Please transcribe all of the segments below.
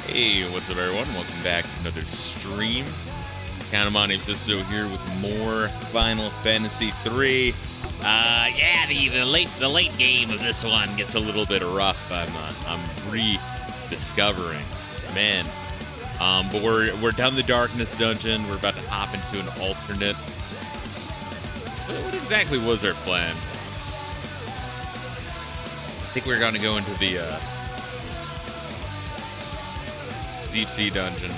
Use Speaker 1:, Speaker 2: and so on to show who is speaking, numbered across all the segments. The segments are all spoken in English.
Speaker 1: Hey, what's up everyone? Welcome back to another stream. Count Monte Fisto here with more Final Fantasy 3. Yeah, the late game of this one gets a little bit rough. I'm rediscovering, man. But we're down the darkness dungeon. We're about to hop into an alternate. What exactly was our plan? I think we're gonna go into the deep sea dungeon,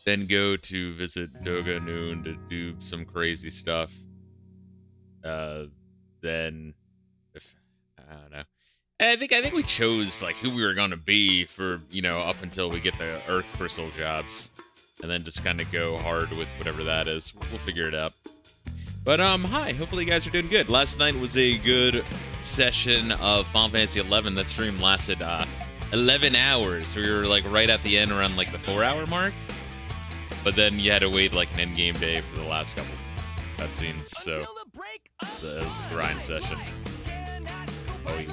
Speaker 1: then go to visit Doga Noon to do some crazy stuff. Then, if I don't know, I think we chose like who we were gonna be for up until we get the Earth Crystal jobs, and then just kind of go hard with whatever that is. We'll figure it out. But hi, hopefully you guys are doing good. Last night was a good session of Final Fantasy 11. That stream lasted 11 hours. We were like right at the end around like the 4-hour mark. But then you had to wait like an end-game day for the last couple cutscenes, so it's a grind session.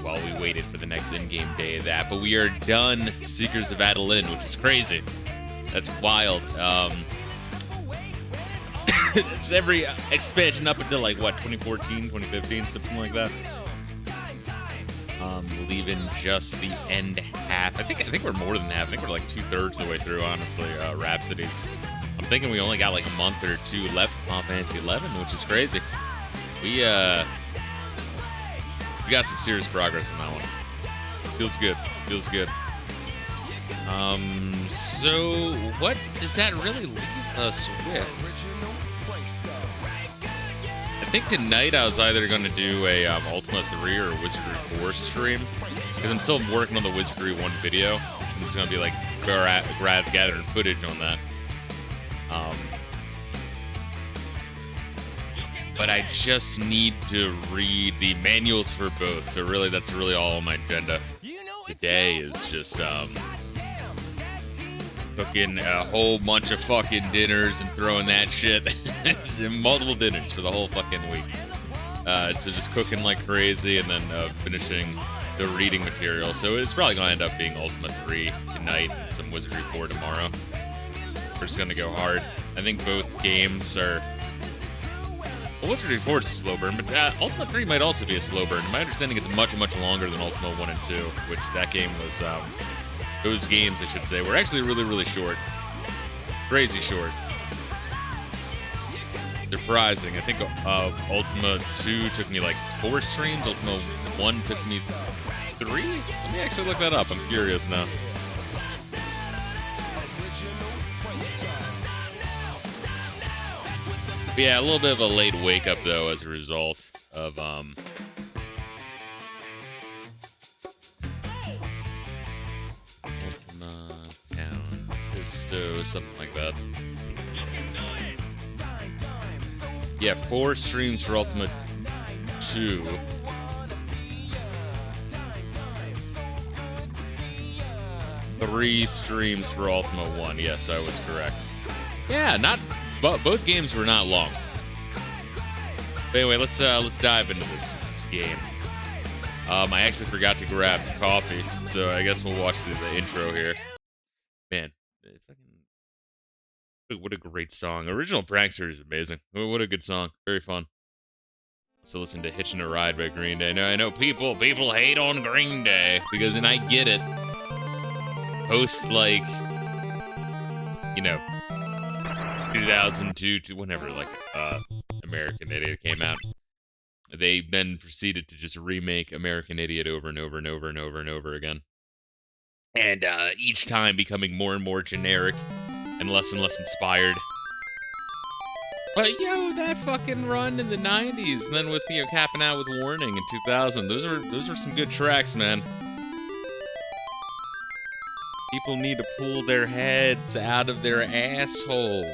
Speaker 1: While we waited for the next in-game day of that. But we are done Seekers of Adeline, which is crazy. That's wild. It's every expansion up until like what, 2014, 2015, something like that. Leaving just the end half. I think we're more than half. I think we're like 2/3 of the way through, honestly. Rhapsodies. I'm thinking we only got like a month or two left of Final Fantasy 11, which is crazy. We got some serious progress on that one. Feels good. Feels good. So what does that really leave us with? I think tonight I was either going to do a Ultima 3 or Wizardry 4 stream, because I'm still working on the Wizardry 1 video. I'm just going to be like gathering footage on that. But I just need to read the manuals for both, so really that's really all on my agenda today is just cooking a whole bunch of fucking dinners and throwing that shit. Multiple dinners for the whole fucking week. So just cooking like crazy and then finishing the reading material. So it's probably going to end up being Ultima 3 tonight and some Wizardry 4 tomorrow. We're just going to go hard. I think both games are... Well, Wizardry 4 is a slow burn, but Ultima 3 might also be a slow burn. In my understanding, it's much, much longer than Ultima 1 and 2, which that game was... those games, I should say, were actually really, really short. Crazy short. Surprising. I think Ultima 2 took me like 4 streams. Ultima 1 took me 3? Let me actually look that up. I'm curious now. But yeah, a little bit of a late wake up though as a result of something like that. Yeah, 4 streams for Ultima 2. Three streams for Ultima 1. Yes, I was correct. Yeah, both games were not long. But anyway, let's dive into this game. I actually forgot to grab coffee, so I guess we'll watch the intro here. Man, what a great song. Original Prankster is amazing. What a good song. Very fun. So listen to Hitchin' a Ride by Green Day. Now I know people hate on Green Day because, and I get it, post like 2002 to whenever like American Idiot came out, they then proceeded to just remake American Idiot over and over and over and over and over again, and each time becoming more and more generic and less inspired. But that fucking run in the 90s, and then with capping out with Warning in 2000, those are some good tracks, man. People need to pull their heads out of their assholes.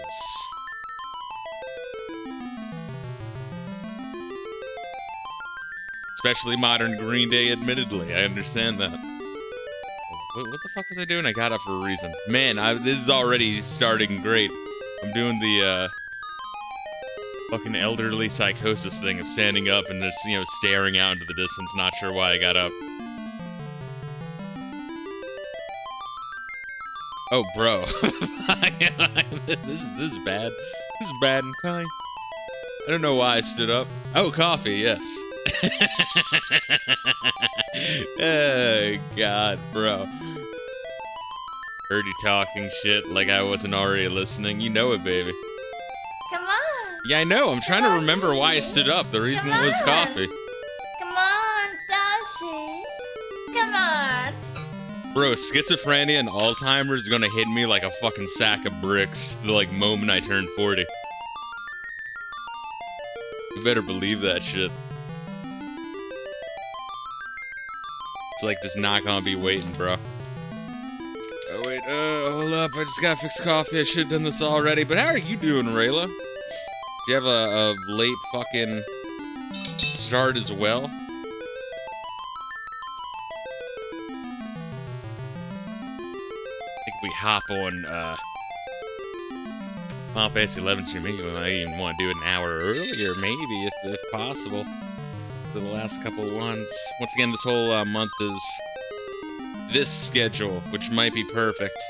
Speaker 1: Especially modern Green Day, admittedly. I understand that. What the fuck was I doing? I got up for a reason. Man, this is already starting great. I'm doing the fucking elderly psychosis thing of standing up and just, staring out into the distance, not sure why I got up. Oh, bro. This is bad. This is bad. I don't know why I stood up. Oh, coffee, yes. Oh, God, bro. Heard you talking shit like I wasn't already listening. You know it, baby.
Speaker 2: Come on.
Speaker 1: Yeah, I know. I'm trying to remember why I stood up. The reason was coffee.
Speaker 2: Come on, Dashi. Come on.
Speaker 1: Bro, schizophrenia and Alzheimer's is gonna hit me like a fucking sack of bricks the like moment I turn 40. You better believe that shit. It's like just not gonna be waiting, bro. Oh wait, hold up, I just gotta fix coffee. I should've done this already. But how are you doing, Rayla? Do you have a late fucking start as well? I think we hop on Final Fantasy 11 stream. Maybe we might even want to do it an hour earlier, maybe, if possible. For the last couple of ones. Once again, this whole month is this schedule, which might be perfect.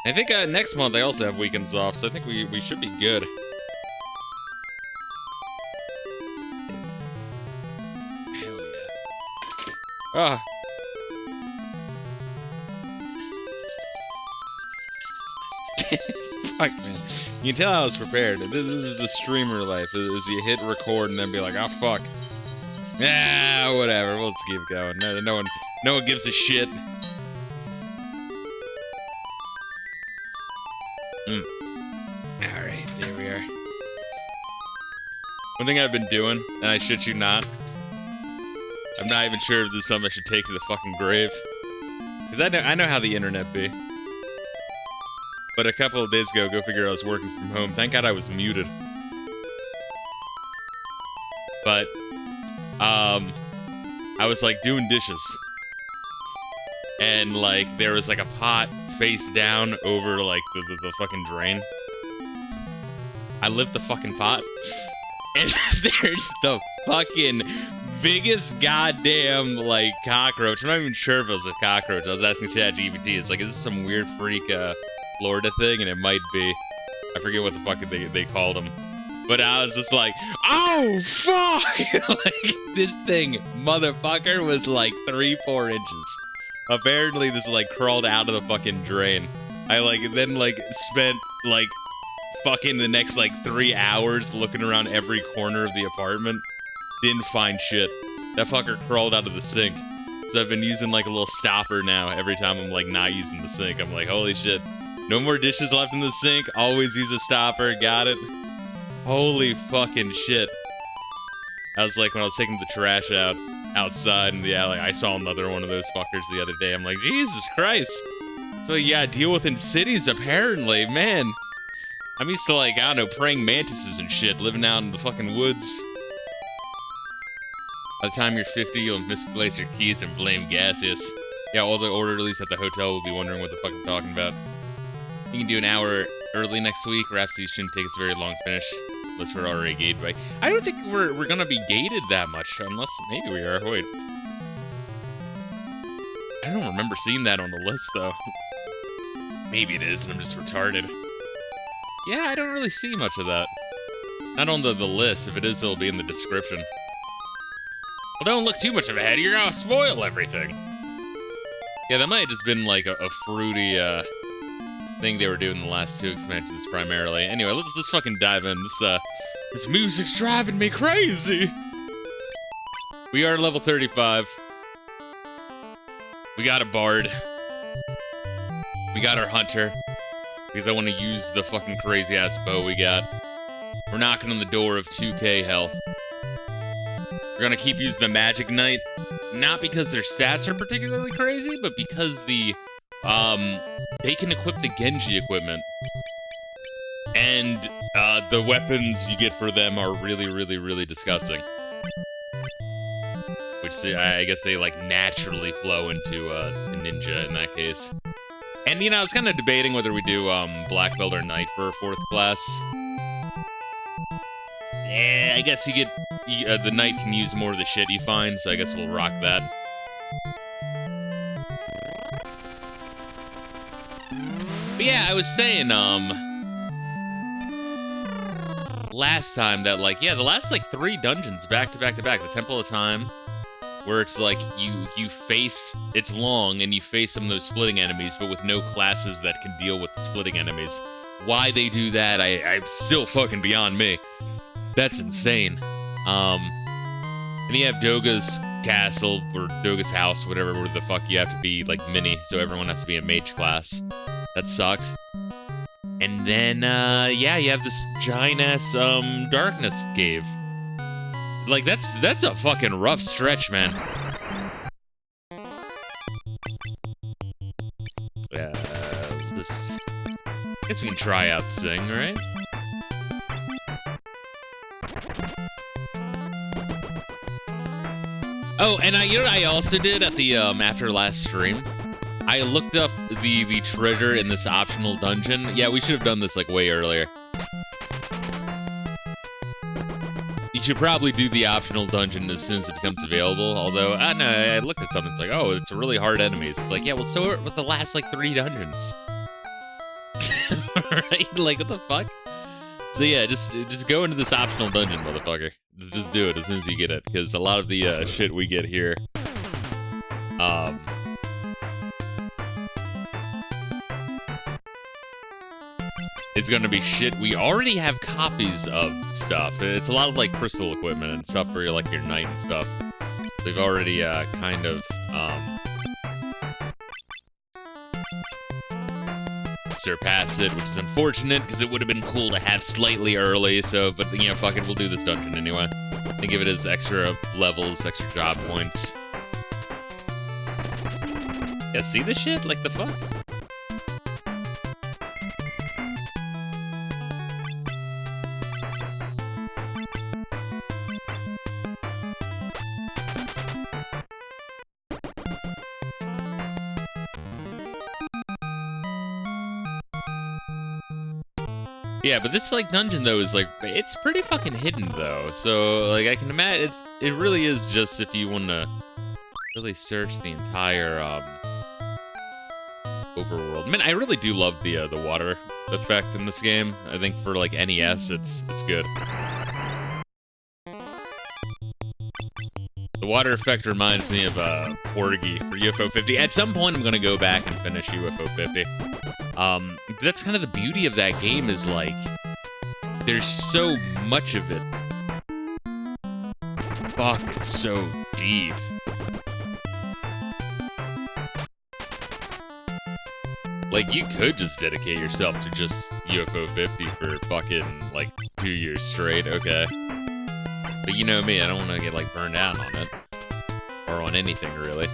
Speaker 1: I think next month I also have weekends off, so I think we should be good. Hell yeah. Ah. Fuck, man. You can tell I was prepared. This is the streamer life. Is you hit record and then be like, oh fuck. Yeah, whatever. We'll just keep going. No one gives a shit. Alright, there we are. One thing I've been doing, and I shit you not, I'm not even sure if this is something I should take to the fucking grave. Because I know how the internet be. But a couple of days ago, go figure, I was working from home. Thank God I was muted. But, I was, like, doing dishes. And, like, there was, like, a pot face down over, like, the fucking drain. I lift the fucking pot. And there's the fucking biggest goddamn, like, cockroach. I'm not even sure if it was a cockroach. I was asking ChatGPT. It's like, is this some weird freak, Florida thing? And it might be. I forget what the fuck they called him. But I was just like, oh, fuck! Like, this thing, motherfucker, was like 3-4 inches. Apparently, this, like, crawled out of the fucking drain. I, like, then, like, spent, like, fucking the next, like, 3 hours looking around every corner of the apartment. Didn't find shit. That fucker crawled out of the sink. So I've been using, like, a little stopper now every time I'm, like, not using the sink. I'm like, holy shit. No more dishes left in the sink. Always use a stopper. Got it. Holy fucking shit. I was like, when I was taking the trash out outside, and yeah, like, I saw another one of those fuckers the other day. I'm like, Jesus Christ. So yeah, deal with in cities, apparently. Man. I'm used to, like, I don't know, praying mantises and shit, living out in the fucking woods. By the time you're 50, you'll misplace your keys and blame gaseous. Yeah, all the orderlies at the hotel will be wondering what the fuck I'm talking about. You can do an hour early next week. Rhapsody shouldn't take us very long to finish. Unless we're already gated by... I don't think we're gonna be gated that much. Unless... maybe we are. Wait. I don't remember seeing that on the list, though. Maybe it is, and I'm just retarded. Yeah, I don't really see much of that. Not on the list. If it is, it'll be in the description. Well, don't look too much ahead. You're gonna spoil everything. Yeah, that might have just been like a fruity, thing they were doing in the last 2 expansions primarily. Anyway, let's just fucking dive in. This music's driving me crazy. We are level 35. We got a bard. We got our hunter. Because I want to use the fucking crazy ass bow we got. We're knocking on the door of 2k health. We're gonna keep using the magic knight. Not because their stats are particularly crazy, but because they can equip the Genji equipment. And, the weapons you get for them are really, really, really disgusting. Which, I guess they, like, naturally flow into, the ninja in that case. And, you know, I was kind of debating whether we do, Black Belt or Knight for 4th class. Yeah, I guess you get, the Knight can use more of the shit he finds, so I guess we'll rock that. But yeah, I was saying, last time that, like, yeah, the last, like, 3 dungeons back to back to back. The Temple of Time, where it's like, you face, it's long, and you face some of those splitting enemies, but with no classes that can deal with splitting enemies. Why they do that, I'm still fucking beyond me. That's insane. And you have Doga's castle, or Doga's house, whatever, where the fuck you have to be, like, mini, so everyone has to be a mage class. That sucked. And then, yeah, you have this giant-ass, darkness cave. Like, that's a fucking rough stretch, man. I guess we can try out Sing, right? Oh, and you know what I also did at the, after last stream? I looked up the treasure in this optional dungeon. Yeah, we should have done this, like, way earlier. You should probably do the optional dungeon as soon as it becomes available, although, I don't know, I looked at something, it's like, oh, it's really hard enemies. It's like, yeah, well, so are with the last, like, 3 dungeons. Right? Like, what the fuck? So yeah, just go into this optional dungeon, motherfucker. Just do it as soon as you get it, because a lot of the shit we get here, it's gonna be shit. We already have copies of stuff. It's a lot of, like, crystal equipment and stuff for, like, your knight and stuff. They've already kind of surpassed it, which is unfortunate because it would have been cool to have slightly early. So, but you know, fuck it, we'll do this dungeon anyway. Think of it as extra levels, extra job points. Yeah, see this shit? Like, the fuck? Yeah, but this, like, dungeon, though, is, like, it's pretty fucking hidden, though. So, like, I can imagine, it really is just if you want to really search the entire, overworld. Man, I really do love the water effect in this game. I think for, like, NES, it's good. The water effect reminds me of, Porgy for UFO 50. At some point, I'm gonna go back and finish UFO 50. That's kind of the beauty of that game is, like, there's so much of it. Fuck, it's so deep. Like, you could just dedicate yourself to just UFO 50 for fucking, like, 2 years straight, okay. But you know me, I don't want to get, like, burned out on it. Or on anything, really.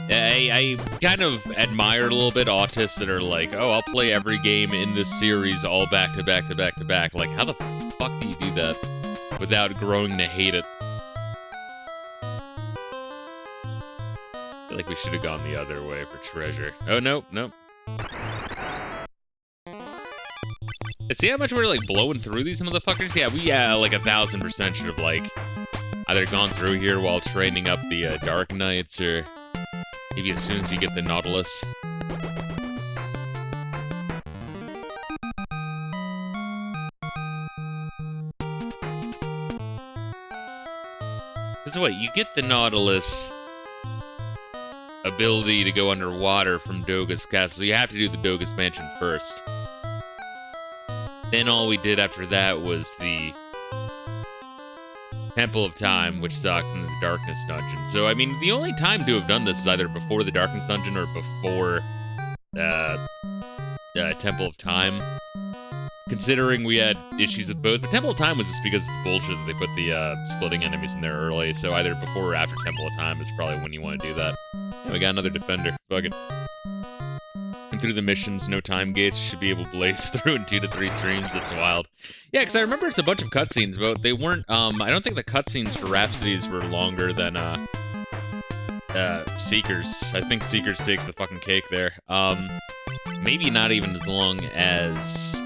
Speaker 1: I kind of admire a little bit autists that are like, oh, I'll play every game in this series all back to back to back to back. Like, how the fuck do you do that without growing to hate it? I feel like we should have gone the other way for treasure. Oh, nope, nope. See how much we're, like, blowing through these motherfuckers? Yeah, we, like, 1000% should have, like, either gone through here while training up the Dark Knights, or maybe as soon as you get the Nautilus. Because wait, you get the Nautilus ability to go underwater from Doga's castle, so you have to do the Doga's mansion first. Then all we did after that was the Temple of Time, which sucked, and the Darkness Dungeon. So, I mean, the only time to have done this is either before the Darkness Dungeon or before Temple of Time. Considering we had issues with both. But Temple of Time was just because it's bullshit that they put the splitting enemies in there early. So either before or after Temple of Time is probably when you want to do that. Yeah, we got another defender. Fuck it. And through the missions, no time gates, should be able to blaze through in 2 to 3 streams. It's wild. Yeah, because I remember it's a bunch of cutscenes, but they weren't, I don't think the cutscenes for Rhapsodies were longer than, Seekers. I think Seekers takes the fucking cake there. Maybe not even as long as,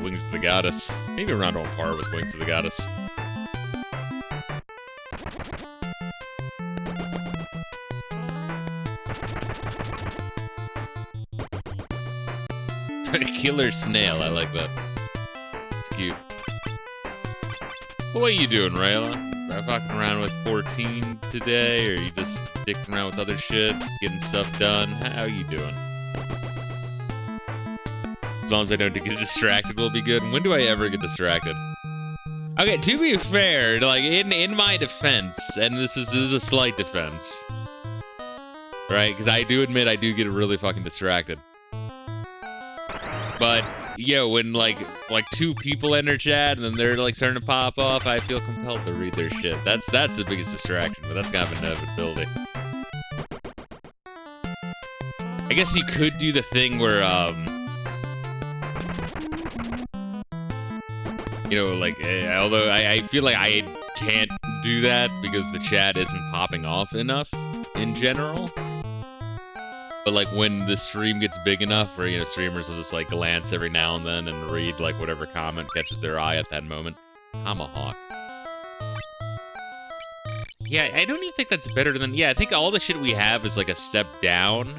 Speaker 1: Wings of the Goddess. Maybe around on par with Wings of the Goddess. Killer snail, I like that. It's cute. What are you doing, Rayla? Are you fucking around with 14 today, or are you just dicking around with other shit, getting stuff done? How you doing? As long as I don't get distracted, will be good. When do I ever get distracted? Okay, to be fair, like in my defense, and this is a slight defense, right? Because I do admit I do get really fucking distracted. But yo, when like 2 people enter chat and then they're like starting to pop off, I feel compelled to read their shit. That's the biggest distraction, but that's kind of an inevitability. I guess you could do the thing where you know, like, although I feel like I can't do that because the chat isn't popping off enough in general. But like when the stream gets big enough where, you know, streamers will just like glance every now and then and read like whatever comment catches their eye at that moment. Tomahawk. Yeah, I don't even think that's better than... Yeah, I think all the shit we have is like a step down.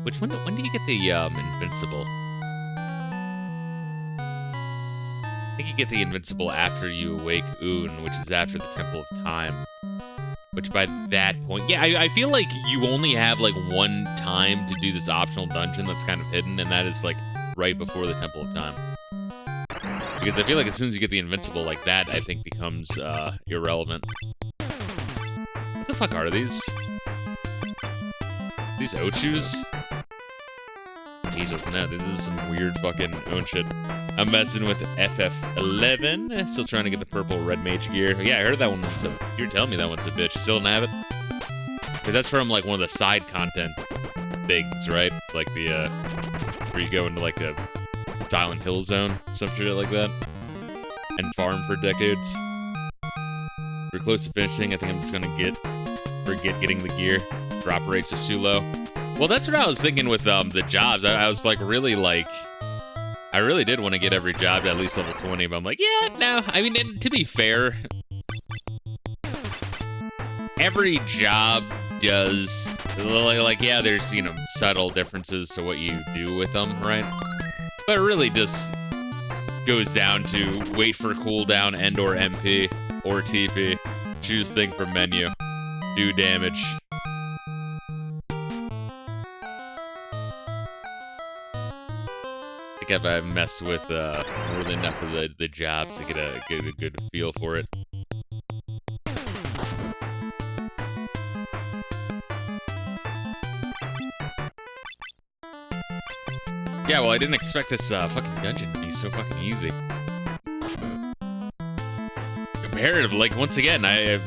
Speaker 1: Which, when do you get the invincible? I think you get the invincible after you awake Unne, which is after the Temple of Time. Which by that point... Yeah, I feel like you only have like one time to do this optional dungeon that's kind of hidden, and that is like right before the Temple of Time. Because I feel like as soon as you get the invincible, like that, I think becomes irrelevant. What the fuck are these? These Ochus? He doesn't know. This is some weird fucking own shit. I'm messing with FF11. Still trying to get the purple red mage gear. Yeah, I heard that one once. You're telling me that one's a bitch. You still don't have it? Because that's from like one of the side content things, right? Like the where you go into like the Silent Hill zone, some shit like that, and farm for decades. We're close to finishing. I think I'm just gonna forget getting the gear. Drop rates are too low. Well, that's what I was thinking with the jobs. I was like really like, I really did want to get every job to at least level 20, but I'm like, yeah, no. I mean, and to be fair, every job does like yeah, there's, you know, subtle differences to what you do with them, right? But it really just goes down to wait for cooldown and or MP or TP, choose thing from menu, do damage. I think I've messed with more than enough of the jobs to get a good feel for it. Yeah, well, I didn't expect this fucking dungeon to be so fucking easy. Comparative, like, once again, I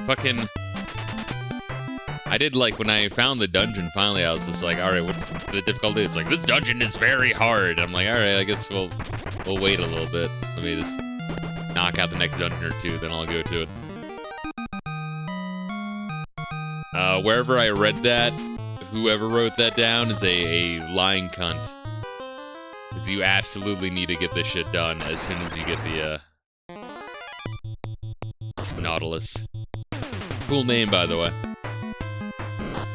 Speaker 1: did, like, when I found the dungeon, finally, I was just like, alright, what's the difficulty? It's like, this dungeon is very hard. I'm like, alright, I guess we'll wait a little bit. Let me just knock out the next dungeon or two, then I'll go to it. Wherever I read that, whoever wrote that down is a lying cunt. Because you absolutely need to get this shit done as soon as you get the Nautilus. Cool name, by the way.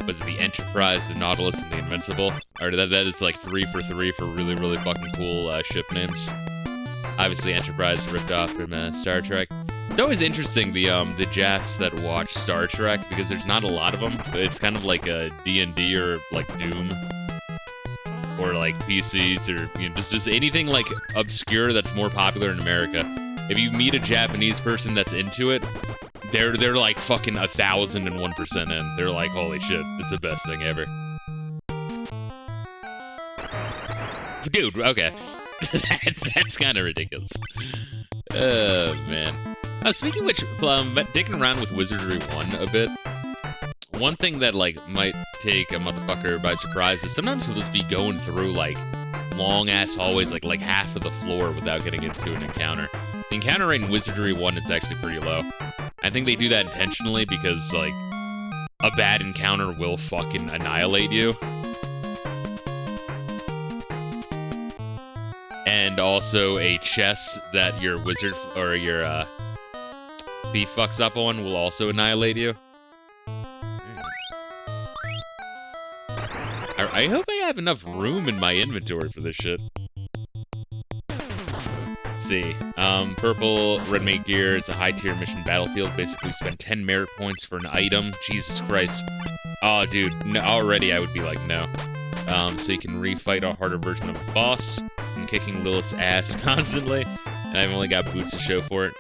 Speaker 1: Was it the Enterprise, the Nautilus, and the Invincible? Or that is like 3 for 3 for really, really fucking cool ship names. Obviously, Enterprise ripped off from Star Trek. It's always interesting, the Japs that watch Star Trek, because there's not a lot of them. It's kind of like a D&D or like Doom. Or like PCs, or, you know, just anything like obscure that's more popular in America. If you meet a Japanese person that's into it, they're like fucking 1001% in. They're like, holy shit, it's the best thing ever. Dude, okay. that's kind of ridiculous. Oh, man. Speaking of which, dicking around with Wizardry 1 a bit. One thing that, like, might take a motherfucker by surprise is sometimes you'll just be going through, like, long-ass hallways, like half of the floor without getting into an encounter. The encounter rate in Wizardry 1, it's actually pretty low. I think they do that intentionally because, like, a bad encounter will fucking annihilate you. And also a chest that your wizard or your thief fucks up on will also annihilate you. I hope I have enough room in my inventory for this shit. let's see. Purple, red mate gear is a high-tier mission battlefield. Basically, spend 10 merit points for an item. Jesus Christ. Oh, dude, no, already I would be like, no. So you can refight a harder version of the boss. I'm kicking Lilith's ass constantly, and I've only got boots to show for it.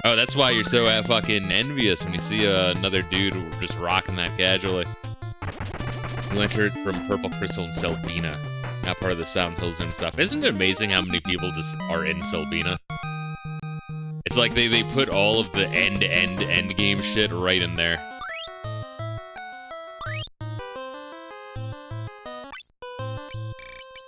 Speaker 1: Oh, that's why you're so fucking envious when you see another dude just rocking that casually. You entered from Purple Crystal and Selbina. Now part of the Silent Hills and stuff. Isn't it amazing how many people just are in Selbina? It's like they put all of the end game shit right in there.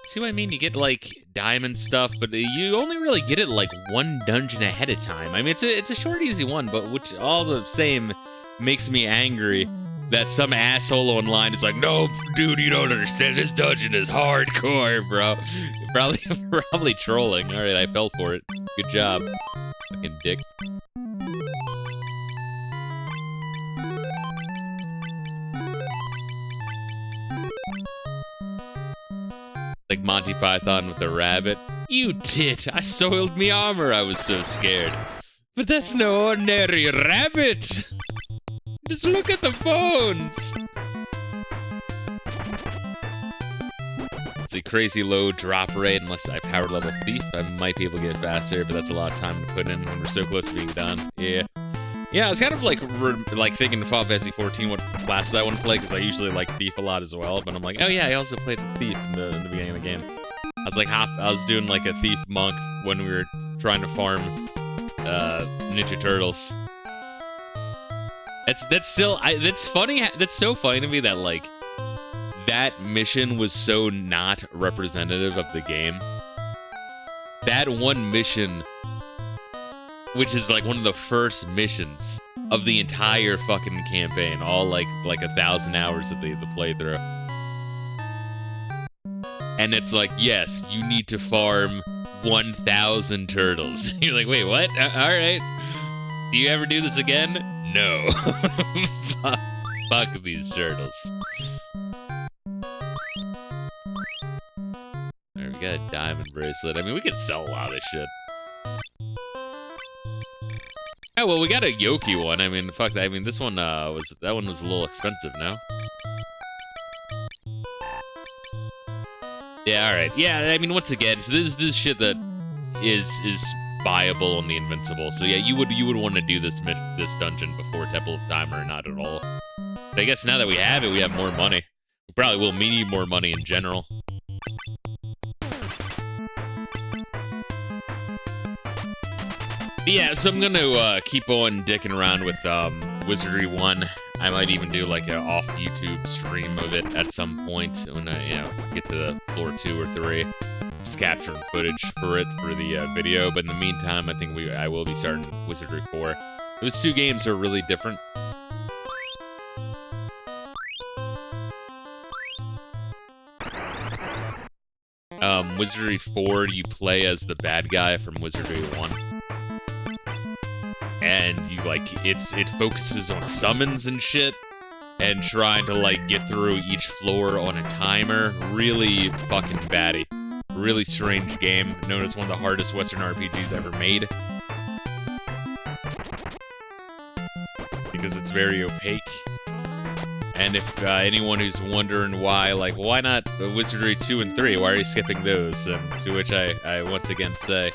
Speaker 1: See what I mean? You get, like, diamond stuff, but you only really get it, like, one dungeon ahead of time. I mean, it's a short, easy one, but which all the same makes me angry that some asshole online is like, no, dude, you don't understand. This dungeon is hardcore, bro. Probably trolling. All right, I fell for it. Good job. Fucking dick. Like Monty Python with the rabbit. You tit! I soiled me armor, I was so scared. But that's no ordinary rabbit! Just look at the bones! It's a crazy low drop rate unless I power level Thief. I might be able to get faster, but that's a lot of time to put in when we're so close to being done. Yeah. Yeah, I was kind of like thinking to Final Fantasy 14 what classes I want to play, because I usually like Thief a lot as well, but I'm like, oh yeah, I also played Thief in the beginning of the game. I was like, I was doing like a Thief Monk when we were trying to farm Ninja Turtles. That's funny, that's so funny to me that like, that mission was so not representative of the game. That one mission, which is like one of the first missions of the entire fucking campaign, all like 1,000 hours of the playthrough. And it's like, yes, you need to farm 1,000 turtles. You're like, wait, what? Alright. Do you ever do this again? No. Fuck these turtles. Alright, we got a diamond bracelet. I mean, we could sell a lot of shit. Oh, well, we got a Yoki one. I mean, fuck, I mean, this one, that one was a little expensive, no? Yeah, alright. Yeah, I mean, once again, so this is shit that is buyable on the Invincible. So yeah, you would want to do this dungeon before Temple of Time or not at all. But I guess now that we have it, we have more money. We probably will need more money in general. But yeah, so I'm gonna keep on dicking around with Wizardry 1. I might even do like an off YouTube stream of it at some point when I, get to the floor 2 or 3. Just capturing footage for it for the video. But in the meantime, I think I will be starting Wizardry 4. Those two games are really different. Wizardry 4, you play as the bad guy from Wizardry 1. And you it focuses on summons and shit, and trying to get through each floor on a timer. Really fucking batty. Really strange game, known as one of the hardest Western RPGs ever made. Because it's very opaque. And if anyone who's wondering why, why not Wizardry 2 and 3? Why are you skipping those? And to which I once again say,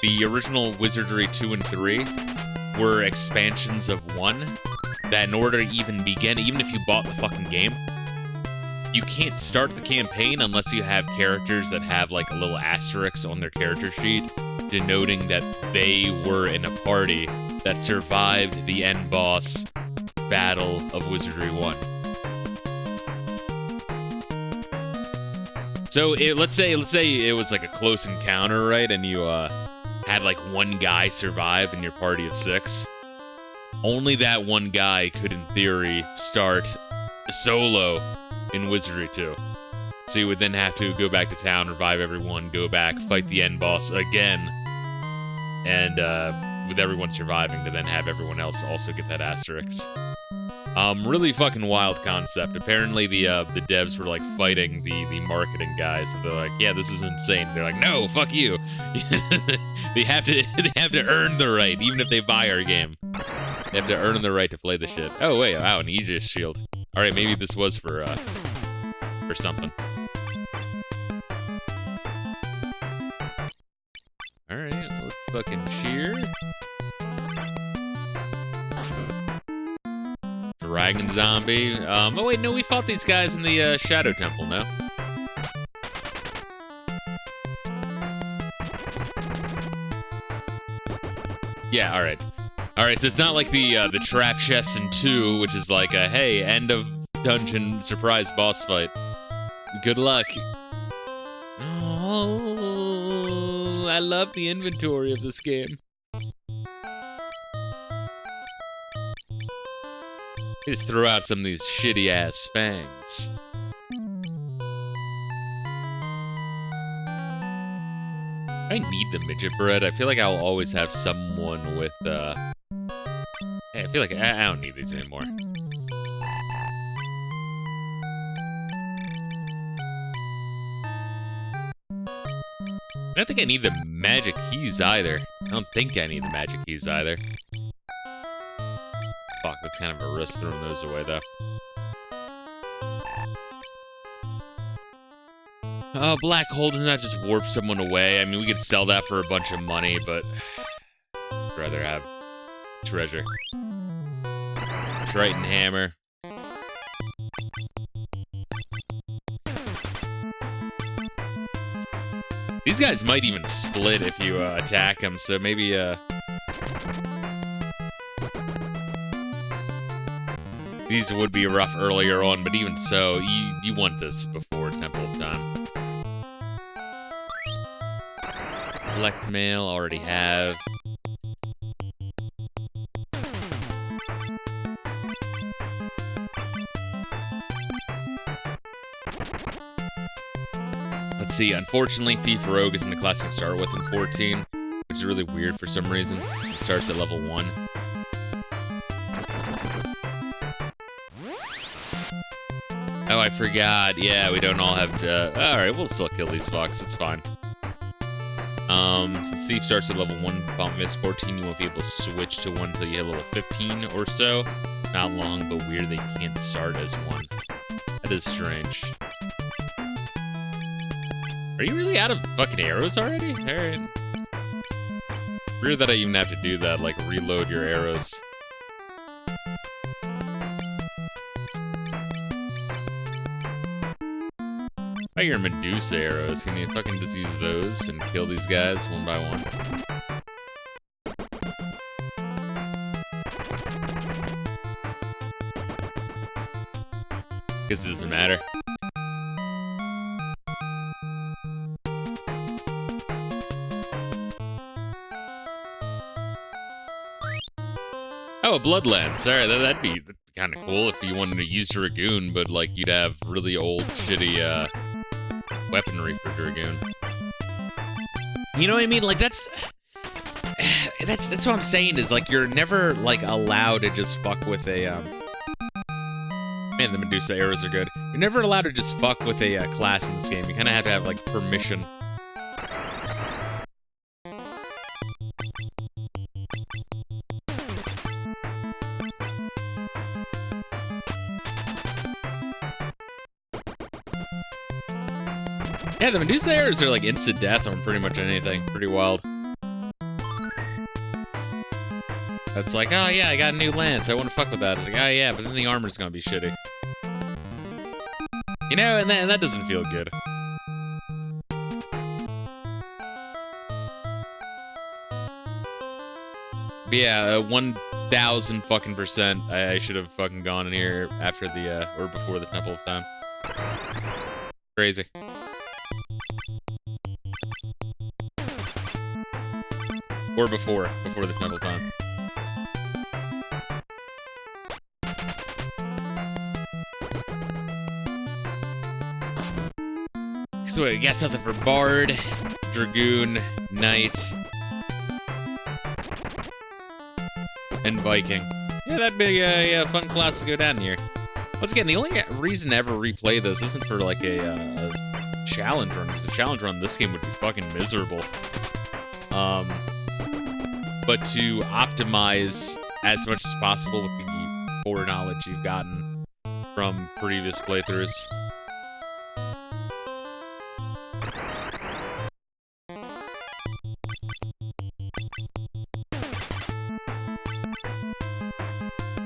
Speaker 1: the original Wizardry 2 and 3 were expansions of 1 that in order to even begin, even if you bought the fucking game, you can't start the campaign unless you have characters that have a little asterisk on their character sheet denoting that they were in a party that survived the end boss battle of Wizardry 1. So let's say it was a close encounter, right? And you had one guy survive in your party of 6. Only that one guy could, in theory, start solo in Wizardry 2. So you would then have to go back to town, revive everyone, go back, fight the end boss again, and with everyone surviving, to then have everyone else also get that asterisk. Really fucking wild concept. Apparently the devs were like fighting the marketing guys. So they're like, yeah, this is insane. They're like, no, fuck you. they have to earn the right, even if they buy our game. They have to earn the right to play the shit. Oh wait, wow, an Aegis shield. All right, maybe this was for something. All right, let's fucking cheer. Dragon zombie. Oh wait, no, we fought these guys in the Shadow Temple, no? Yeah, alright. Alright, so it's not like the trap chest in 2, which is like a, hey, end of dungeon surprise boss fight. Good luck. Oh, I love the inventory of this game. Just throw out some of these shitty-ass fangs. I need the midget bread. I feel like I'll always have someone with, I feel like I don't need these anymore. I don't think I need the magic keys either. I don't think I need the magic keys either. Fuck, that's kind of a risk throwing those away, though. Black hole does not just warp someone away. I mean, we could sell that for a bunch of money, but I'd rather have treasure. Triton hammer. These guys might even split if you attack them, so maybe these would be rough earlier on, but even so, you want this before Temple of Time. Collect mail, already have. Let's see, unfortunately, Thief Rogue isn't the class I can start with in 14, which is really weird for some reason. It starts at level 1. Oh, I forgot. Yeah, we don't all have alright, we'll still kill these fucks. It's fine. Since Thief starts at level 1, Bomb Miss 14, you won't be able to switch to 1 until you hit level 15 or so. Not long, but weird they can't start as 1. That is strange. Are you really out of fucking arrows already? Alright. Weird that I even have to do that, like, reload your arrows. Oh, your Medusa arrows. Can you fucking just use those and kill these guys one by one? Guess it doesn't matter. Oh, a Bloodlands. Alright, that'd be kind of cool if you wanted to use Dragoon, but like you'd have really old, shitty weaponry for Dragoon. You know what I mean? Like that's what I'm saying is like you're never like allowed to just fuck with a man, the Medusa arrows are good. You're never allowed to just fuck with a class in this game. You kind of have to have like permission. Yeah, the Medusa arrows are like instant death on pretty much anything. Pretty wild. That's like, oh yeah, I got a new lance. I want to fuck with that. It's like, oh yeah, but then the armor's gonna be shitty. You know, and that doesn't feel good. But yeah, 1,000 fucking %. I should have fucking gone in here after the or before the Temple of Time. Crazy. Or before the Temple Time. So wait, we got something for Bard, Dragoon, Knight, and Viking. Yeah, that'd be a fun class to go down here. Once again, the only reason to ever replay this isn't for like a challenge run, because a challenge run this game would be fucking miserable. But to optimize as much as possible with the foreknowledge you've gotten from previous playthroughs.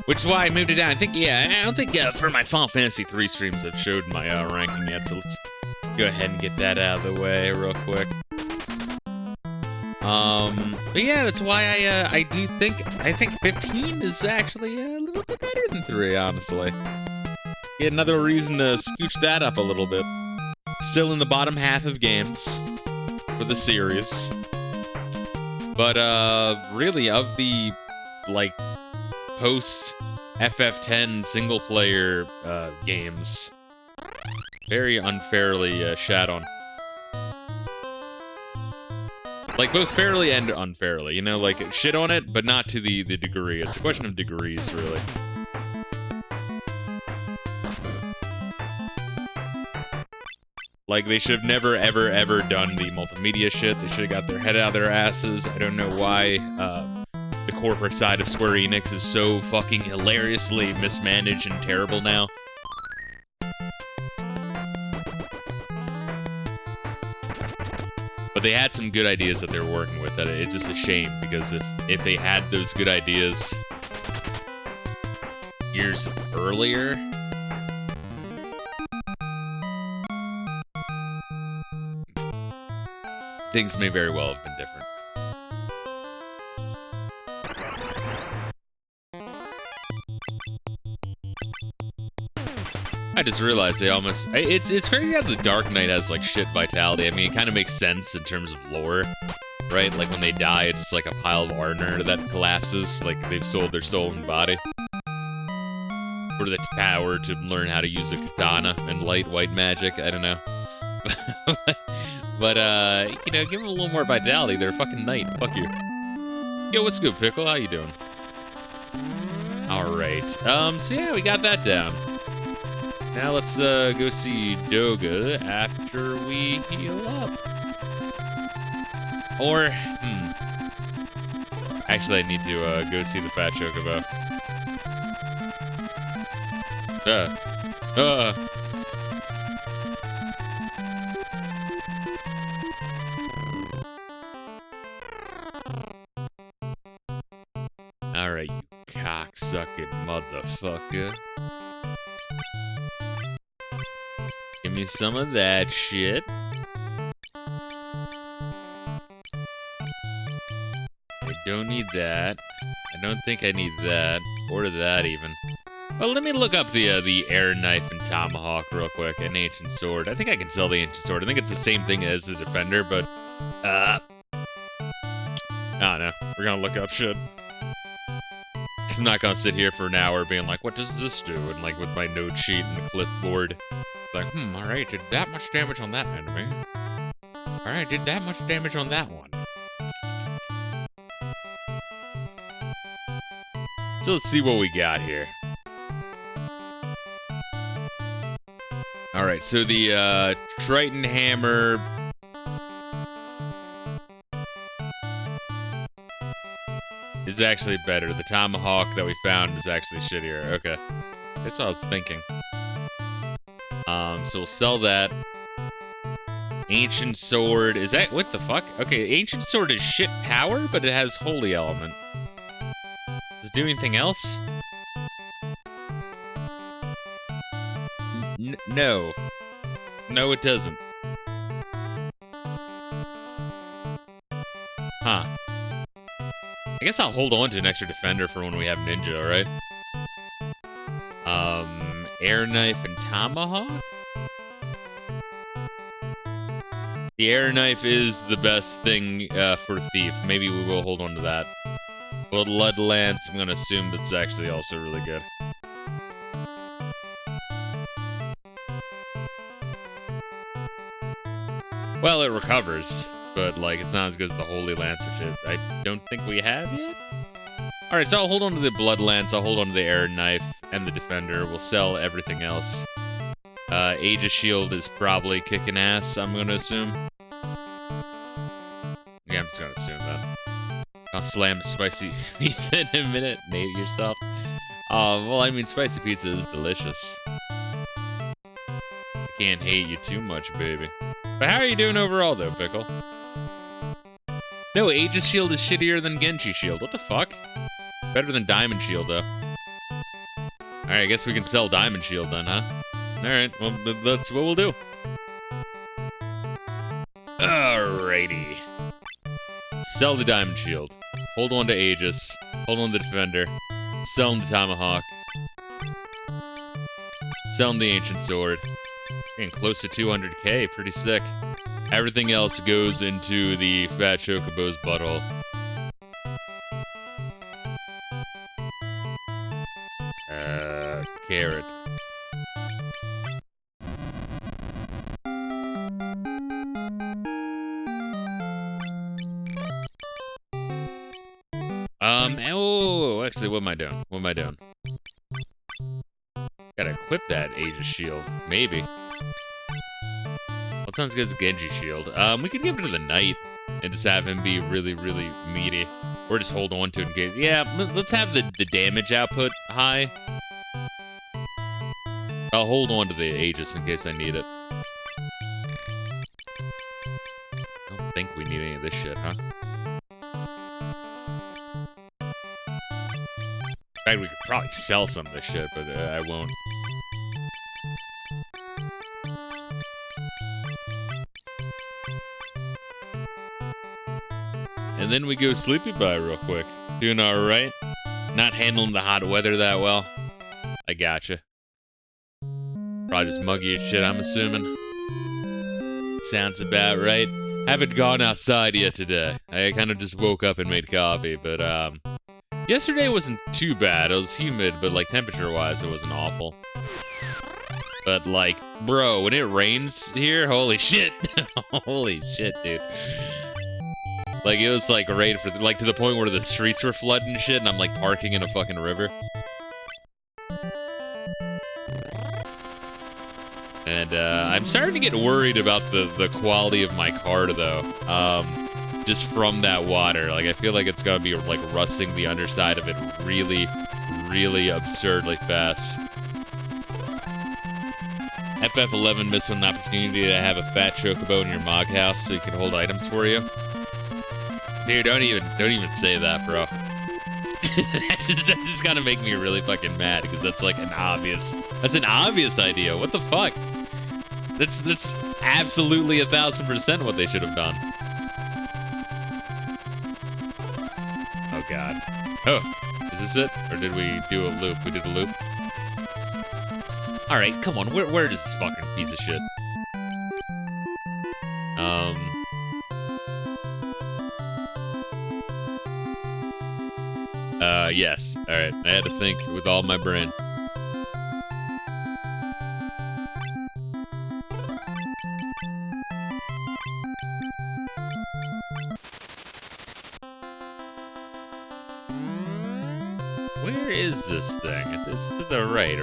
Speaker 1: Which is why I moved it down. I think, yeah, I don't think for my Final Fantasy 3 streams I've showed my ranking yet, so let's go ahead and get that out of the way real quick. But yeah, that's why I think 15 is actually a little bit better than 3, honestly. Get another reason to scooch that up a little bit. Still in the bottom half of games for the series. But really of the like post FF10 single player games, very unfairly shat on. Like, both fairly and unfairly, you know, like, shit on it, but not to the degree. It's a question of degrees, really. Like, they should have never, ever, ever done the multimedia shit. They should have got their head out of their asses. I don't know why the corporate side of Square Enix is so fucking hilariously mismanaged and terrible now. But they had some good ideas that they were working with. That it's just a shame, because if they had those good ideas years earlier, things may very well have been different. I just realized they almost... It's crazy how the Dark Knight has, like, shit vitality. I mean, it kind of makes sense in terms of lore, right? Like, when they die, it's just like a pile of Arner that collapses, like they've sold their soul and body. Or the power to learn how to use a katana and light white magic, I don't know. But, you know, give them a little more vitality. They're a fucking knight. Fuck you. Yo, what's good, Pickle? How you doing? Alright. So yeah, we got that down. Now let's go see Doga after we heal up. Or, actually I need to go see the Fat Chocobo. Alright, you cocksucking motherfucker. Give me some of that shit. I don't need that. I don't think I need that. Or that, even. Well, let me look up the air knife and tomahawk real quick. An ancient sword. I think I can sell the ancient sword. I think it's the same thing as the defender, but... I don't know. We're gonna look up shit. I'm not gonna sit here for an hour being like, what does this do? And like, with my note sheet and the clipboard. Like, alright, did that much damage on that enemy. Alright, did that much damage on that one. So let's see what we got here. Alright, so the Triton Hammer... is actually better. The Tomahawk that we found is actually shittier. Okay. That's what I was thinking. So we'll sell that. Ancient Sword, is that, what the fuck? Okay, Ancient Sword is shit power, but it has Holy Element. Does it do anything else? No. No, it doesn't. Huh. I guess I'll hold on to an extra defender for when we have ninja, alright? Air knife and tomahawk? The air knife is the best thing for thief. Maybe we will hold on to that. Blood lance, I'm gonna assume that's actually also really good. Well, it recovers, but like it's not as good as the holy lance, which I don't think we have yet. Alright, so I'll hold on to the blood lance, I'll hold on to the air knife and the defender. We'll sell everything else. Aegis shield is probably kicking ass, I'm gonna assume. Yeah, I'm just gonna assume that. I'll slam spicy pizza in a minute. Nate yourself. Well, I mean, spicy pizza is delicious. I can't hate you too much, baby. But how are you doing overall, though, Pickle? No, Aegis shield is shittier than Genji shield. What the fuck? Better than Diamond shield, though. Alright, I guess we can sell Diamond shield then, huh? Alright, well, that's what we'll do. Alrighty. Sell the Diamond shield. Hold on to Aegis. Hold on to the Defender. Sell him the Tomahawk. Sell him the Ancient Sword. Getting close to 200k, pretty sick. Everything else goes into the Fat Chocobo's butthole. Carrot. Oh, actually, what am I doing? What am I doing? Gotta equip that Aegis shield. Maybe. What sounds good as Genji shield? We could give it to the Knight and just have him be really, really meaty. Or just hold on to it in case. Yeah, let's have the damage output high. I'll hold on to the Aegis in case I need it. I don't think we need any of this shit, huh? In fact, we could probably sell some of this shit, but I won't. And then we go Sleepy Bye real quick. Doing alright? Not handling the hot weather that well. I gotcha. Probably just muggy as shit, I'm assuming. Sounds about right. Haven't gone outside yet today. I kind of just woke up and made coffee, but yesterday wasn't too bad. It was humid, but like temperature-wise, it wasn't awful. But like, bro, when it rains here, holy shit. Holy shit, dude. Like, it was like right for, like, to the point where the streets were flooding and shit, and I'm like parking in a fucking river. And I'm starting to get worried about the quality of my card, though. Just from that water. Like, I feel like it's gonna be, like, rusting the underside of it really, really absurdly fast. FF11 missed an opportunity to have a fat chocobo in your Mog house so you can hold items for you. Dude, don't even say that, bro. That's just gonna make me really fucking mad, because that's like an obvious idea. What the fuck? That's absolutely 1000% what they should have done. Oh god. Oh, is this it? Or did we do a loop? We did a loop. Alright, come on, where is this fucking piece of shit? Yes. Alright, I had to think with all my brain. Where is this thing? It's to the right?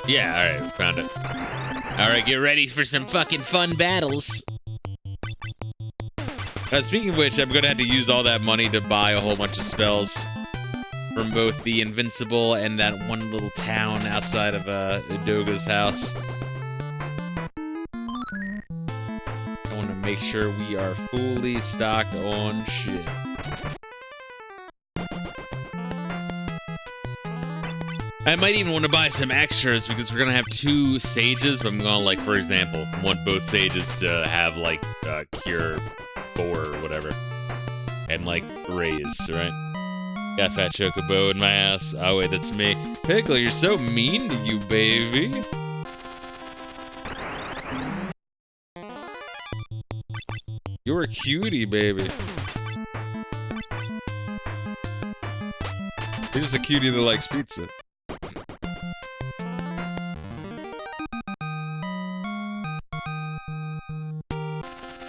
Speaker 1: Yeah, alright, we found it. Alright, get ready for some fucking fun battles. Speaking of which, I'm gonna have to use all that money to buy a whole bunch of spells from both the Invincible and that one little town outside of Doga's house. I want to make sure we are fully stocked on shit. I might even want to buy some extras because we're gonna have 2 sages, but I'm gonna, like, for example, want both sages to have, like, cure 4 or whatever. And, like, raise, right? Got Fat Chocobo in my ass. Oh, wait, that's me. Pickle, you're so mean to you, baby. You're a cutie, baby. You're just a cutie that likes pizza.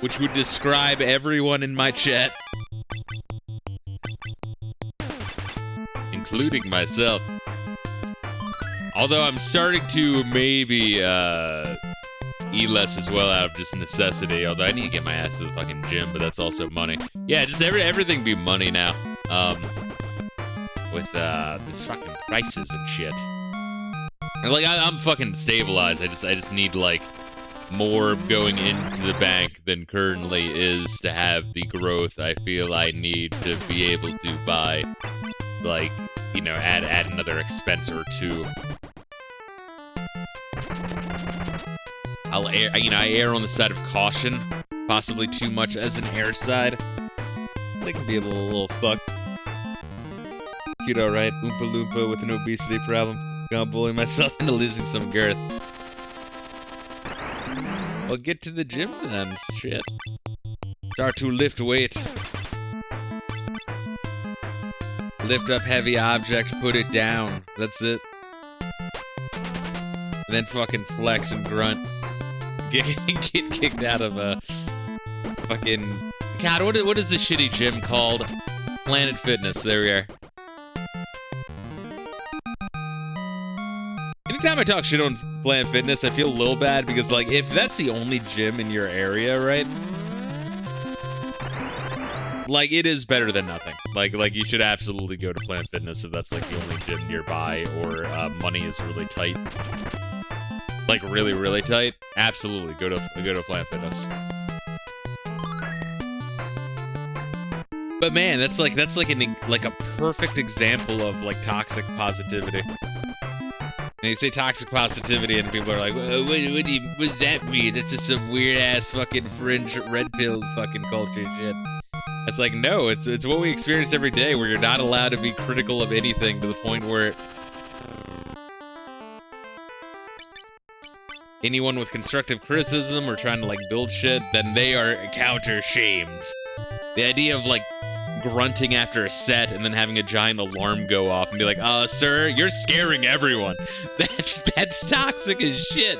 Speaker 1: which would describe everyone in my chat, including myself. Although I'm starting to maybe eat less as well out of just necessity. Although I need to get my ass to the fucking gym, but that's also money. Yeah, just everything be money now. With these fucking prices and shit. And like I'm fucking stabilized. I just need like more going into the bank than currently is to have the growth I feel I need to be able to buy, like, you know, add another expense or two. I err on the side of caution, possibly too much as an air side. They can be a little fuck. Kid, alright, Oompa Loompa with an obesity problem. Gonna bully myself into losing some girth. Well, get to the gym then, shit. Start to lift weight. Lift up heavy object, put it down. That's it. And then fucking flex and grunt. Get kicked out of a fucking... God, what is the shitty gym called? Planet Fitness, there we are. Anytime I talk shit on Planet Fitness, I feel a little bad because, like, if that's the only gym in your area, right? Like, it is better than nothing. Like you should absolutely go to Planet Fitness if that's, like, the only gym nearby, or money is really tight. Like, really, really tight. Absolutely, go to Planet Fitness. But man, that's like a perfect example of like toxic positivity. And you say toxic positivity, and people are like, what does that mean? That's just some weird ass fucking fringe red pill fucking culture shit. It's like, no, it's what we experience every day, where you're not allowed to be critical of anything to the point where anyone with constructive criticism or trying to like build shit, then they are counter-shamed. The idea of like grunting after a set and then having a giant alarm go off and be like, sir, you're scaring everyone. That's toxic as shit.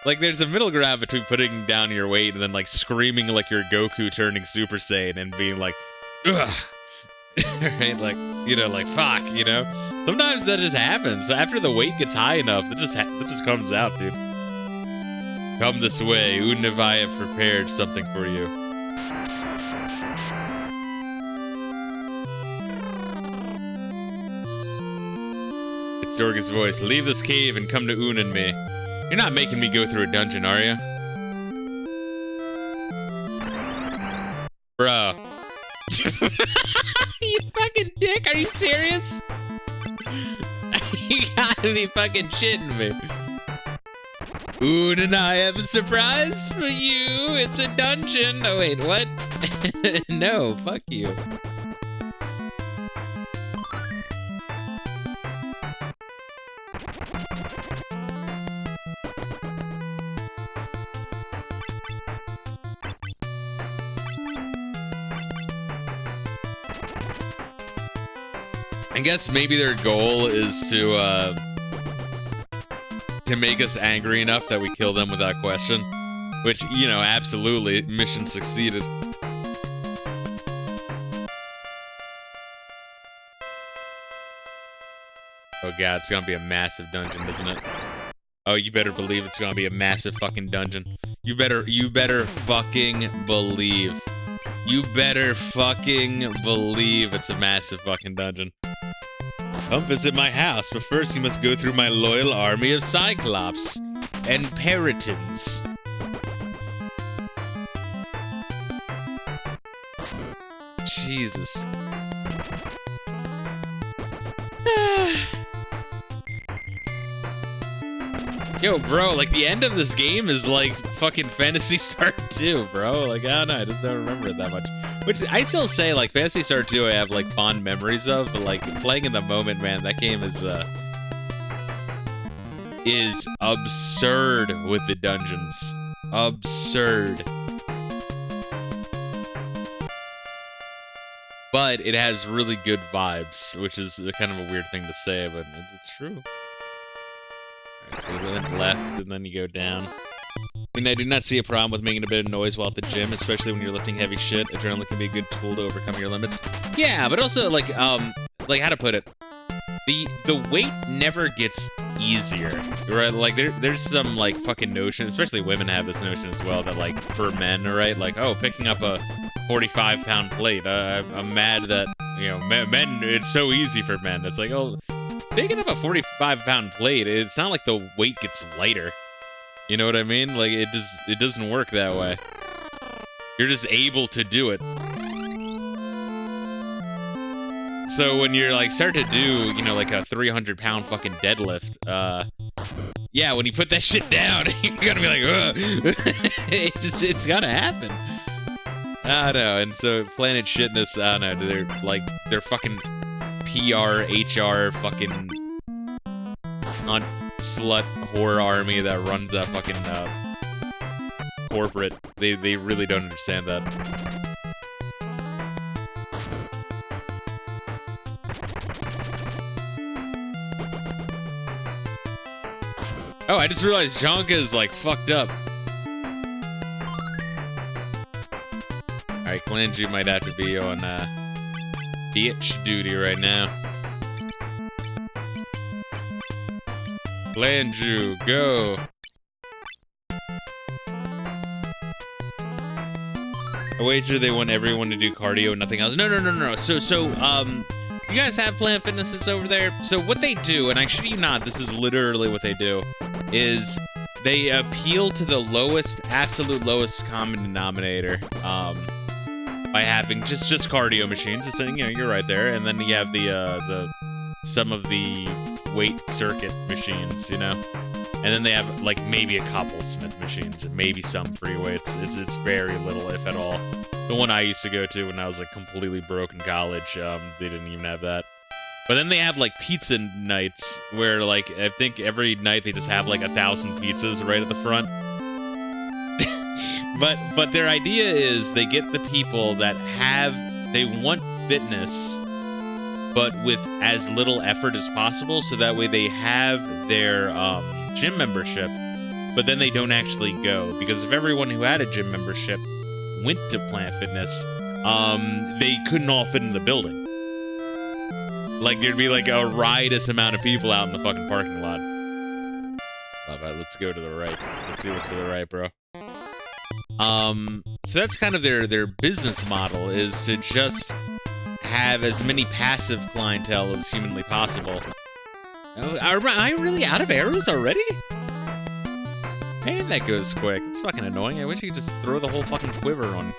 Speaker 1: Like, there's a middle ground between putting down your weight and then like screaming like you're Goku turning Super Saiyan and being like, ugh. Right? Like, you know, like, fuck, you know? Sometimes that just happens. After the weight gets high enough, that just comes out, dude. Come this way. Unne, I have prepared something for you. It's Dorga's voice. Leave this cave and come to Unne and me. You're not making me go through a dungeon, are you? Bro. You fucking dick, are you serious? You gotta be fucking shitting me. Unne and I have a surprise for you. It's a dungeon. Oh wait, what? No, fuck you. I guess maybe their goal is to make us angry enough that we kill them without question. Which, you know, absolutely, mission succeeded. Oh god, it's gonna be a massive dungeon, isn't it? Oh, you better believe it's gonna be a massive fucking dungeon. You better fucking believe. You better fucking believe it's a massive fucking dungeon. Come visit my house, but first you must go through my loyal army of Cyclops and Peritons. Jesus. Yo, bro, like, the end of this game is like fucking Phantasy Star 2, bro. Like, I don't know, I just don't remember it that much. Which, I still say, like, Phantasy Star 2 I have, like, fond memories of, but, like, playing in the moment, man, that game is absurd with the dungeons. Absurd. But it has really good vibes, which is kind of a weird thing to say, but it's true. Alright, so we went left, and then you go down. I mean, I do not see a problem with making a bit of noise while at the gym, especially when you're lifting heavy shit. Adrenaline can be a good tool to overcome your limits. Yeah, but also, like how to put it? The weight never gets easier, right? Like, there's some, like, fucking notion, especially women have this notion as well, that, like, for men, right? Like, oh, picking up a 45-pound plate, I'm mad that, you know, men, it's so easy for men. It's like, oh, picking up a 45-pound plate, it's not like the weight gets lighter. You know what I mean? Like, it doesn't work that way. You're just able to do it. So when you're, like, start to do, you know, like a 300-pound fucking deadlift, yeah, when you put that shit down, you're gonna be like, ugh. It's gotta happen. I don't know, and so Planet Shitness, I don't know, they're fucking PR, HR, fucking slut whore army that runs that fucking corporate. They really don't understand that. Oh, I just realized Jonka is like fucked up. Alright, Kalanju might have to be on bitch duty right now. Kalanju, go! I wager they want everyone to do cardio, nothing else. No. So, you guys have Planet Fitnesses over there? So what they do, and I shit you not, this is literally what they do, is they appeal to the absolute lowest common denominator, by having just cardio machines. It's, you know, you're right there, and then you have some of the weight circuit machines, you know, and then they have like maybe a couple Smith machines and maybe some free weights. It's very little, if at all. The one I used to go to when I was like completely broke in college, they didn't even have that. But then they have like pizza nights where like I think every night they just have like 1,000 pizzas right at the front. But their idea is they get the people that they want fitness, but with as little effort as possible, so that way they have their gym membership, but then they don't actually go. Because if everyone who had a gym membership went to Planet Fitness, they couldn't all fit in the building. Like, there'd be like a riotous amount of people out in the fucking parking lot. Alright, let's go to the right. Let's see what's to the right, bro. So that's kind of their business model, is to just have as many passive clientele as humanly possible. Oh, am I really out of arrows already? Man, that goes quick. It's fucking annoying. I wish you could just throw the whole fucking quiver on.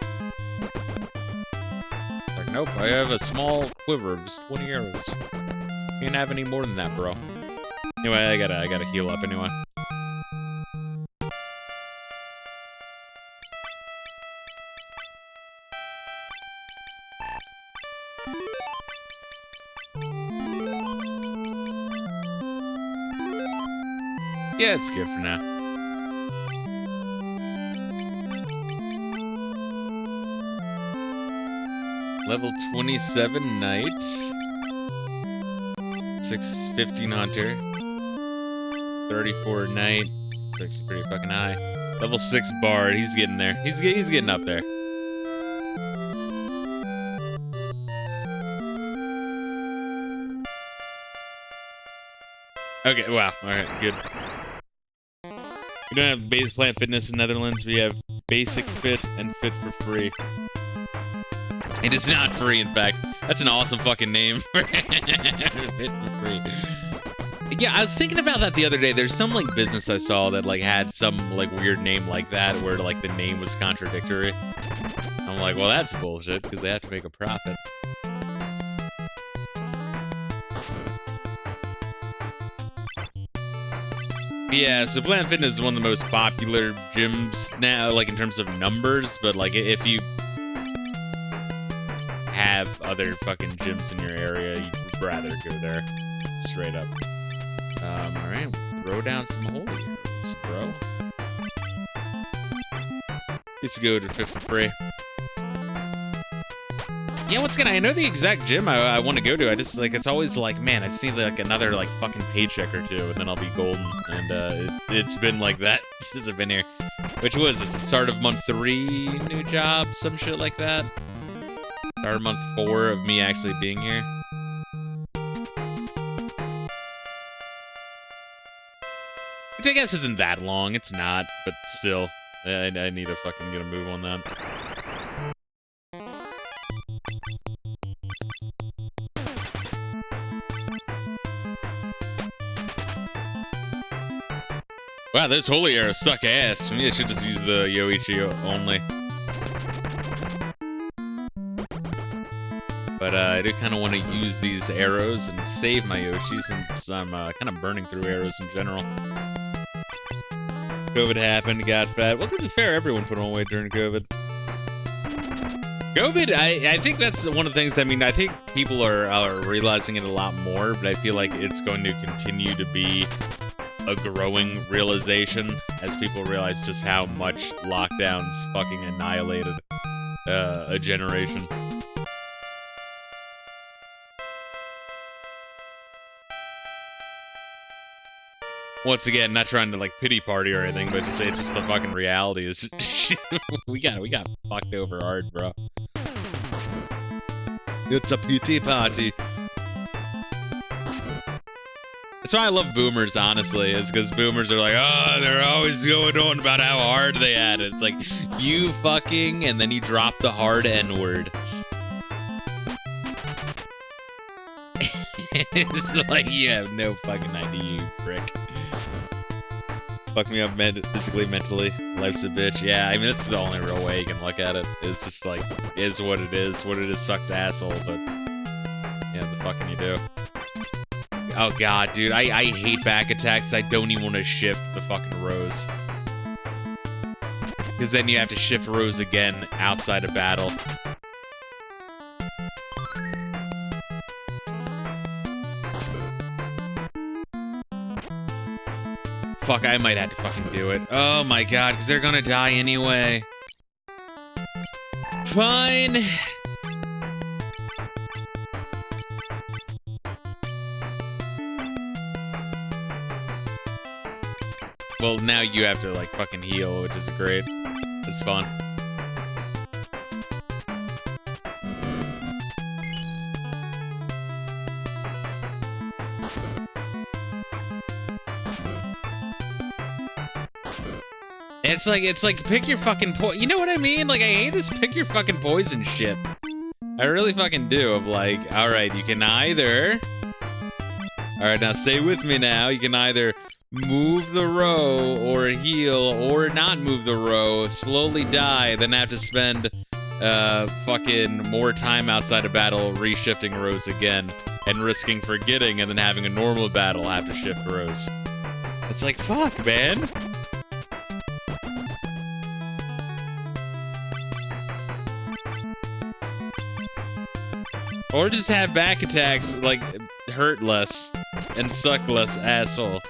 Speaker 1: Like, nope, I have a small quiver of just 20 arrows. Can't have any more than that, bro. Anyway, I gotta heal up anyway. Yeah, it's good for now. Level 27 Knight. 615 Hunter. 34 Knight. It's actually pretty fucking high. Level 6 Bard. He's getting there. He's getting up there. Okay, wow. Alright, good. We don't have base Planet Fitness in Netherlands. We have Basic Fit and Fit for Free. It is not free, in fact. That's an awesome fucking name. Fit for Free. Yeah, I was thinking about that the other day. There's some, like, business I saw that, like, had some, like, weird name like that, where, like, the name was contradictory. I'm like, well, that's bullshit, because they have to make a profit. Yeah, so Planet Fitness is one of the most popular gyms now, like, in terms of numbers, but, like, if you have other fucking gyms in your area, you'd rather go there. Straight up. Alright, throw down some holy arrows, bro. Used to go to Fit for Free. Yeah, once again, I know the exact gym I want to go to. I just, like, it's always like, man, I just need, like, another, like, fucking paycheck or two, and then I'll be golden. And, it's been like that since I've been here. Which was the start of month 3 new job, some shit like that. Start of month 4 of me actually being here. Which I guess isn't that long. It's not, but still, I need to fucking get a move on that. Wow, those holy arrows suck ass. Maybe I should just use the Yoichi only. But I do kind of want to use these arrows and save my Yoshi since I'm kind of burning through arrows in general. COVID happened, got fat. Well, to be fair, everyone put on weight during COVID. COVID, I think that's one of the things, I mean, I think people are realizing it a lot more, but I feel like it's going to continue to be a growing realization as people realize just how much lockdowns fucking annihilated a generation. Once again, not trying to like pity party or anything, but just it's just the fucking reality is we got fucked over hard, bro. It's a pity party. That's why I love boomers, honestly, is because boomers are like, oh, they're always going on about how hard they had it. It's like, you fucking, and then you drop the hard N-word. It's like, you have no fucking idea, you prick. Fuck me up physically, mentally. Life's a bitch. Yeah, I mean, that's the only real way you can look at it. It's just like, is what it is. What it is sucks asshole, but yeah, the fuck can you do? Oh god, dude, I hate back attacks. I don't even want to shift the fucking rows. Because then you have to shift rows again outside of battle. Fuck, I might have to fucking do it. Oh my god, because they're gonna die anyway. Fine. Well, now you have to, like, fucking heal, which is great. It's fun. It's like, pick your fucking you know what I mean? Like, I hate this pick your fucking poison shit. I really fucking do. Of like, alright, you can either... Alright, now stay with me now. You can either move the row, or heal, or not move the row, slowly die, then have to spend fucking more time outside of battle reshifting rows again, and risking forgetting, and then having a normal battle have to shift rows. It's like, fuck, man. Or just have back attacks, like, hurt less, and suck less, asshole.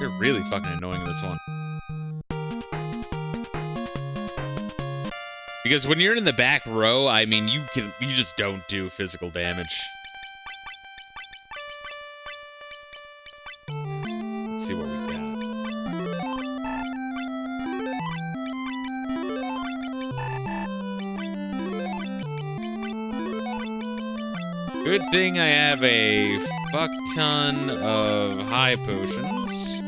Speaker 1: They're really fucking annoying this one. Because when you're in the back row, I mean, you just don't do physical damage. Let's see what we got. Good thing I have a fuck ton of high potions.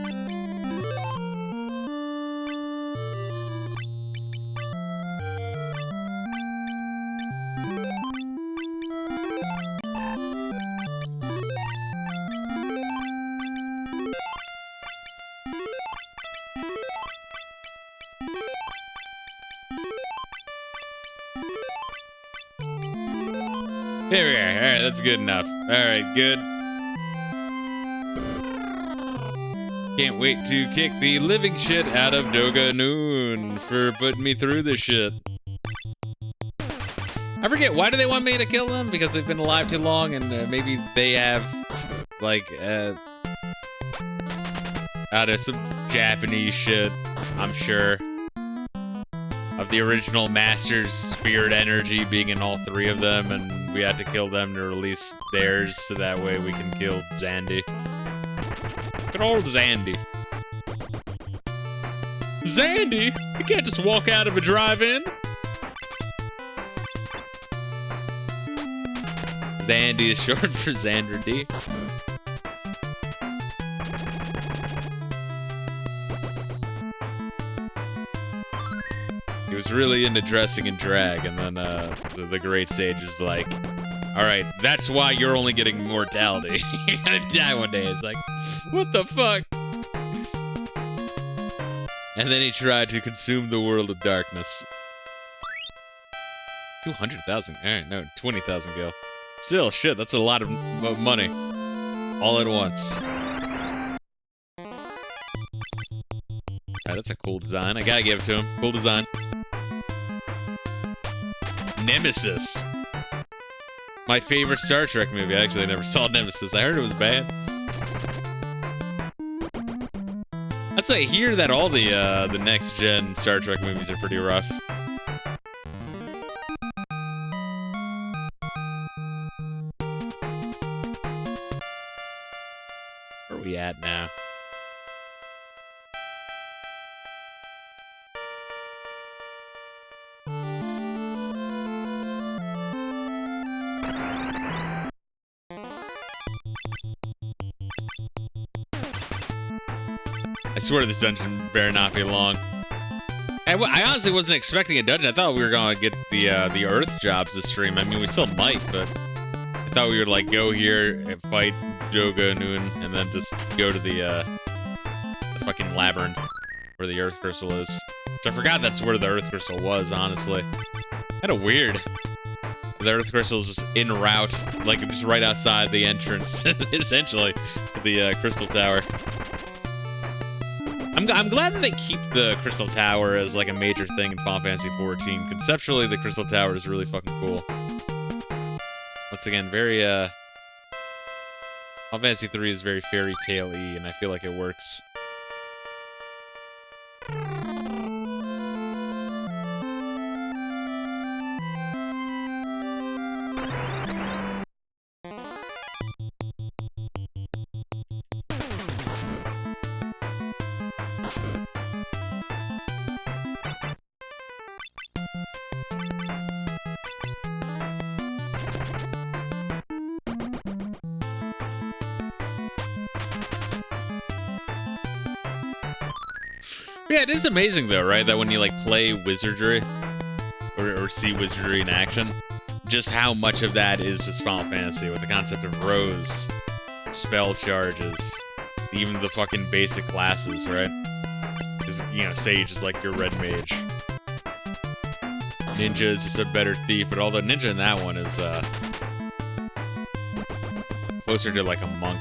Speaker 1: Here we are. Alright, that's good enough. Alright, good. Can't wait to kick the living shit out of Doga Noon for putting me through this shit. I forget, why do they want me to kill them? Because they've been alive too long and maybe they have, like, I don't know, some Japanese shit, I'm sure. Of the original Master's spirit energy being in all three of them, and we had to kill them to release theirs, so that way we can kill Zandy. Good old Zandy. Zandy? You can't just walk out of a drive-in. Zandy is short for Xander D. He was really into dressing in drag, and then the great sage is like, alright, that's why you're only getting mortality. You're gonna die one day. It's like, what the fuck? And then he tried to consume the world of darkness. 200,000, alright, no, 20,000 gil. Still, shit, that's a lot of money. All at once. Alright, that's a cool design. I gotta give it to him. Cool design. Nemesis. My favorite Star Trek movie. Actually, I never saw Nemesis. I heard it was bad. I'd say here that all the next gen Star Trek movies are pretty rough. Where are we at now? I swear this dungeon better not be long. I honestly wasn't expecting a dungeon. I thought we were gonna get the Earth jobs this stream. I mean, we still might, but I thought we would like go here and fight Doga and Unne, and then just go to the fucking labyrinth where the Earth crystal is. Which I forgot that's where the Earth crystal was. Honestly, kind of weird. The Earth crystal is just en route, like just right outside the entrance, essentially, to the Crystal Tower. I'm glad that they keep the Crystal Tower as like a major thing in Final Fantasy XIV. Conceptually, the Crystal Tower is really fucking cool. Once again, very Final Fantasy III is very fairy tale-y, and I feel like it works. Yeah, it is amazing though, right? That when you like play wizardry or see wizardry in action, just how much of that is just Final Fantasy with the concept of rose, spell charges, even the fucking basic classes, right? Because, you know, Sage is like your red mage. Ninja is just a better thief, but although Ninja in that one is closer to like a monk,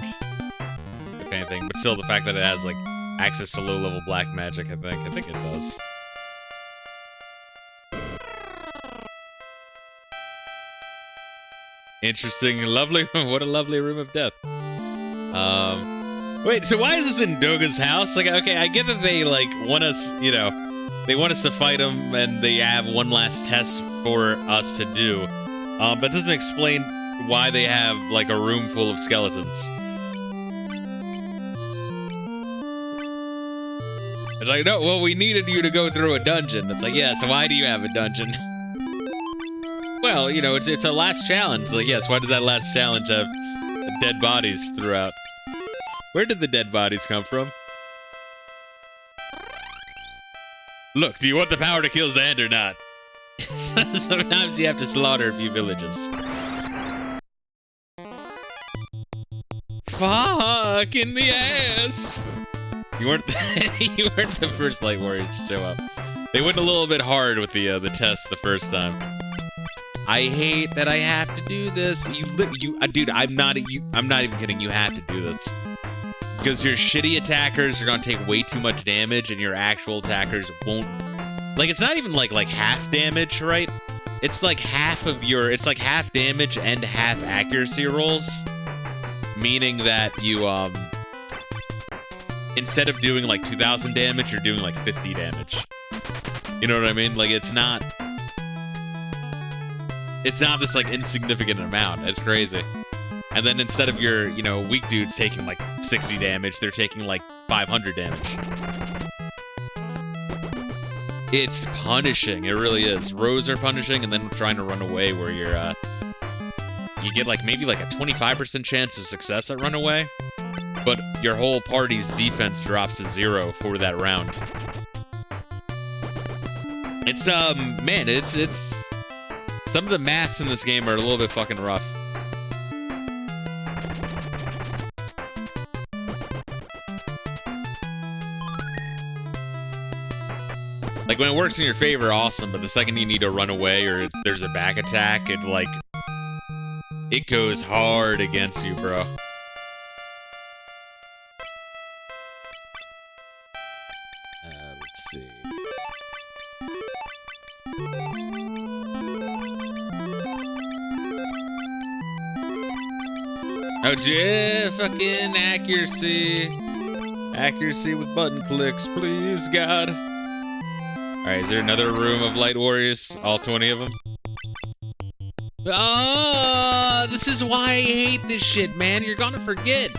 Speaker 1: if anything. But still, the fact that it has like access to low-level black magic, I think it does. Interesting, lovely. What a lovely room of death. Wait, so why is this in Doga's house? Like, okay, I get that they like want us, you know, they want us to fight him, and they have one last test for us to do. But that doesn't explain why they have like a room full of skeletons. It's like, no, well, we needed you to go through a dungeon. It's like, yeah, so why do you have a dungeon? Well, you know, it's a last challenge. Like, yes, why does that last challenge have dead bodies throughout? Where did the dead bodies come from? Look, do you want the power to kill Xand or not? Sometimes you have to slaughter a few villages. Fuck in the ass! You weren't the first Light Warriors to show up. They went a little bit hard with the test the first time. I hate that I have to do this. Dude, I'm not even kidding. You have to do this because your shitty attackers are gonna take way too much damage, and your actual attackers won't. Like, it's not even like half damage, right? It's like half of your. It's like half damage and half accuracy rolls, meaning that you instead of doing like 2,000 damage, you're doing like 50 damage. You know what I mean? Like, it's not. It's not this like insignificant amount. It's crazy. And then instead of your, you know, weak dudes taking like 60 damage, they're taking like 500 damage. It's punishing. It really is. Rows are punishing, and then trying to run away where you're, you get like maybe like a 25% chance of success at runaway, but your whole party's defense drops to 0 for that round. It's, man, it's, some of the maths in this game are a little bit fucking rough. Like, when it works in your favor, awesome, but the second you need to run away or there's a back attack, it, like, it goes hard against you, bro. Let's see. Oh, yeah, fucking accuracy. Accuracy with button clicks, please, God. Alright, is there another room of Light Warriors? All 20 of them? Oh, this is why I hate this shit, man. You're gonna forget.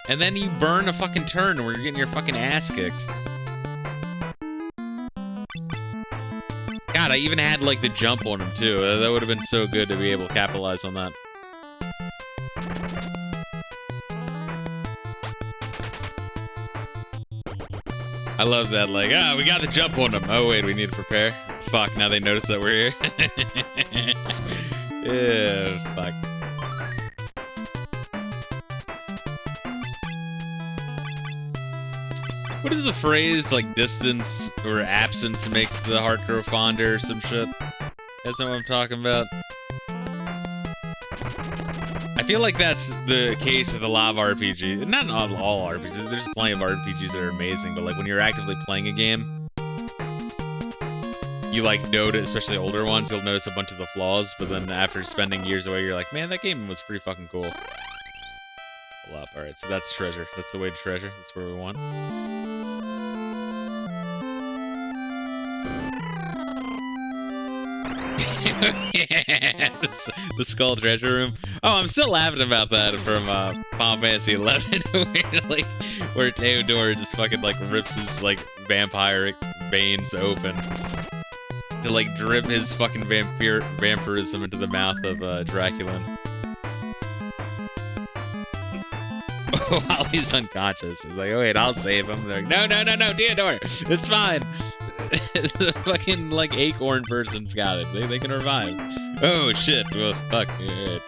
Speaker 1: And then you burn a fucking turn where you're getting your fucking ass kicked. God, I even had, like, the jump on him, too. That would have been so good to be able to capitalize on that. I love that, like, we got the jump on them. Oh, wait, we need to prepare. Fuck, now they notice that we're here. Yeah, fuck. What is the phrase, like, distance or absence makes the heart grow fonder or some shit? That's not what I'm talking about. I feel like that's the case with a lot of RPGs. Not all RPGs. There's plenty of RPGs that are amazing, but like when you're actively playing a game, you like notice, especially older ones, you'll notice a bunch of the flaws, but then after spending years away, you're like, man, that game was pretty fucking cool. Pull up. Alright, so that's treasure. That's the way to treasure. That's where we want. Yeah, the skull treasure room. Oh, I'm still laughing about that from Final Fantasy 11, where Theodore just fucking like rips his like vampire veins open to like drip his fucking vampirism into the mouth of Dracula. While he's unconscious, he's like, "Oh wait, I'll save him." They're like, "No, Theodore, it's fine." The fucking, like, acorn person's got it. They can revive. Oh, shit. Well, fuck. Right.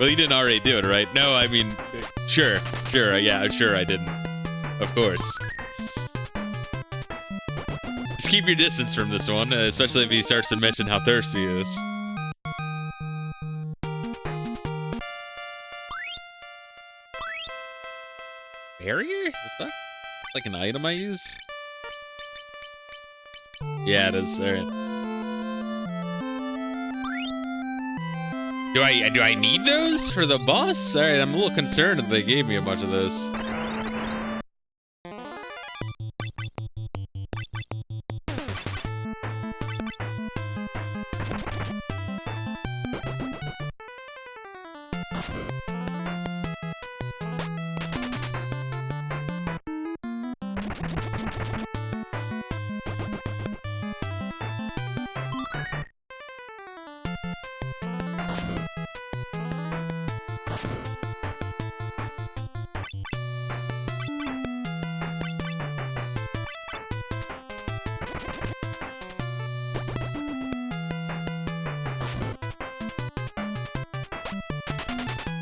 Speaker 1: Well, you didn't already do it, right? No, I mean, sure, yeah, sure I didn't. Of course. Just keep your distance from this one, especially if he starts to mention how thirsty he is. Barrier? The fuck? Like an item I use? Yeah, it is. Alright. Do I need those for the boss? Alright, I'm a little concerned that they gave me a bunch of those.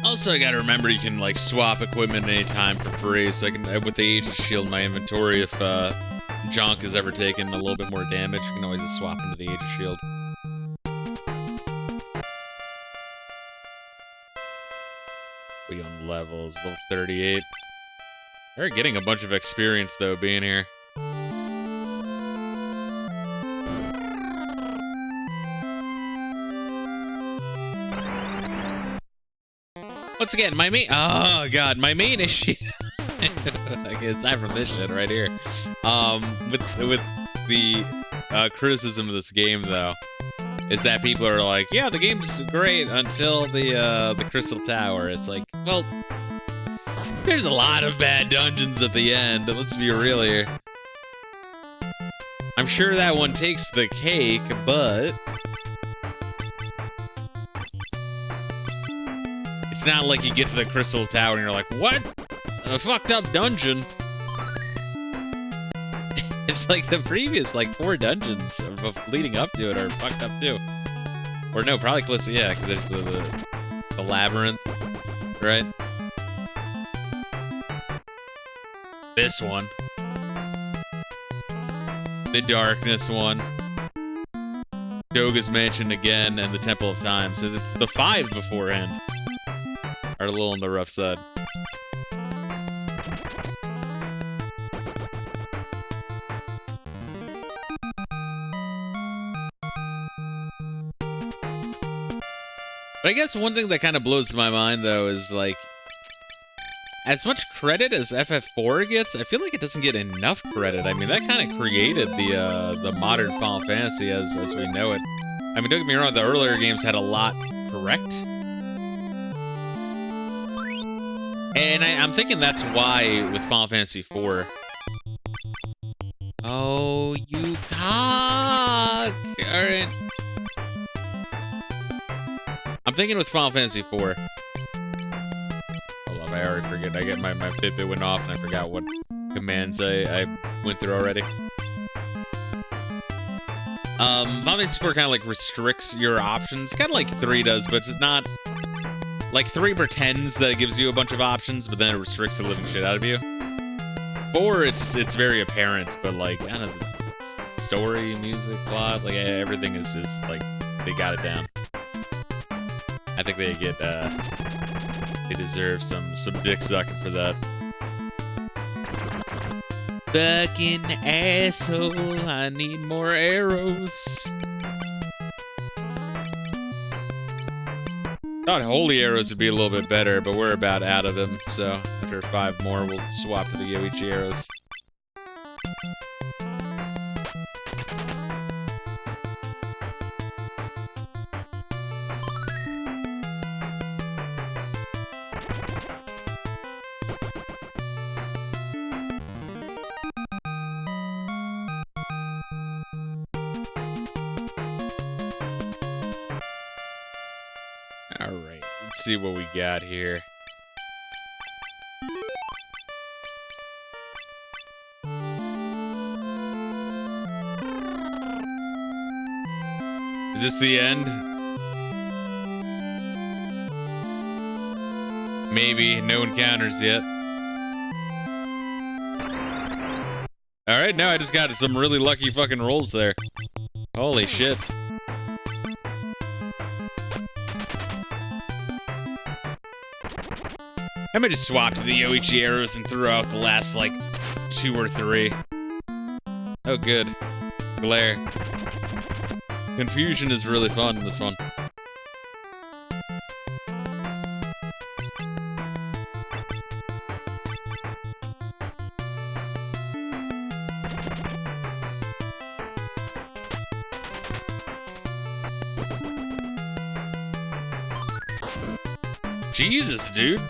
Speaker 1: Also, I gotta remember you can like swap equipment anytime for free, so I can, with the Aegis shield in my inventory, if Jonk has ever taken a little bit more damage, you can always just swap into the Aegis shield. We on levels, level 38. We're getting a bunch of experience though, being here. Once again, my main— oh god, my main issue I guess aside from this shit right here, with the criticism of this game, though, is that people are like, yeah, the game's great until the Crystal Tower. It's like, well, there's a lot of bad dungeons at the end. Let's be real here. I'm sure that one takes the cake, but it's not like you get to the Crystal Tower and you're like, what? A fucked up dungeon. It's like the previous, like, 4 dungeons of leading up to it are fucked up too. Or no, probably close to, yeah, because there's the labyrinth, right? This one. The Darkness one. Doga's Mansion again, and the Temple of Time. So the 5 beforehand are a little on the rough side. But I guess one thing that kind of blows my mind, though, is, like, as much credit as FF4 gets, I feel like it doesn't get enough credit. I mean, that kind of created the modern Final Fantasy as we know it. I mean, don't get me wrong, the earlier games had a lot correct. And I'm thinking that's why with Final Fantasy IV. Oh, you cock! Alright. I'm thinking with Final Fantasy IV. Hold on, I already forget. I get my Fitbit went off and I forgot what commands I went through already. Final Fantasy IV kind of like restricts your options, kind of like 3 does, but it's not like 3 pretends that it gives you a bunch of options, but then it restricts the living shit out of you. 4, it's very apparent, but like I don't know, the story, music, plot, like everything is like they got it down. I think they get they deserve some dick sucking for that. Fucking asshole, I need more arrows. Thought holy arrows would be a little bit better, but we're about out of them, so after 5 more we'll swap to the Yoichi arrows. Alright, let's see what we got here. Is this the end? Maybe. No encounters yet. Alright, now I just got some really lucky fucking rolls there. Holy shit. I might just swap to the Yoichi arrows and throw out the last, like, 2 or 3. Oh, good. Glare. Confusion is really fun in this one. Jesus, dude.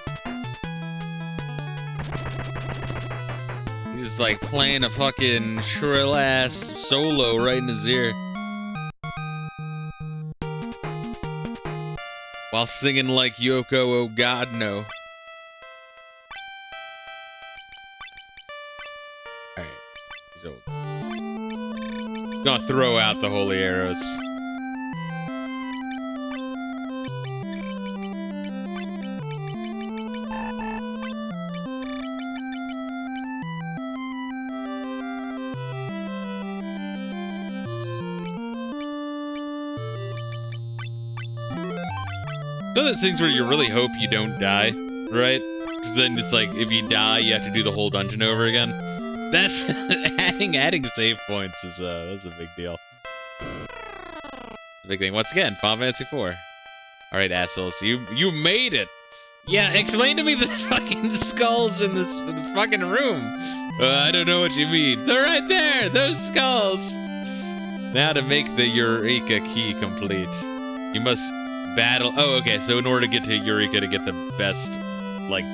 Speaker 1: He's like playing a fucking shrill ass solo right in his ear. While singing like Yoko, oh God, no. Alright. So, gonna throw out the holy arrows. One of those things where you really hope you don't die, right? Because then it's like, if you die, you have to do the whole dungeon over again. That's adding save points is that's a big deal. It's a big thing. Once again, Final Fantasy IV. All right, assholes, you made it. Yeah, explain to me the fucking skulls in this fucking room. I don't know what you mean. They're right there. Those skulls. Now to make the Eureka key complete, you must battle... Oh, okay, so in order to get to Eureka to get the best, like,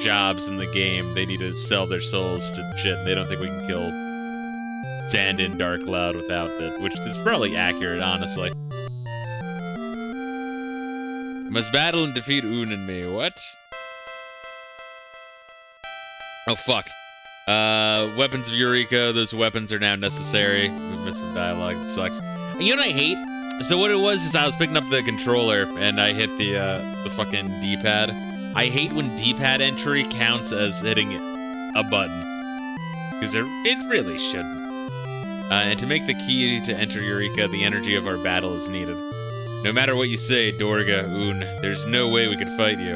Speaker 1: jobs in the game, they need to sell their souls to shit, and they don't think we can kill Sand in Dark Cloud without it, which is probably accurate, honestly. You must battle and defeat Unne and me. What? Oh, fuck. Weapons of Eureka, those weapons are now necessary. We missed some dialogue, it sucks. And you know what I hate? So what it was is I was picking up the controller and I hit the fucking D-pad. I hate when D-pad entry counts as hitting a button. Because it really shouldn't. And to make the key to enter Eureka, the energy of our battle is needed. No matter what you say, Doga, Unne, there's no way we can fight you.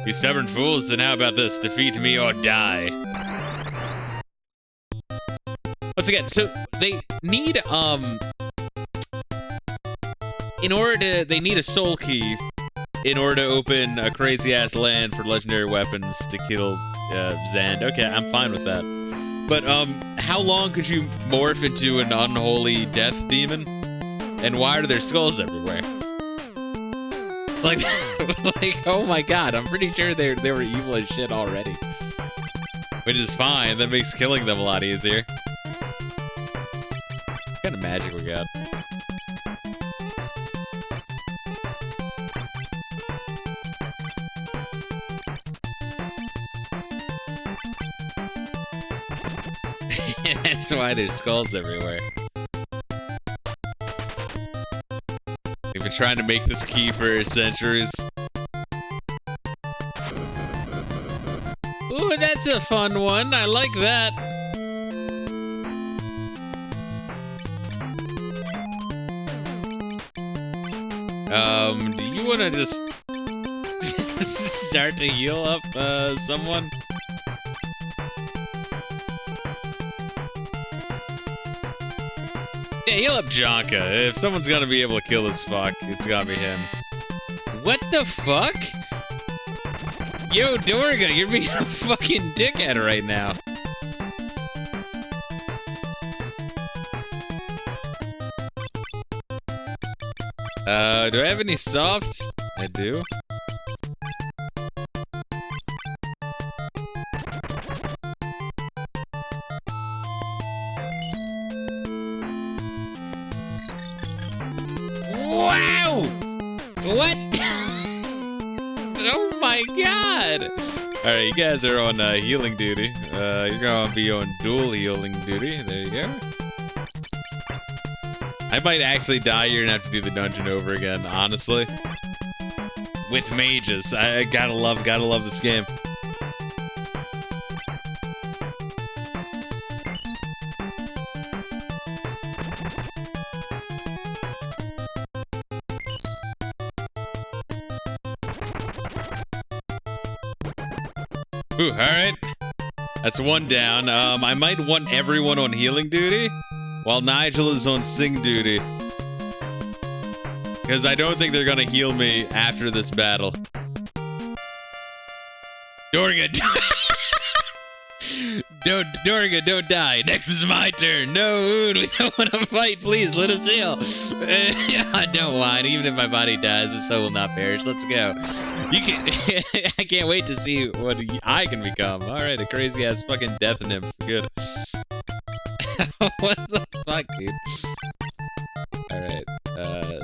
Speaker 1: You stubborn fools, then how about this? Defeat me or die. Once again, so they need, they need a soul key in order to open a crazy-ass land for legendary weapons to kill, Zand. Okay, I'm fine with that. But, how long could you morph into an unholy death demon? And why are there skulls everywhere? Like, oh my god, I'm pretty sure they were evil as shit already. Which is fine, that makes killing them a lot easier. What kind of magic we got? That's why there's skulls everywhere. They've been trying to make this key for centuries. Ooh, that's a fun one. I like that. Do you want to just start to heal up, someone? Yeah, heal up Jonka. If someone's gonna be able to kill this fuck, it's gotta be him. What the fuck? Yo, Doga, you're being a fucking dickhead right now. Do I have any soft? I do. Wow! What? Oh my god! Alright, you guys are on healing duty. You're gonna be on dual healing duty. There you go. I might actually die here and have to do the dungeon over again, honestly. With mages. I gotta love this game. Ooh, alright. That's one down. I might want everyone on healing duty, while Nigel is on sing duty. Because I don't think they're gonna heal me after this battle. Doga, Doga, don't die. Next is my turn. No, we don't want to fight. Please, let us heal. Don't whine. Even if my body dies, my soul will not perish. Let's go. You can. I can't wait to see what I can become. All right, a crazy ass fucking death nymph. Good. What the fuck, dude? All right.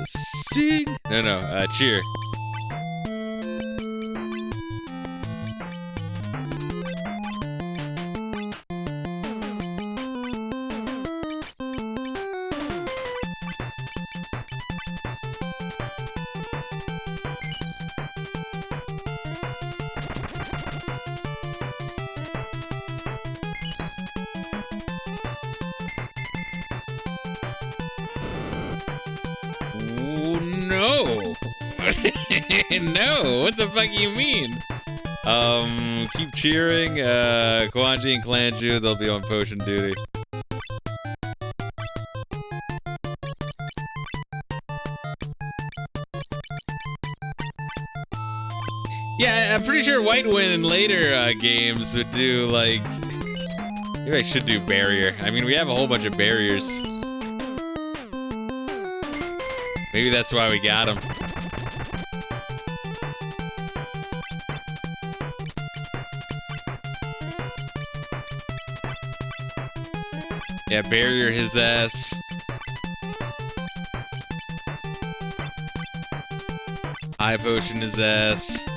Speaker 1: Sing. No. Cheer. No, what the fuck you mean? Keep cheering. Kwanji and Clanju, they'll be on potion duty. Yeah, I'm pretty sure White Wind in later games would do like Maybe I should do barrier. I mean, we have a whole bunch of barriers. Maybe that's why we got them. Yeah, barrier his ass. High potion his ass.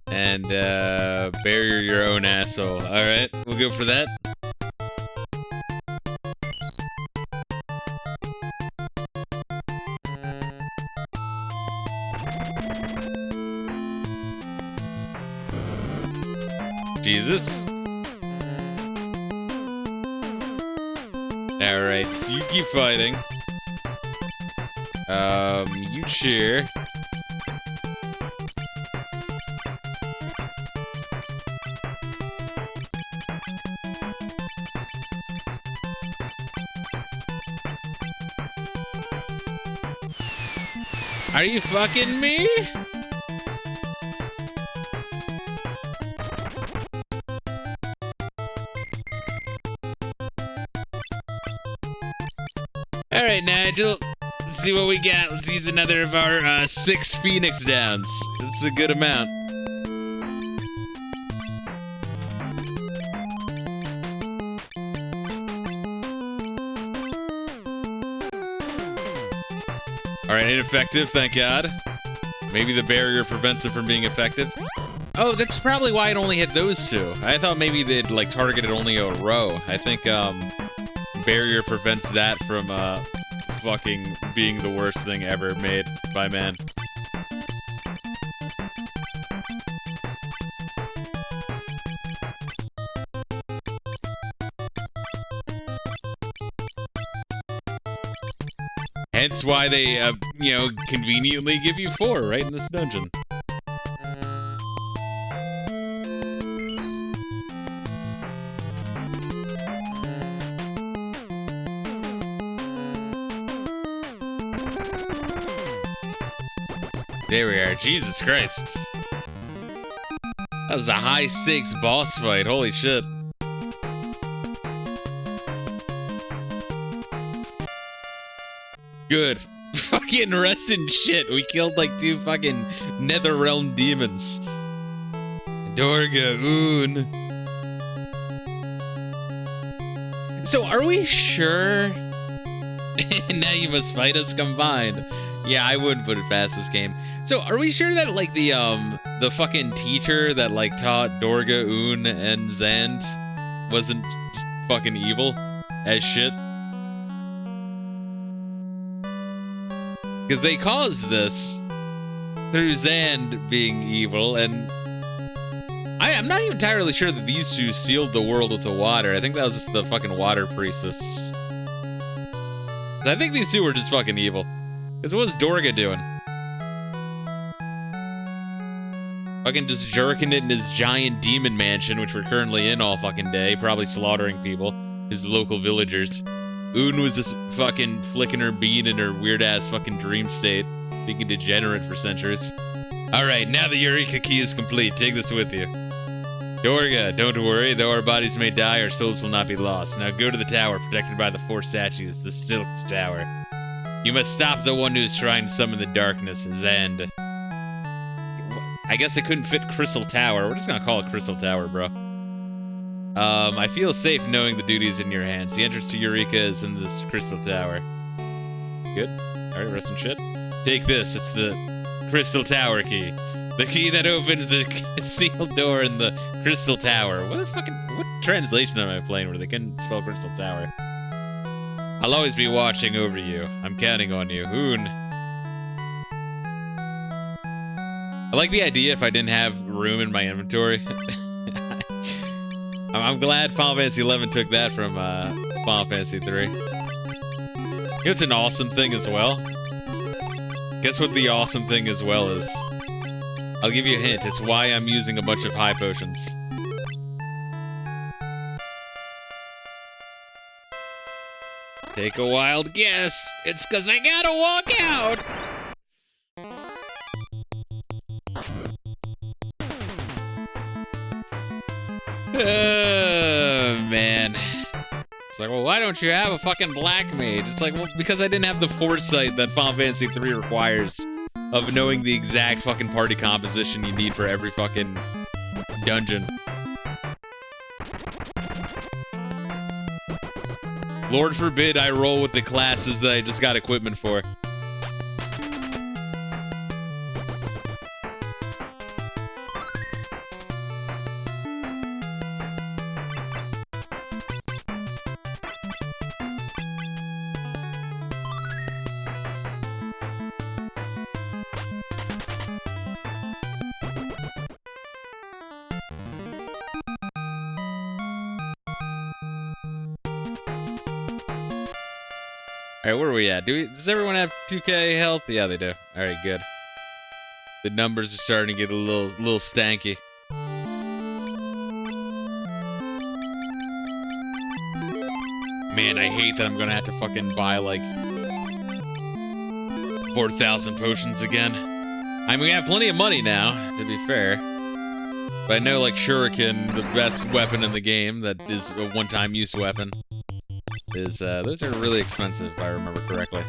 Speaker 1: And, barrier your own asshole. Alright, we'll go for that. Jesus. Alright, so you keep fighting. You cheer. Are you fucking me? Alright, Nigel. Let's see what we got. Let's use another of our 6 Phoenix downs. That's a good amount. Alright, ineffective, thank God. Maybe the barrier prevents it from being effective. Oh, that's probably why it only hit those 2. I thought maybe they'd, like, targeted only a row. I think, barrier prevents that from, fucking being the worst thing ever made by man. Hence why they, you know, conveniently give you 4 right in this dungeon. There we are. Jesus Christ. That was a high-stakes boss fight. Holy shit. Good. Fucking rest in shit. We killed like 2 fucking Netherrealm demons. Doga, Unne. So are we sure? Now you must fight us combined. Yeah, I wouldn't put it past this game. So are we sure that like the fucking teacher that like taught Doga, Unne, and Zand wasn't just fucking evil as shit? Because they caused this through Zand being evil, and I'm not even entirely sure that these 2 sealed the world with the water. I think that was just the fucking water priestess. I think these 2 were just fucking evil. Because what was Doga doing? Fucking just jerking it in his giant demon mansion, which we're currently in all fucking day, probably slaughtering people, his local villagers. Unne was just fucking flicking her bean in her weird-ass fucking dream state, being a degenerate for centuries. Alright, now the Eureka key is complete. Take this with you. Doga, don't worry. Though our bodies may die, our souls will not be lost. Now go to the tower, protected by the 4 statues, the Stilts Tower. You must stop the one who is trying to summon the darkness, Zand. I guess I couldn't fit Crystal Tower. We're just gonna call it Crystal Tower, bro. I feel safe knowing the duty is in your hands. The entrance to Eureka is in this Crystal Tower. Good. Alright, rest in shit. Take this. It's the Crystal Tower key. The key that opens the sealed door in the Crystal Tower. What translation am I playing where they couldn't spell Crystal Tower? I'll always be watching over you. I'm counting on you. Unne. I like the idea if I didn't have room in my inventory. I'm glad Final Fantasy XI took that from Final Fantasy III. It's an awesome thing as well. Guess what the awesome thing as well is? I'll give you a hint. It's why I'm using a bunch of high potions. Take a wild guess. It's 'cause I gotta walk out. Man. It's like, well, why don't you have a fucking black mage? It's like, well, because I didn't have the foresight that Final Fantasy III requires of knowing the exact fucking party composition you need for every fucking dungeon. Lord forbid I roll with the classes that I just got equipment for. Alright, where are we at? Does everyone have 2k health? Yeah, they do. Alright, good. The numbers are starting to get a little stanky. Man, I hate that I'm gonna have to fucking buy, like, 4,000 potions again. I mean, we have plenty of money now, to be fair. But I know, like, Shuriken, the best weapon in the game, that is a one-time use weapon. Those are really expensive, if I remember correctly.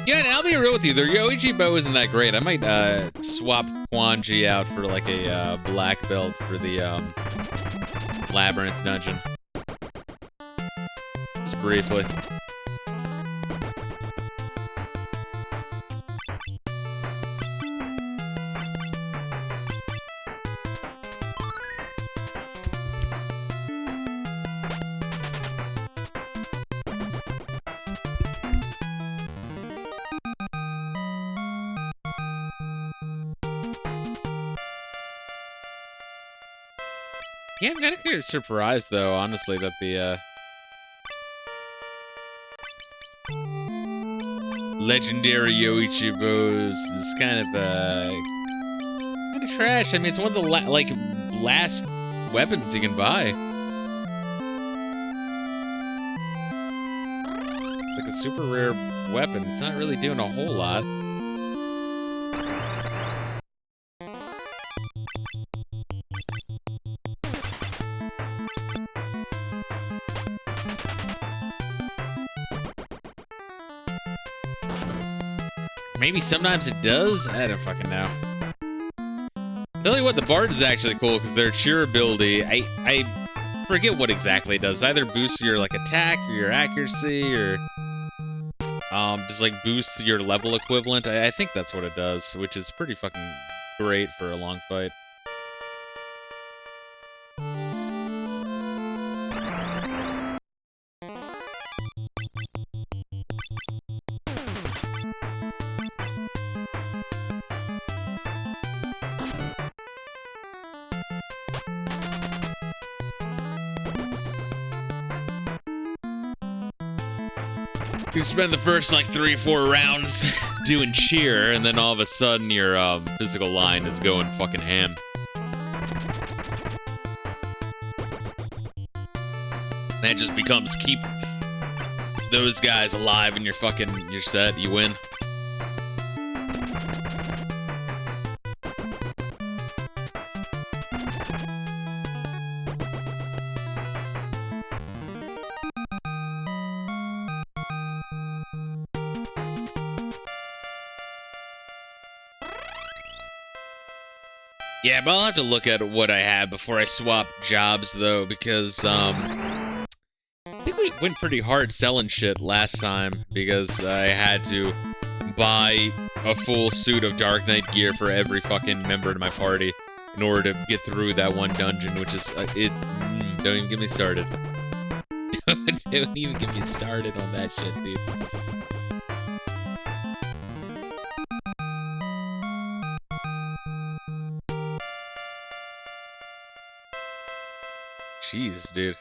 Speaker 1: Yeah, and I'll be real with you, the Yoichi bow isn't that great. I might swap Quanji out for like a black belt for the Labyrinth dungeon. Just briefly. Yeah, I'm kind of surprised, though, honestly, that the legendary Yoichi bows is kind of trash. I mean, it's one of the last weapons you can buy. It's like a super rare weapon. It's not really doing a whole lot. Maybe sometimes it does? I don't fucking know. Tell you what, the Bard is actually cool because their cheer ability, I forget what exactly it does. Either boosts your like attack or your accuracy or just like boost your level equivalent. I think that's what it does, which is pretty fucking great for a long fight. You spend the first like 3-4 rounds doing cheer, and then all of a sudden your physical line is going fucking ham. That just becomes keep those guys alive and you're set, you win. Yeah, but I'll have to look at what I have before I swap jobs, though, because, I think we went pretty hard selling shit last time, because I had to buy a full suit of Dark Knight gear for every fucking member of my party in order to get through that one dungeon, which is, don't even get me started. Don't even get me started on that shit, dude. Jeez, dude.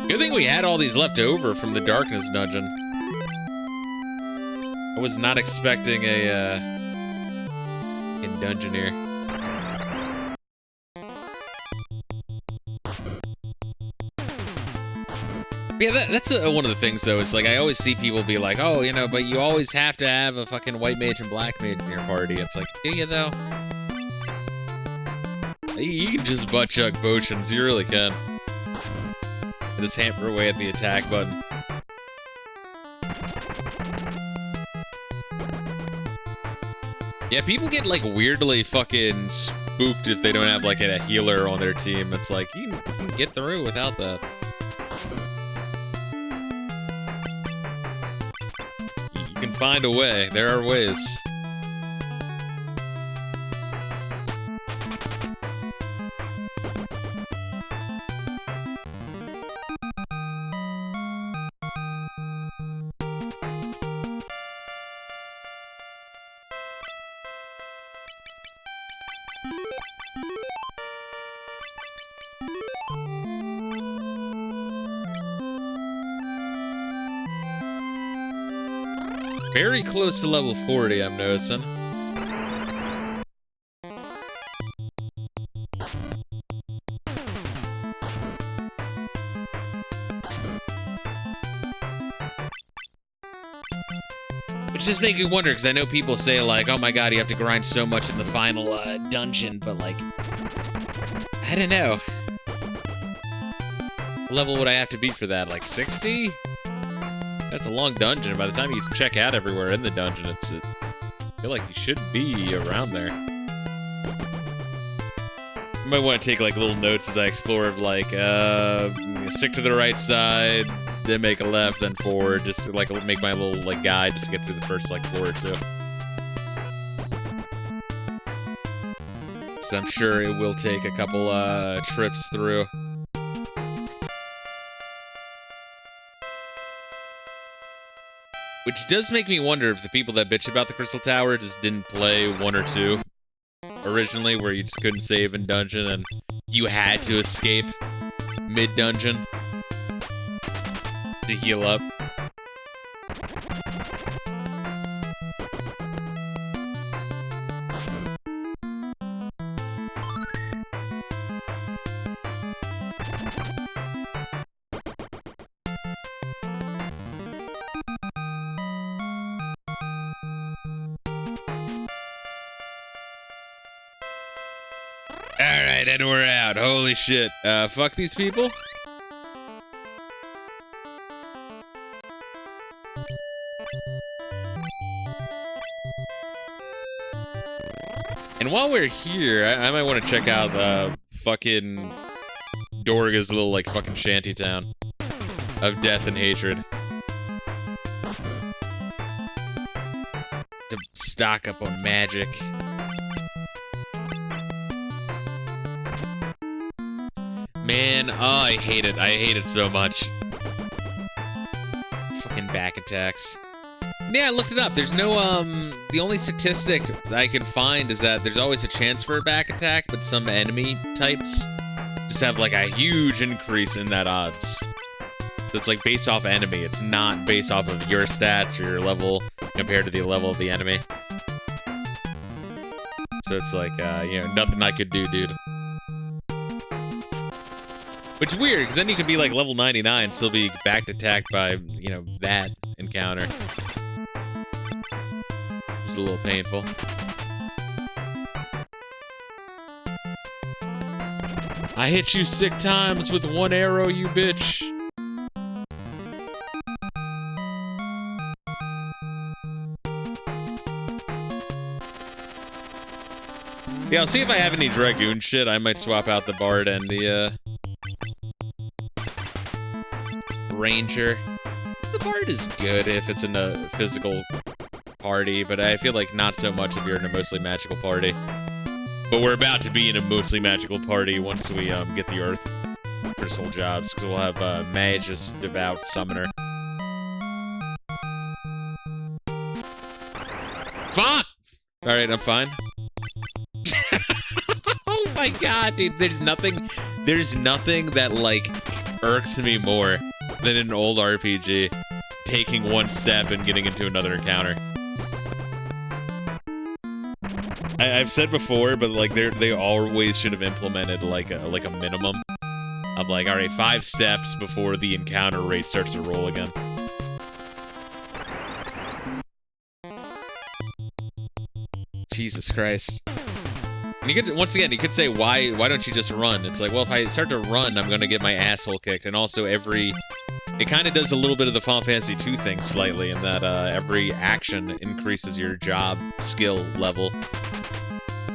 Speaker 1: Good thing we had all these left over from the Darkness dungeon. I was not expecting a dungeon here. Yeah, that's one of the things, though. It's like, I always see people be like, oh, you know, but you always have to have a fucking white mage and black mage in your party. It's like, do you, though? You can just butt-chuck potions, you really can. And just hammer away at the attack button. Yeah, people get, like, weirdly fucking spooked if they don't have, like, a healer on their team. It's like, you can get through without that. You can find a way. There are ways. Very close to level 40, I'm noticing. Which just makes me wonder, because I know people say, like, oh my god, you have to grind so much in the final dungeon, but, like, I don't know. What level would I have to beat for that? Like, 60? That's a long dungeon. By the time you check out everywhere in the dungeon, I feel like you should be around there. You might want to take like little notes as I explore of like, stick to the right side, then make a left, then forward. Just like make my little like guide just to get through the first like floor or two. So I'm sure it will take a couple trips through. Which does make me wonder if the people that bitch about the Crystal Tower just didn't play 1 or 2 originally, where you just couldn't save in dungeon and you had to escape mid-dungeon to heal up. Alright, and we're out. Holy shit. Fuck these people? And while we're here, I might want to check out fucking Dorga's little, like, fucking shanty town of death and hatred. To stock up on magic. Man, oh, I hate it. I hate it so much. Fucking back attacks. Yeah, I looked it up. There's no, the only statistic that I can find is that there's always a chance for a back attack, but some enemy types just have, like, a huge increase in that odds. So it's, like, based off enemy. It's not based off of your stats or your level compared to the level of the enemy. So it's like, you know, nothing I could do, dude. Which is weird, because then you can be like level 99 and still be back attacked by, you know, that encounter. It's a little painful. I hit you 6 times with 1 arrow, you bitch. Yeah, I'll see if I have any Dragoon shit. I might swap out the Bard and the, Ranger. The Bard is good if it's in a physical party, but I feel like not so much if you're in a mostly magical party. But we're about to be in a mostly magical party once we get the Earth Crystal jobs, because we'll have Magus Devout Summoner. Fuck! Alright, I'm fine. Oh my god, dude, there's nothing that, like, irks me more than an old RPG taking 1 step and getting into another encounter. I've said before, but like they always should have implemented like a minimum I'm like, alright, 5 steps before the encounter rate starts to roll again. Jesus Christ. And you could, once again, you could say, why don't you just run? It's like, well, if I start to run, I'm gonna get my asshole kicked, and also it kind of does a little bit of the Final Fantasy II thing slightly, in that every action increases your job skill level,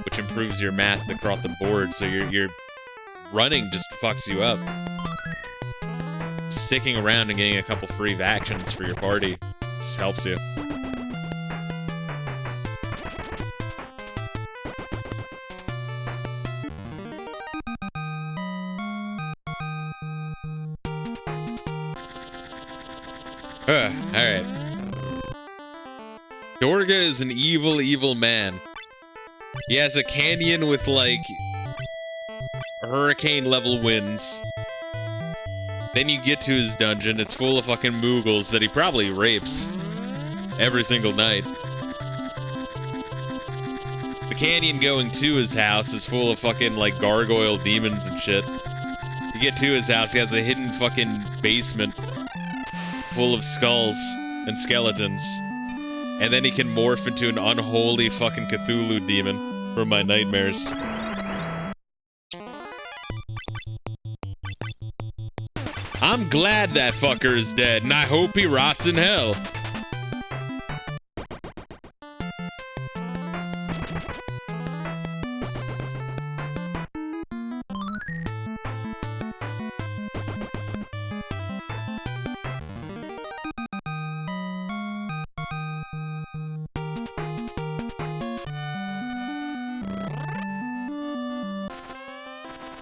Speaker 1: which improves your math across the board, so your running just fucks you up. Sticking around and getting a couple free actions for your party just helps you. Alright. Doga is an evil, evil man. He has a canyon with, like, hurricane-level winds. Then you get to his dungeon, it's full of fucking Moogles that he probably rapes every single night. The canyon going to his house is full of fucking, like, gargoyle demons and shit. You get to his house, he has a hidden fucking basement full of skulls and skeletons. And then he can morph into an unholy fucking Cthulhu demon from my nightmares. I'm glad that fucker is dead, and I hope he rots in hell.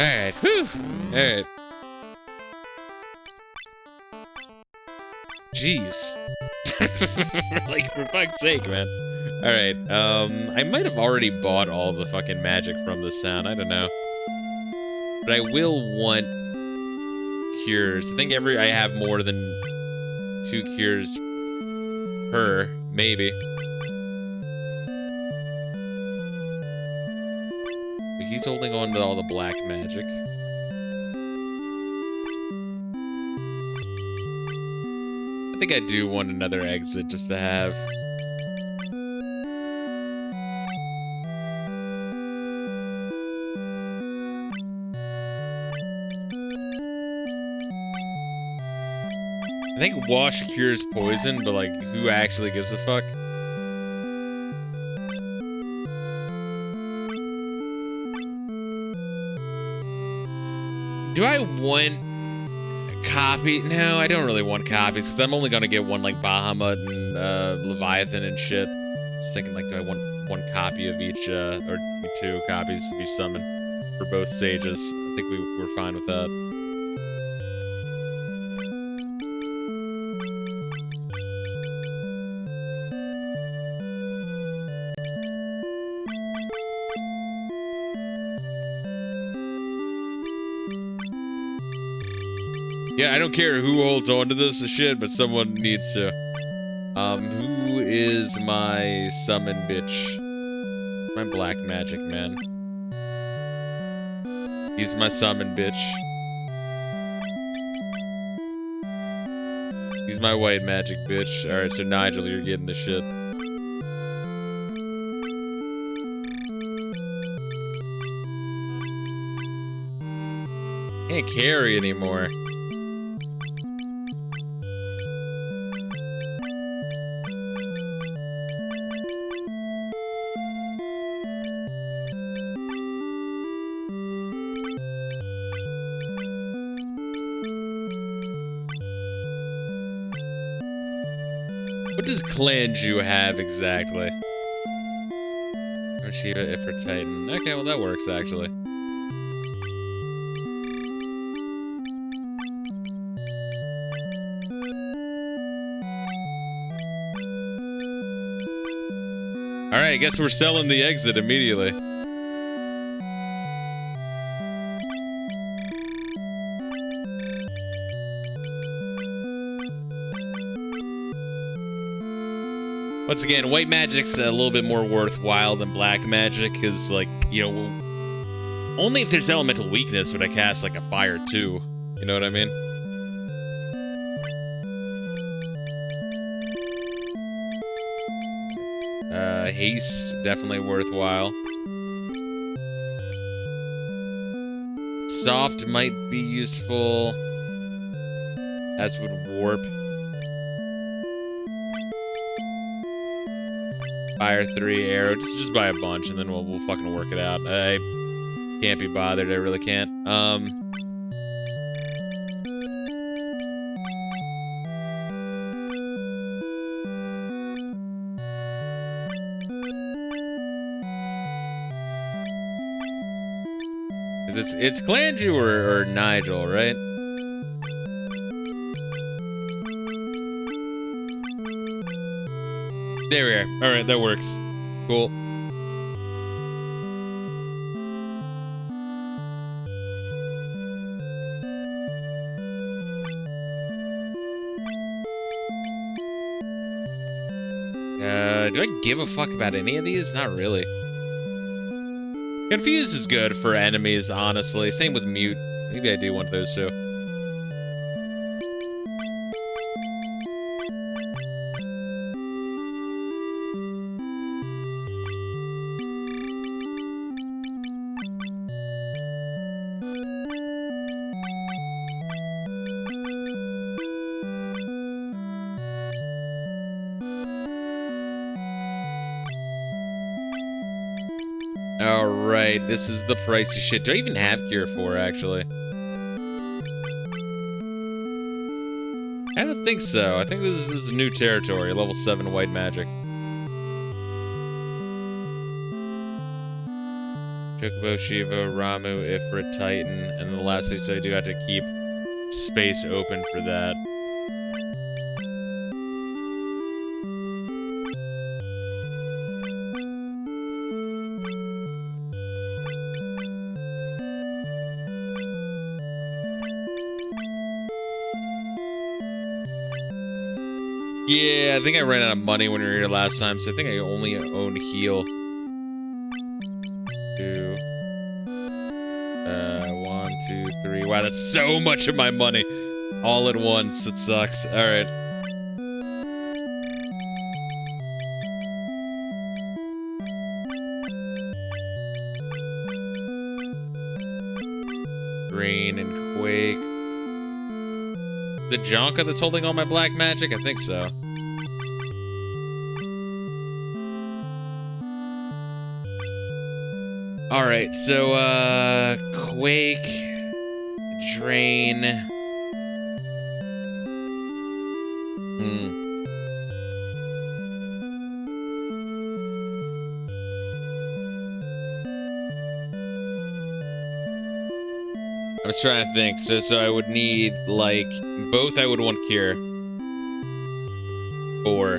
Speaker 1: Alright, whew. Alright. Jeez. Like, for fuck's sake, man. Alright, I might have already bought all the fucking magic from this town, I don't know. But I will want cures. I think I have more than 2 cures per, maybe. But he's holding on to all the black magic. I think I do want another exit just to have. I think wash cures poison, but like, who actually gives a fuck? Do I want copy? No, I don't really want copies, because I'm only gonna get one like Bahamut and Leviathan and shit. Just thinking, like, do I want 1 copy of each, or 2 copies of each summon for both stages? I think we're fine with that. Yeah, I don't care who holds on to this shit, but someone needs to. Who is my summon bitch? My black magic man. He's my summon bitch. He's my white magic bitch. Alright, so Nigel, you're getting the shit. Can't carry anymore. What does Clanju have exactly? Or Shiva if for Titan. Okay, well that works actually. Alright, I guess we're selling the exit immediately. Once again, white magic's a little bit more worthwhile than black magic, because, like, you know, Only if there's elemental weakness would I cast like a fire too. You know what I mean? Haste, definitely worthwhile. Soft might be useful, as would warp. Fire 3, arrow. Just buy a bunch, and then we'll fucking work it out. I can't be bothered. I really can't. It's Clandrew or Nigel, right? There we are. Alright, that works. Cool. Do I give a fuck about any of these? Not really. Confuse is good for enemies, honestly. Same with Mute. Maybe I do want those too. Alright, this is the pricey shit. Do I even have Cure 4, actually? I don't think so. I think this is new territory, level 7 white magic. Chocobo, Shiva, Ramu, Ifrit, Titan, and then the last two, so I do have to keep space open for that. Yeah, I think I ran out of money when we were here last time, so I think I only own heal. 2. 1, 2, 3. Wow, that's so much of my money. All at once. It sucks. Alright. Rain and Quake. Is it Jonka that's holding all my black magic? I think so. Alright, so, Quake, Drain. I was trying to think. So I would need, like, both I would want Cure. 4.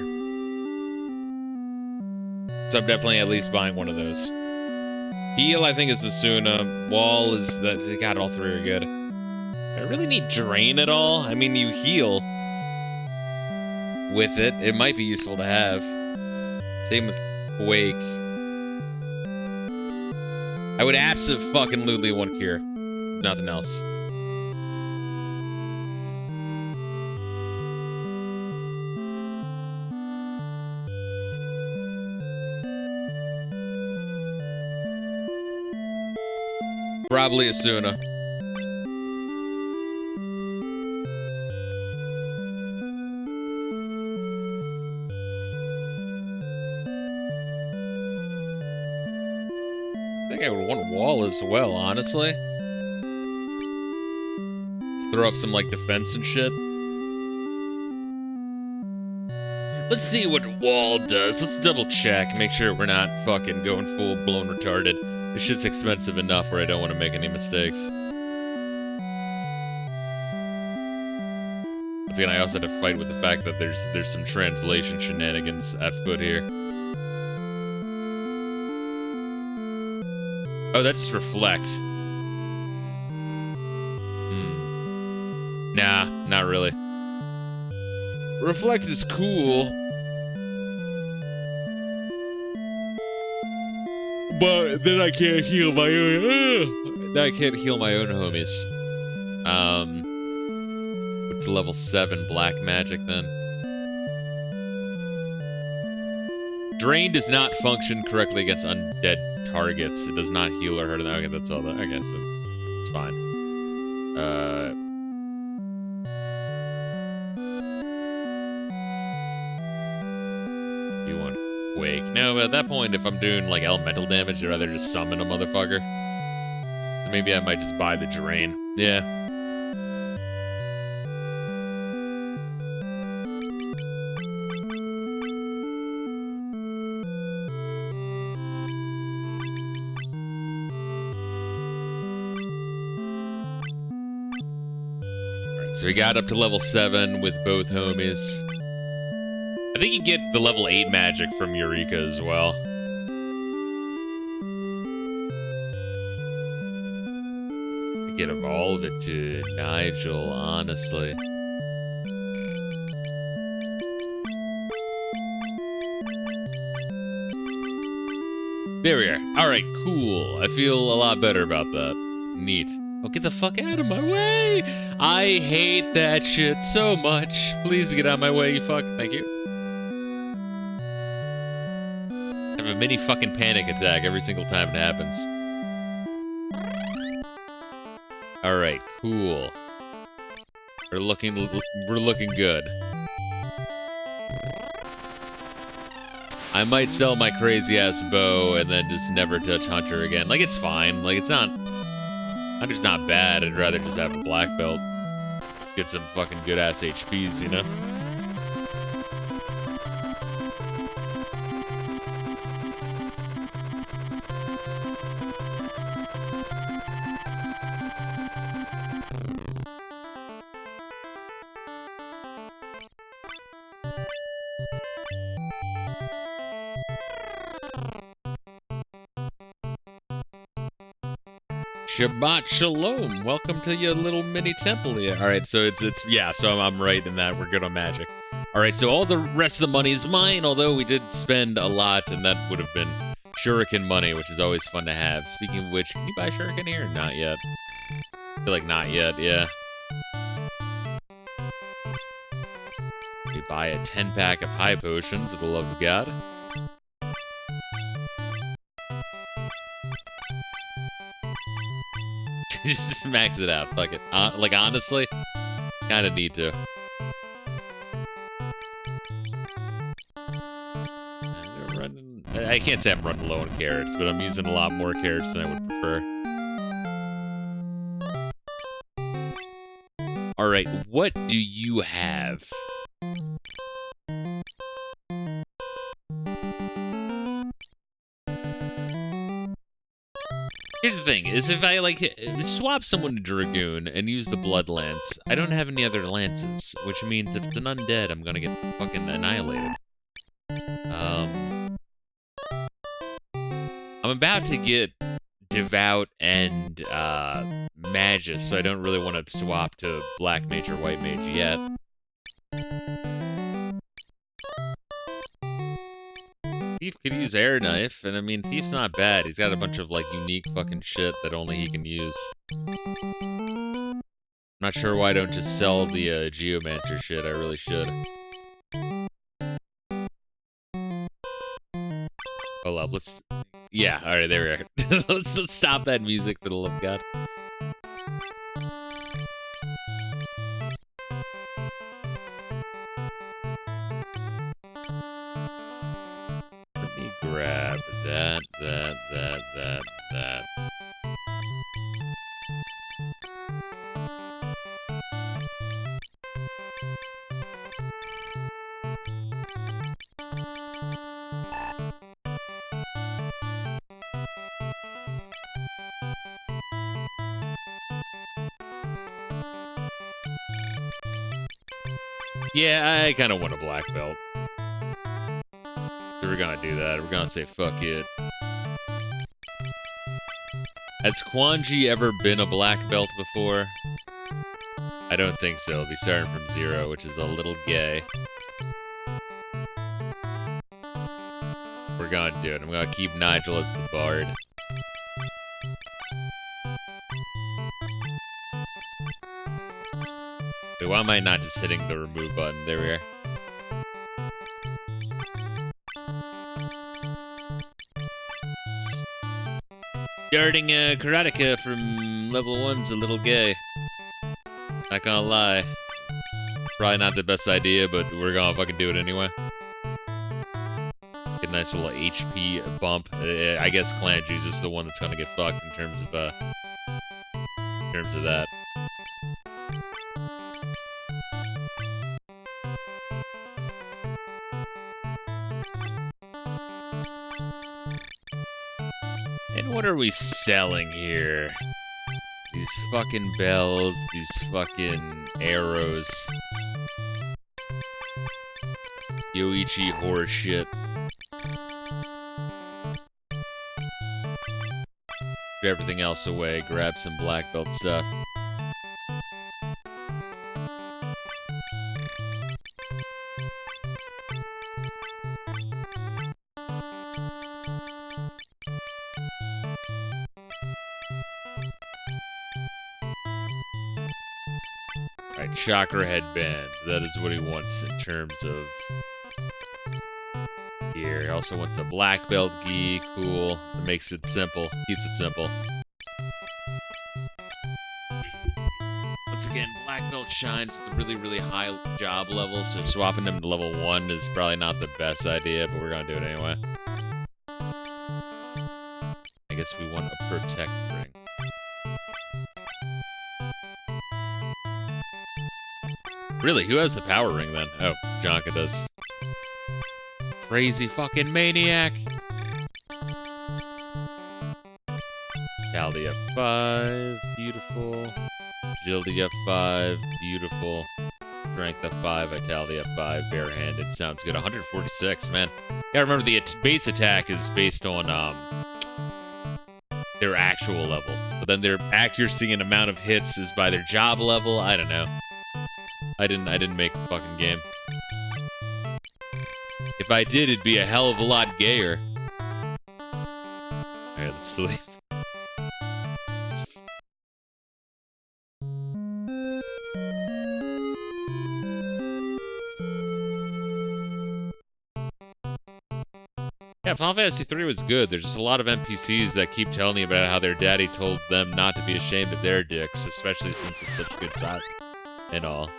Speaker 1: So I'm definitely at least buying one of those. Heal, I think, is Asuna. Wall is that. God, all 3 are good. I really need Drain at all? I mean, you heal with it. It might be useful to have. Same with Quake. I would absolutely want Cure. Nothing else. Probably Asuna. I think I would want Wall as well, honestly. Throw up some, like, defense and shit. Let's see what Wall does. Let's double check. Make sure we're not fucking going full-blown retarded. This shit's expensive enough where I don't want to make any mistakes. Once again, I also have to fight with the fact that there's some translation shenanigans at foot here. Oh, that's just Reflect. Nah, not really. Reflect is cool. But then I can't heal my own. Then I can't heal my own homies. What's level 7 black magic then? Drain does not function correctly against undead targets. It does not heal or hurt them. Okay, that's all that. Okay, so it's fine. You want Wake? No, but at that point, if I'm doing like elemental damage, I'd rather just summon a motherfucker. Maybe I might just buy the drain. Yeah. So we got up to level 7 with both homies. I think you get the level 8 magic from Eureka as well. I could evolve it to Nigel, honestly. There we are. Alright, cool. I feel a lot better about that. Neat. Oh, get the fuck out of my way! I hate that shit so much. Please get out of my way, you fuck. Thank you. I have a mini fucking panic attack every single time it happens. Alright, cool. We're looking good. I might sell my crazy ass bow and then just never touch Hunter again. Like, it's fine. Like, it's not... Hunter's not bad. I'd rather just have a black belt. Get some fucking good ass HPs, you know? Shabbat Shalom. Welcome to your little mini temple here. All right, so it's yeah. So I'm right in that we're good on magic. All right, so all the rest of the money is mine. Although we did spend a lot, and that would have been shuriken money, which is always fun to have. Speaking of which, can you buy shuriken here? Not yet. I feel like not yet. Yeah. We buy a 10-pack of high potion for the love of God. Just max it out, fuck it. Like, honestly, kinda need to. I can't say I'm running low on carrots, but I'm using a lot more carrots than I would prefer. Alright, what do you have? Here's the thing, is if I, like, swap someone to Dragoon and use the Blood Lance, I don't have any other lances, which means if it's an undead, I'm gonna get fucking annihilated. I'm about to get Devout and, Magus, so I don't really want to swap to Black Mage or White Mage yet. Thief could use Air Knife, and I mean, Thief's not bad. He's got a bunch of, like, unique fucking shit that only he can use. I'm not sure why I don't just sell the, Geomancer shit. I really should. Hold up, let's... Yeah, alright, there we are. let's stop that music, for the love of God. Grab that. Yeah, I kind of want a black belt. So we're gonna do that. We're gonna say fuck it. Has Quanji ever been a black belt before? I don't think so. He'll be starting from 0, which is a little gay. we're gonna do it. I'm gonna keep Nigel as the bard. Wait, why am I not just hitting the remove button? There we are. Starting karateka from level 1's a little gay. Not gonna lie. Probably not the best idea, but we're gonna fucking do it anyway. Get a nice little HP bump. I guess Clan Juice is the one that's gonna get fucked in terms of that. And what are we selling here? These fucking bells, these fucking arrows. Yoichi horse shit. Put everything else away, grab some black belt stuff. Alright, chakra headband. That is what he wants in terms of gear. He also wants a black belt gi. Cool. It makes it simple. Keeps it simple. Once again, black belt shines with a really, really high job level, so swapping them to level 1 is probably not the best idea, but we're gonna do it anyway. I guess we want a protect ring. Really, who has the power ring then? Oh, Jonka does. Crazy fucking maniac! Caldi F5, beautiful. Agility F5, beautiful. Strength F5, Vitality F5, barehanded. Sounds good. 146, man. Gotta remember the base attack is based on their actual level. But then their accuracy and amount of hits is by their job level. I don't know. I didn't make the fucking game. If I did, it'd be a hell of a lot gayer. Alright, let's sleep. Yeah, Final Fantasy 3 was good. There's just a lot of NPCs that keep telling you about how their daddy told them not to be ashamed of their dicks, especially since it's such a good size and all.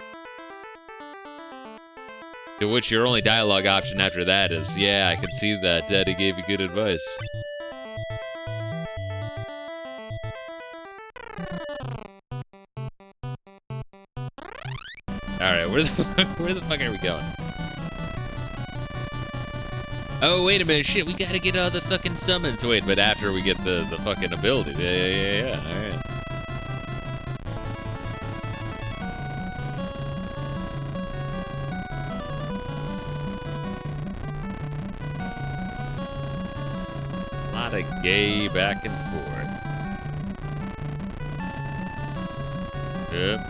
Speaker 1: To which your only dialogue option after that is, yeah, I can see that. Daddy gave you good advice. Alright, where the fuck are we going? Oh, wait a minute, shit, we gotta get all the fucking summons. Wait, but after we get the fucking abilities. Yeah, alright. Gay back and forth. Yep.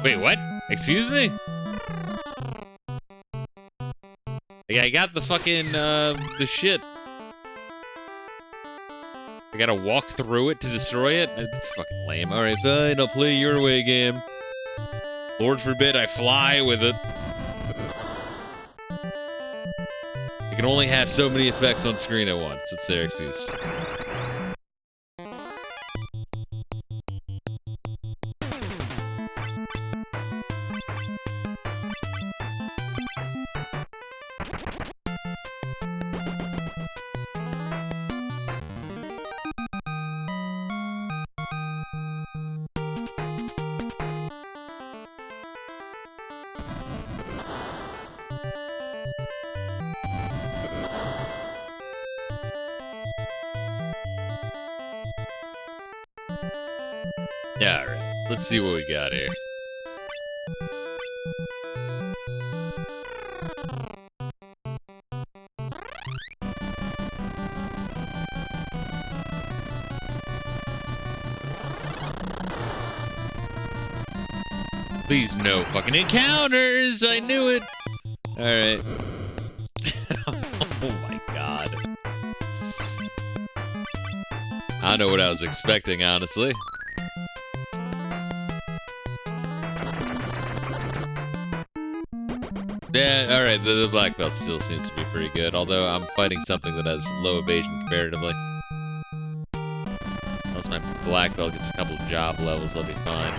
Speaker 1: Wait, what? Excuse me? Yeah, I got the fucking, the shit. I gotta walk through it to destroy it? It's fucking lame. Alright, fine, I'll play your way, game. Lord forbid I fly with it. I can only have so many effects on screen at once. It's their excuse. Yeah, alright. Let's see what we got here. Please no fucking encounters! I knew it! Alright. Oh my god. I don't know what I was expecting, honestly. Yeah, alright, the black belt still seems to be pretty good, although I'm fighting something that has low evasion comparatively. Once my black belt gets a couple job levels, I'll be fine.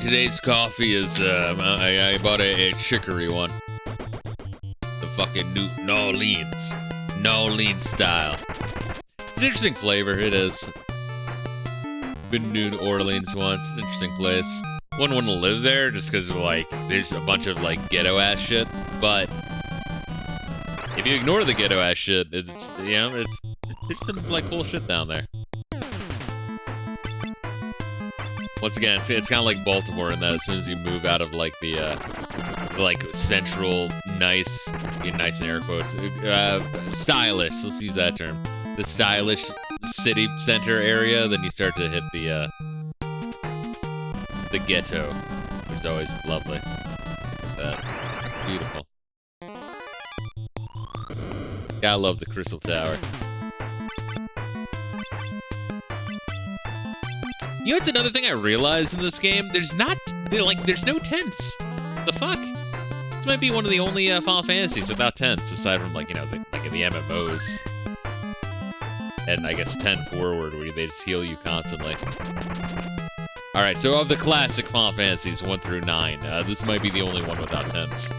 Speaker 1: Today's coffee is, I bought a chicory one. The fucking New Orleans style. It's an interesting flavor, it is. Been to New Orleans once, it's an interesting place. Wouldn't want to live there just because, like, there's a bunch of, like, ghetto-ass shit, but if you ignore the ghetto-ass shit, it's, you know, there's some, like, cool shit down there. Once again, it's kind of like Baltimore in that as soon as you move out of like the like central, nice in air quotes, stylish. Let's use that term. The stylish city center area, then you start to hit the ghetto, which is always lovely. Beautiful. Gotta love the Crystal Tower. You know, it's another thing I realized in this game. There's no tents. The fuck? This might be one of the only Final Fantasies without tents, aside from like, you know, like in the MMOs. And I guess 10 forward, where they just heal you constantly. Alright, so of the classic Final Fantasies 1 through 9, this might be the only one without tents.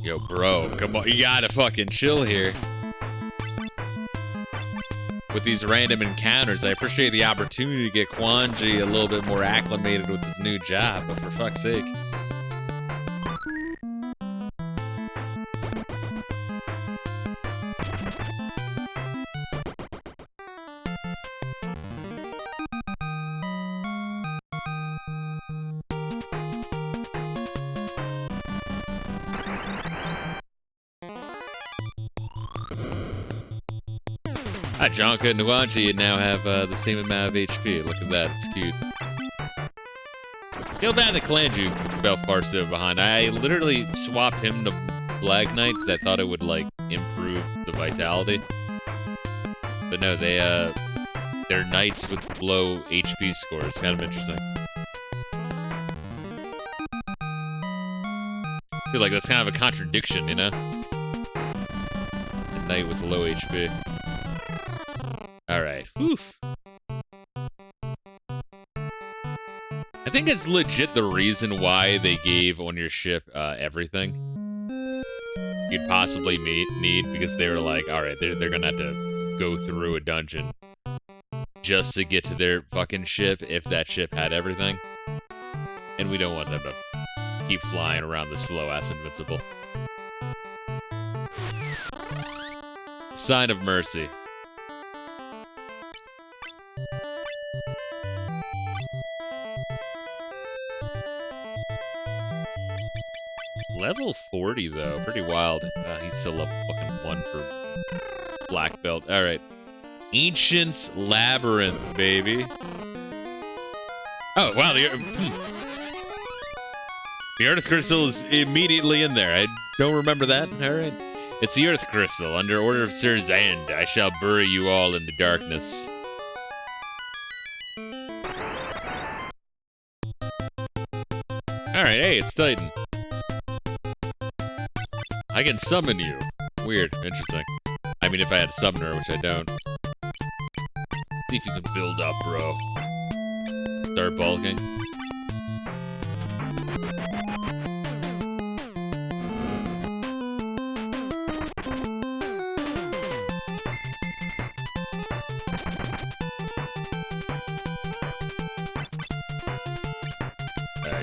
Speaker 1: Yo, bro, come on, you gotta fucking chill here. With these random encounters, I appreciate the opportunity to get Quanji a little bit more acclimated with his new job, but for fuck's sake. Jonka and Nuanji now have the same amount of HP. Look at that, it's cute. Feel bad that Kalanju fell far so behind. I literally swapped him to Black Knight because I thought it would, like, improve the vitality. But no, they're knights with low HP scores. Kind of interesting. I feel like that's kind of a contradiction, you know? A knight with low HP. Alright, oof. I think it's legit the reason why they gave on your ship everything you'd possibly need, because they were like, alright, they're gonna have to go through a dungeon just to get to their fucking ship if that ship had everything. And we don't want them to keep flying around the slow-ass Invincible. Sign of Mercy. Level 40, though. Pretty wild. He's still level fucking 1 for Black Belt. Alright. Ancient's Labyrinth, baby. Oh, wow. The Earth Crystal is immediately in there. I don't remember that. Alright. It's the Earth Crystal. Under order of Sir Zand, I shall bury you all in the darkness. Alright, hey, it's Titan. I can summon you. Weird, interesting. I mean, if I had a summoner, which I don't. See if you can build up, bro. Start bulking.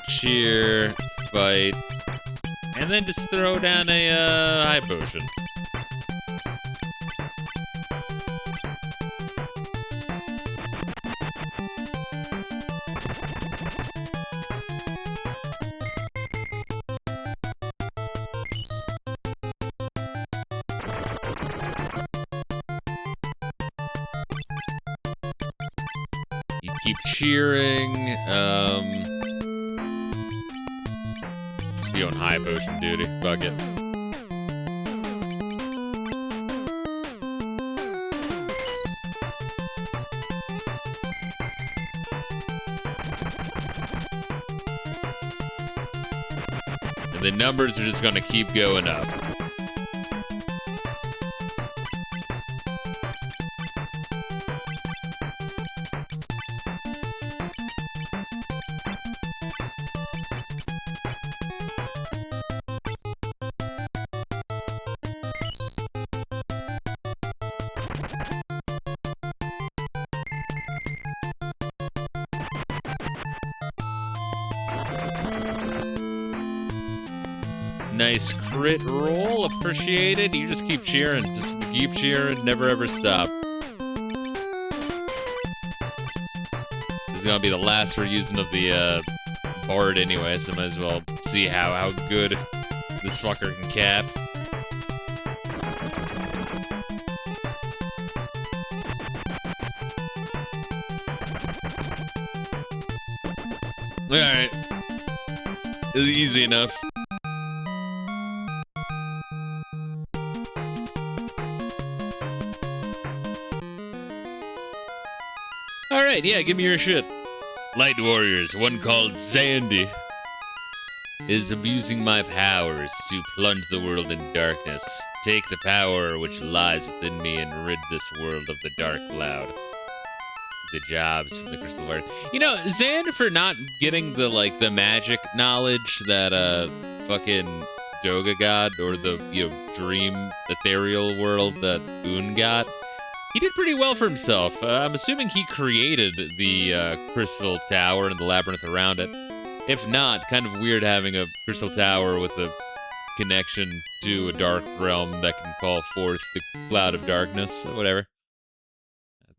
Speaker 1: Cheer, fight, and then just throw down a high potion. You keep cheering, be on high potion duty. Fuck it. And the numbers are just gonna keep going up. Nice crit roll, appreciated. You just keep cheering, never ever stop. This is gonna be the last we're using of the Bard anyway, so might as well see how good this fucker can cap. Alright. It was easy enough. Alright, yeah, give me your shit. Light warriors, one called Zandy, is abusing my powers to plunge the world in darkness. Take the power which lies within me and rid this world of the dark cloud. The jobs from the Crystal Warrior. You know, Zand for not getting the, like, the magic knowledge that, fucking Doga got, or the, you know, dream ethereal world that Unne got. He did pretty well for himself. I'm assuming he created the Crystal Tower and the labyrinth around it. If not, kind of weird having a Crystal Tower with a connection to a dark realm that can call forth the cloud of darkness, or whatever.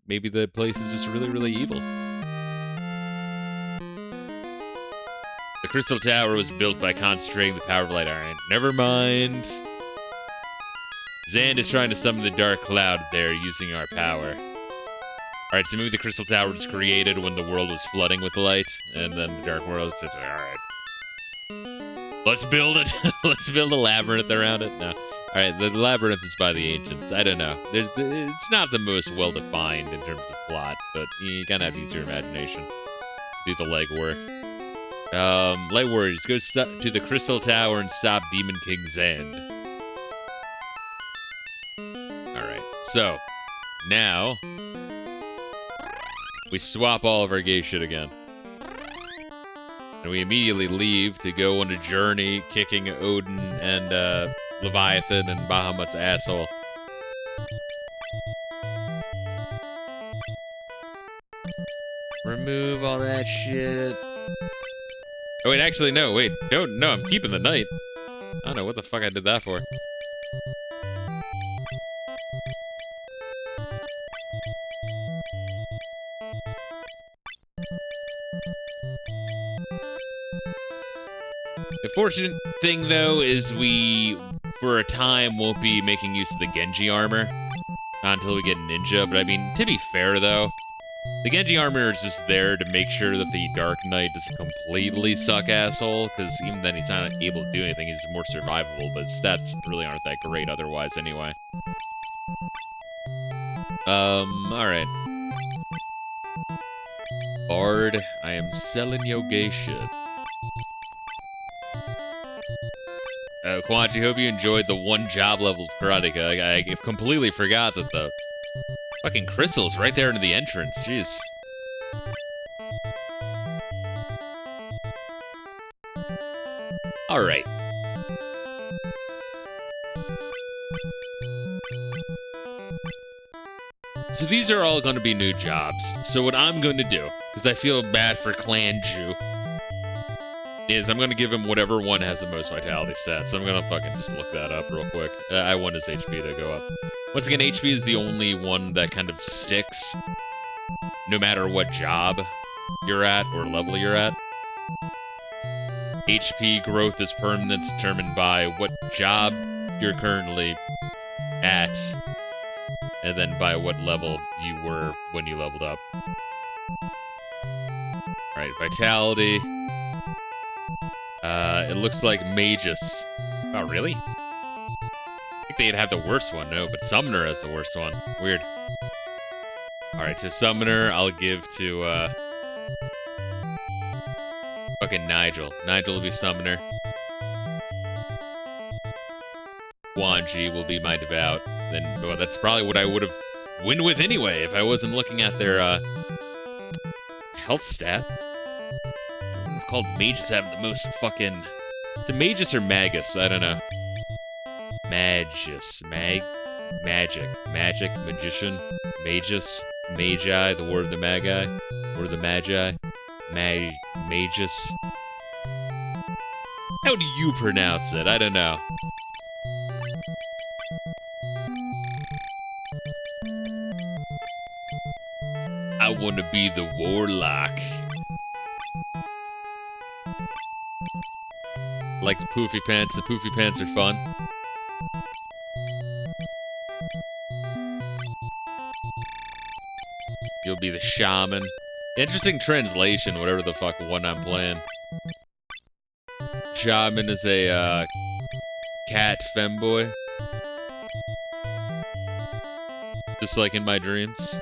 Speaker 1: Maybe the place is just really, really evil. The Crystal Tower was built by concentrating the power of light iron. Never mind. Zand is trying to summon the dark cloud there using our power. Alright, so maybe the Crystal Tower was created when the world was flooding with light, and then the dark world said, alright. Let's build it! Let's build a labyrinth around it? No. Alright, the labyrinth is by the ancients. I don't know. It's not the most well-defined in terms of plot, but you gotta have to use your imagination to do the legwork. Light Warriors, go to the Crystal Tower and stop Demon King Zand. So, now, we swap all of our gay shit again. And we immediately leave to go on a journey kicking Odin and Leviathan and Bahamut's asshole. Remove all that shit. Oh wait, actually no, wait. No, I'm keeping the knight. I don't know what the fuck I did that for. The fortunate thing, though, is we, for a time, won't be making use of the Genji armor. Not until we get Ninja, but I mean, to be fair, though, The Genji armor is just there to make sure that the Dark Knight doesn't completely suck asshole, because even then he's not able to do anything, he's more survivable, but his stats really aren't that great otherwise anyway. Alright. Bard, I am selling yo gay shit. Quanchi, hope you enjoyed the one job level of Karateka. I completely forgot that the fucking crystal's right there into the entrance. Jeez. Alright. So these are all going to be new jobs. So what I'm going to do, because I feel bad for Clan Jew, is I'm going to give him whatever one has the most vitality stats. So I'm going to fucking just look that up real quick. I want his HP to go up. Once again, HP is the only one that kind of sticks no matter what job you're at or level you're at. HP growth is permanent, determined by what job you're currently at, and then by what level you were when you leveled up. Alright, vitality. It looks like Magus. Oh, really? I think they'd have the worst one, no, but Summoner has the worst one. Weird. Alright, so Summoner, I'll give to, fucking Nigel. Nigel will be Summoner. Guanji will be my Devout. Then, well, that's probably what I would have win with anyway if I wasn't looking at their, health stat. I wouldn't have called Magus having the most fucking... Is it Magus or Magus? I don't know. Magus. Magic. Magic. Magician. Magus. Magi. The word of the Magi. Word of the Magi. Magus. How do you pronounce it? I don't know. I want to be the Warlock. Like the poofy pants. The poofy pants are fun. You'll be the Shaman. Interesting translation, whatever the fuck one I'm playing. Shaman is a, cat femboy. Just like in my dreams.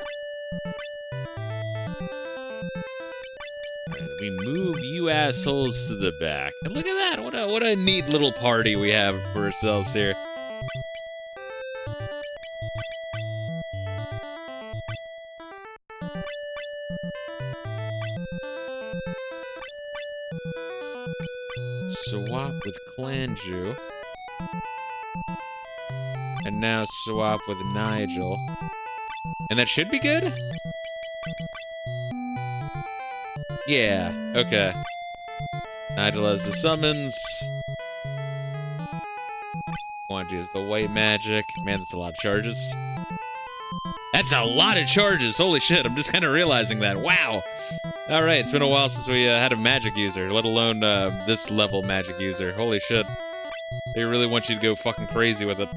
Speaker 1: We move you assholes to the back. And look at that! What a neat little party we have for ourselves here. Swap with Clanju. And now swap with Nigel. And that should be good? Yeah, okay. Nigel has the summons. Guanji is the white magic. Man, that's a lot of charges. That's a lot of charges! Holy shit, I'm just kind of realizing that. Wow! Alright, it's been a while since we had a magic user, let alone this level magic user. Holy shit. They really want you to go fucking crazy with it.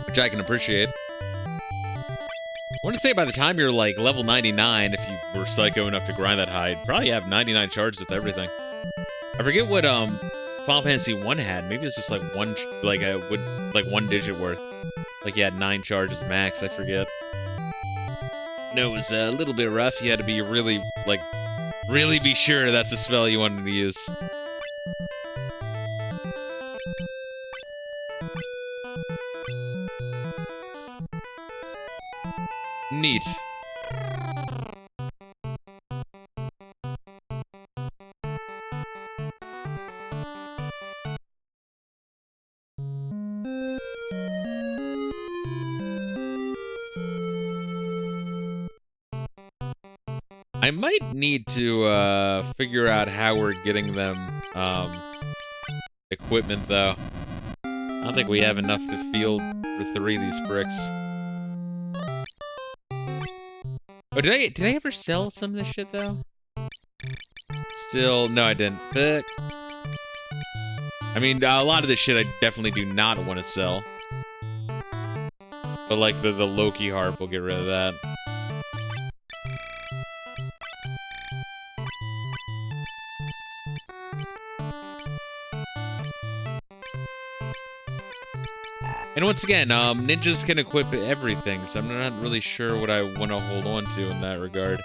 Speaker 1: Which I can appreciate. I want to say by the time you're like level 99, if you were psycho enough to grind that high, you'd probably have 99 charges with everything. I forget what Final Fantasy 1 had. Maybe it's just like one digit worth. Like you had 9 charges max, I forget. No, it was a little bit rough. You had to be really be sure that's the spell you wanted to use. Neat. I might need to figure out how we're getting them equipment though. I don't think we have enough to field for 3 of these bricks. Oh, did I ever sell some of this shit though? Still, no, I didn't. Fuck. I mean, a lot of this shit I definitely do not want to sell. But like the Loki harp, we'll get rid of that. And once again, ninjas can equip everything, so I'm not really sure what I want to hold on to in that regard.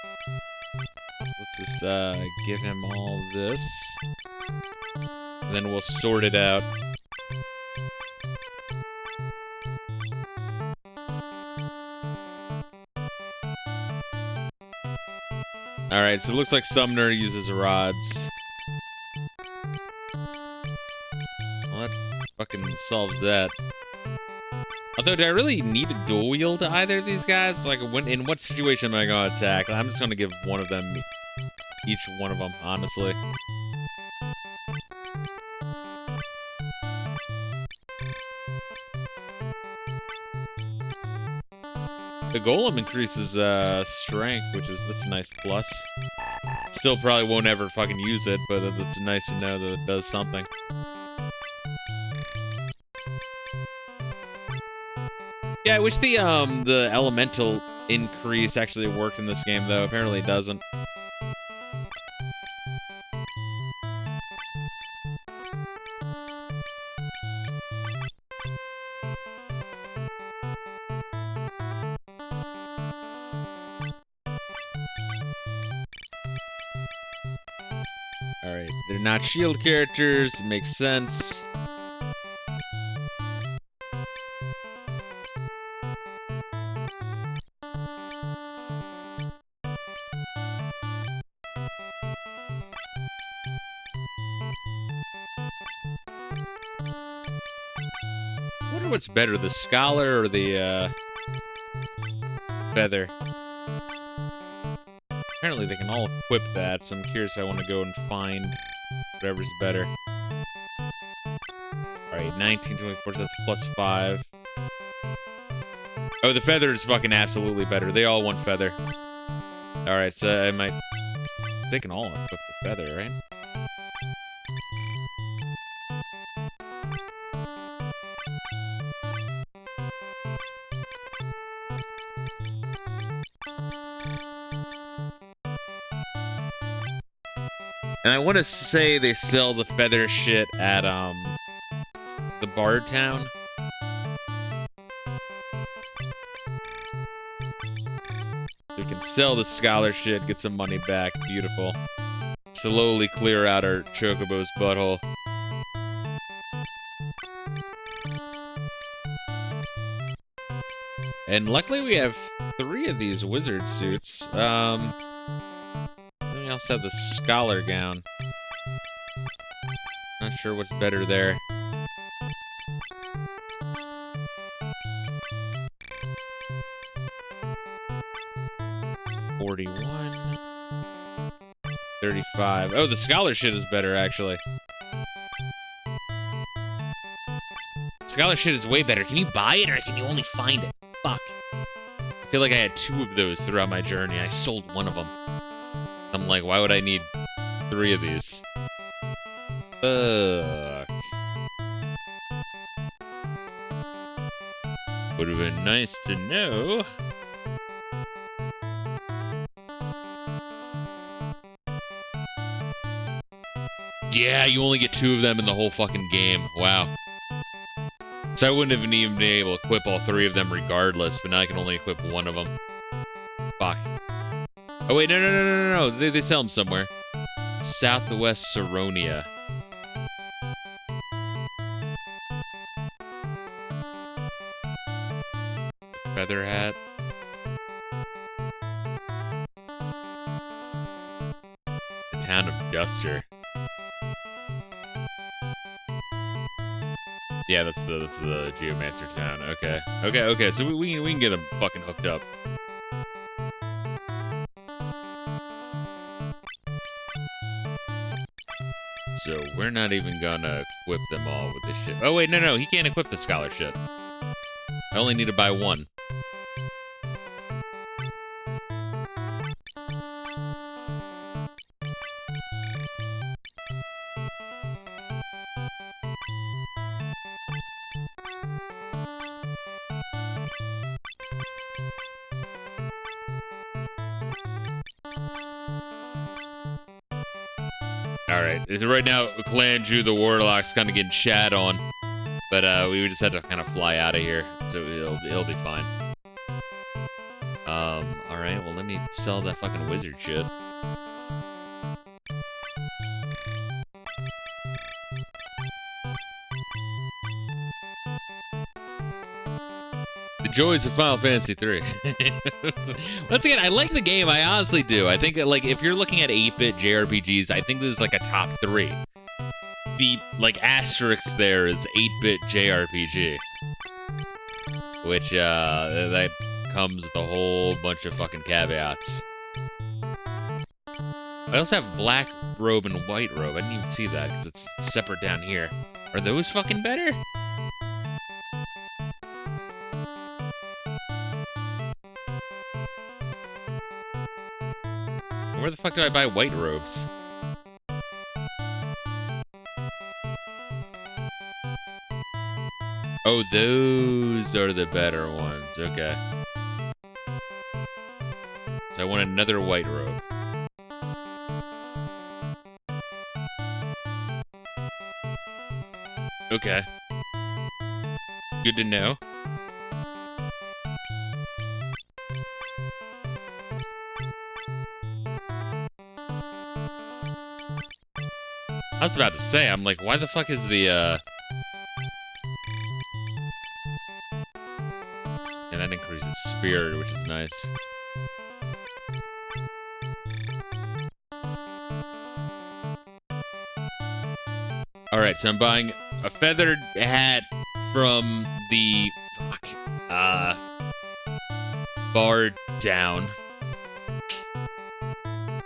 Speaker 1: Let's just give him all this. And then we'll sort it out. Alright, so it looks like Sumner uses rods. Well, that fucking solves that. Although, do I really need to dual wield to either of these guys? Like, in what situation am I going to attack? I'm just going to give one of them, each one of them, honestly. The golem increases strength, that's a nice plus. Still probably won't ever fucking use it, but it's nice to know that it does something. Yeah, I wish the elemental increase actually worked in this game, though. Apparently it doesn't. Alright, they're not shield characters, it makes sense. I wonder what's better, the Scholar or the Feather? Apparently they can all equip that, so I'm curious if I want to go and find whatever's better. Alright, 1924, so that's plus 5. Oh, the Feather is fucking absolutely better. They all want Feather. Alright, so I might... They can all equip the Feather, right? And I want to say they sell the feather shit at, the Bard Town. So we can sell the Scholar shit, get some money back. Beautiful. Slowly clear out our Chocobo's butthole. And luckily we have 3 of these wizard suits. We also have the Scholar gown. Not sure what's better there. $41. $35. Oh, the Scholar shit is better, actually. Scholar shit is way better. Can you buy it, or can you only find it? Fuck. I feel like I had 2 of those throughout my journey. I sold one of them. I'm like, why would I need 3 of these? Fuck. Would have been nice to know. Yeah, you only get 2 of them in the whole fucking game. Wow. So I wouldn't have even been able to equip all 3 of them regardless, but now I can only equip 1 of them. Fuck. Oh wait, no. They sell them somewhere. Southwest Saronia. Feather hat. The town of Duster. Yeah, that's the Geomancer town. Okay. So we can get them fucking hooked up. So we're not even gonna equip them all with this shit. Oh wait, no, he can't equip the Scholar shit. I only need to buy 1. Alright, right now, Clan Jew the Warlock's kind of getting shat on. But we just had to kind of fly out of here, so it'll be fine. All right. Well, let me sell that fucking wizard shit. The joys of Final Fantasy 3. Once again, I like the game. I honestly do. I think that, like, if you're looking at 8-bit JRPGs, I think this is like a top 3. The like asterisk there is 8-bit JRPG, which that comes with a whole bunch of fucking caveats. I also have black robe and white robe. I didn't even see that because it's separate down here. Are those fucking better? Where the fuck do I buy white robes? Oh, those are the better ones. Okay. So I want another white robe. Okay. Good to know. I was about to say, I'm like, why the fuck is the, And that increases spirit, which is nice. Alright, so I'm buying a feathered hat from the... bar down.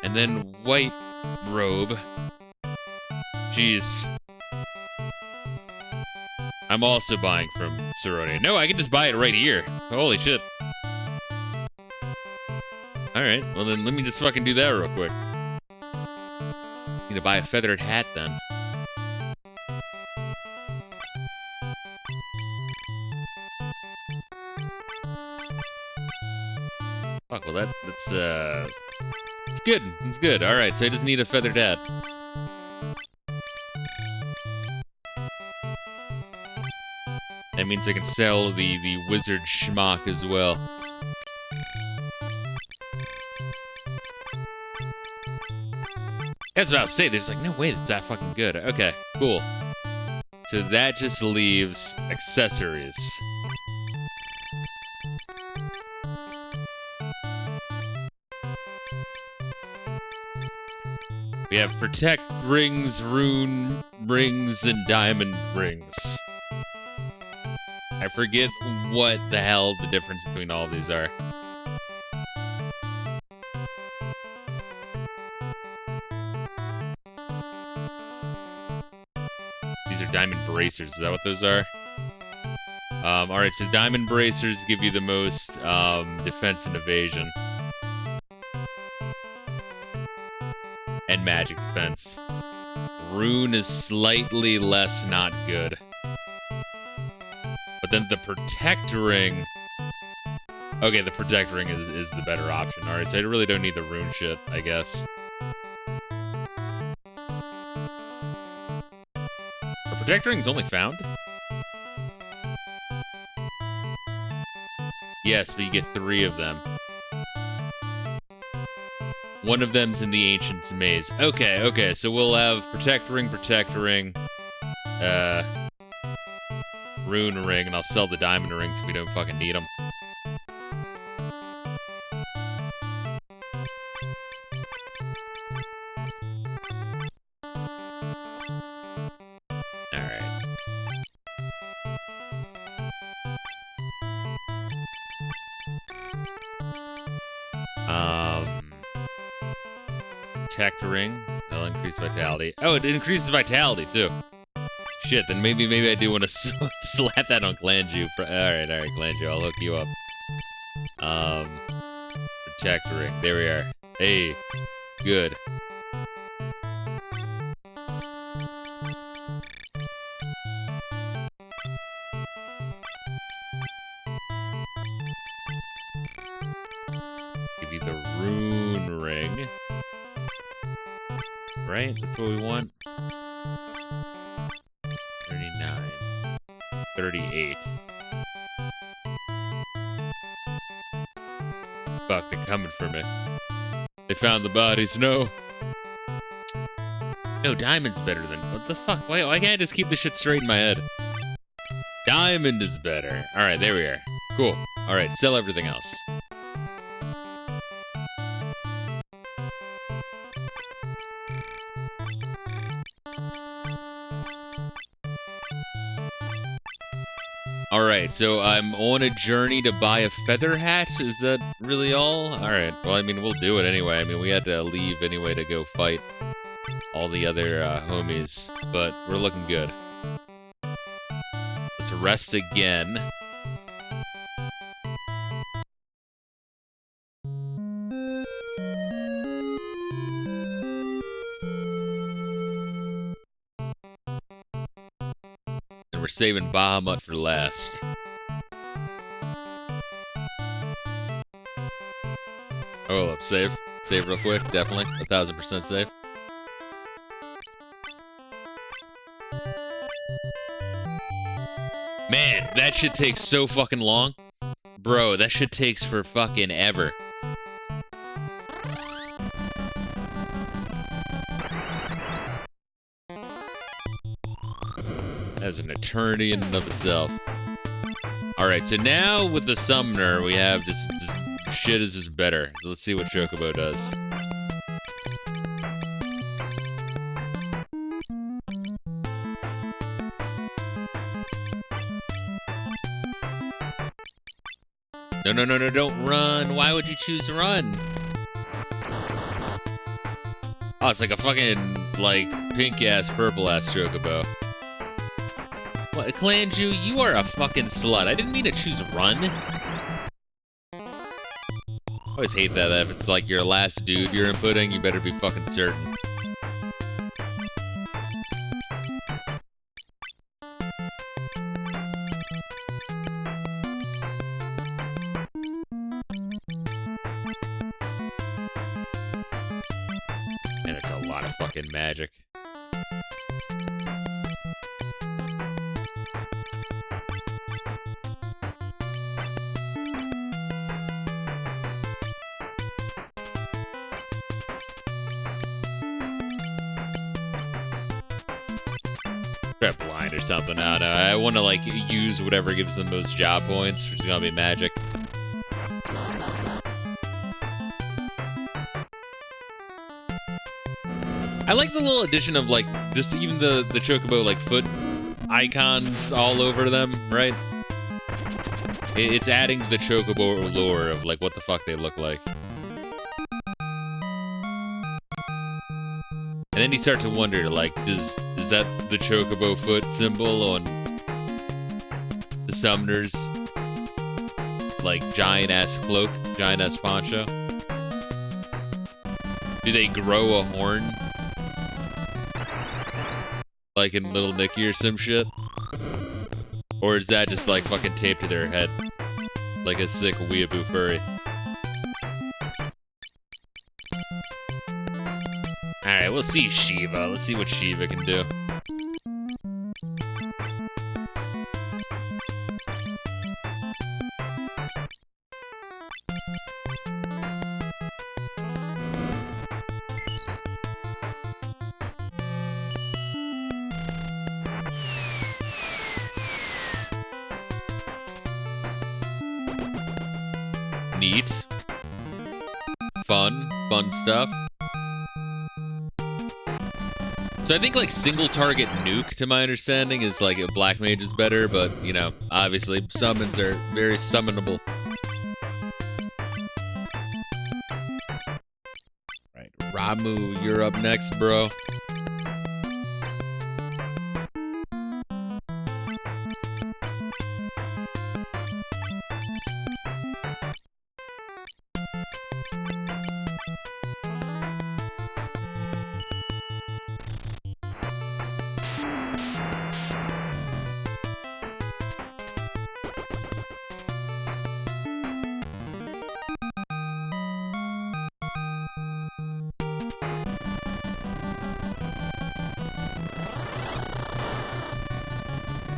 Speaker 1: And then white robe. Jeez. I'm also buying from Sorority. No, I can just buy it right here. Holy shit. Alright, well then let me just fucking do that real quick. Need to buy a feathered hat then. Fuck, well that's it's good. It's good. Alright, so I just need a feathered hat. That means I can sell the wizard schmuck as well. That's what I was saying. There's like no way that's that fucking good. Okay, cool. So that just leaves accessories. We have protect rings, rune rings, and diamond rings. I forget what the hell the difference between all of these are. These are diamond bracers, is that what those are? Alright, so diamond bracers give you the most defense and evasion. And magic defense. Rune is slightly less not good. But then the protect ring... Okay, the protect ring is the better option. Alright, so I really don't need the rune shit, I guess. Are protect rings only found? Yes, but you get 3 of them. One of them's in the Ancient's Maze. Okay, okay, so we'll have protect ring, rune ring, and I'll sell the diamond rings if we don't fucking need them. Alright. Protect ring. That'll increase vitality. Oh, it increases vitality, too. Shit, then maybe I do want to slap that on Clanju. Alright, Clanju, I'll hook you up. Protect ring. There we are. Hey, good. Give you the rune ring. Right? That's what we want. 39. 38. Fuck, they're coming for me. They found the bodies. No. No, Diamond's better than... What the fuck? Why can't I just keep this shit straight in my head? Diamond is better. Alright, there we are. Cool. Alright, sell everything else. Alright, so I'm on a journey to buy a feather hat? Is that really all? Alright, well, I mean, we'll do it anyway. I mean, we had to leave anyway to go fight all the other homies, but we're looking good. Let's rest again. And we're saving Bahamut for last. Oh, save. Save real quick, definitely. 1000% save. Man, that shit takes so fucking long. Bro, that shit takes for fucking ever. That's an eternity in and of itself. Alright, so now with the summoner, we have this shit is just better. So let's see what Chocobo does. No, don't run. Why would you choose to run? Oh, it's like a fucking, like, pink-ass, purple-ass Chocobo. What, Clanju, you are a fucking slut. I didn't mean to choose run. I always hate that if it's like your last dude you're inputting, you better be fucking certain. And it's a lot of fucking magic. Got blind or something. I don't know. I want to like use whatever gives them most job points, which is gonna be magic. I like the little addition of like just even the Chocobo like foot icons all over them, right? It's adding the Chocobo lore of like what the fuck they look like. And then you start to wonder, like, is that the Chocobo foot symbol on the summoner's, like, giant-ass cloak, giant-ass poncho? Do they grow a horn? Like in Little Nicky or some shit? Or is that just, like, fucking taped to their head? Like a sick weeaboo furry? Alright, we'll see Shiva. Let's see what Shiva can do. Neat. Fun stuff. So I think like single target nuke, to my understanding, is like a black mage is better, but you know, obviously summons are very summonable. Right, Ramu, you're up next, bro.